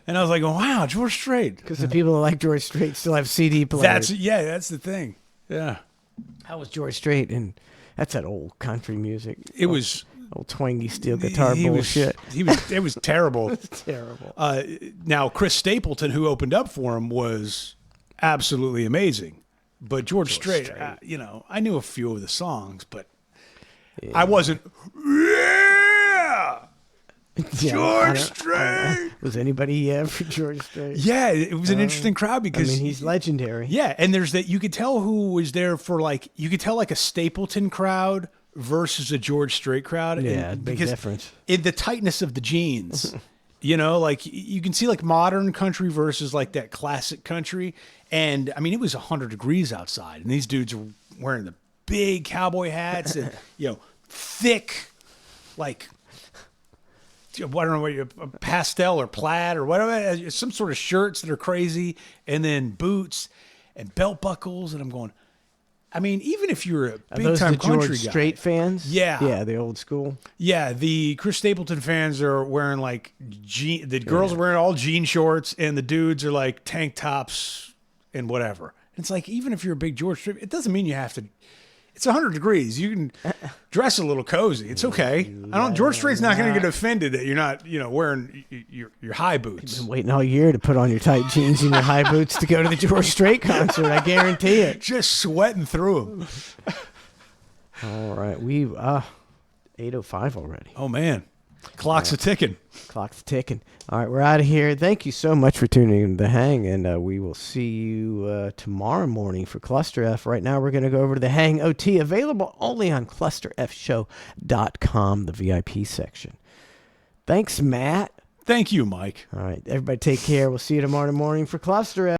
and I was like, "Oh wow, George Strait." Because the people that like George Strait still have CD players. That's the thing. Yeah. How was George Strait? And that's that old country music. It was old twangy steel guitar bullshit. It was terrible. It's terrible. Now Chris Stapleton, who opened up for him, was absolutely amazing. But George Strait, I knew a few of the songs, but I wasn't. George Strait. Was anybody for George Strait? Yeah, it was an interesting crowd because he's legendary. Yeah, and there's that you could tell who was there for you could tell like a Stapleton crowd versus a George Strait crowd. Yeah, big difference. In the tightness of the jeans. Like you can see like modern country versus like that classic country. And I mean, it was 100 degrees outside and these dudes are wearing the big cowboy hats and, thick, like, I don't know what pastel or plaid or whatever, some sort of shirts that are crazy. And then boots and belt buckles. And I'm going, I mean, even if you're a big time country George guy, Strait fans, yeah, the old school, the Chris Stapleton fans are wearing like the girls are wearing all jean shorts, and the dudes are like tank tops and whatever. And it's like even if you're a big George Strait, it doesn't mean you have to. It's 100 degrees. You can dress a little cozy. It's okay. George Strait's not going to get offended that you're not, wearing your high boots. You've been waiting all year to put on your tight jeans and your high boots to go to the George Strait concert. I guarantee it. Just sweating through them. All right, we 8:05 already. Oh man, clock's a ticking. Clock's ticking. All right, we're out of here. Thank you so much for tuning in to The Hang, and we will see you tomorrow morning for Cluster F. Right now, we're going to go over to The Hang OT, available only on clusterfshow.com, the VIP section. Thanks, Matt. Thank you, Mike. All right, everybody take care. We'll see you tomorrow morning for Cluster F.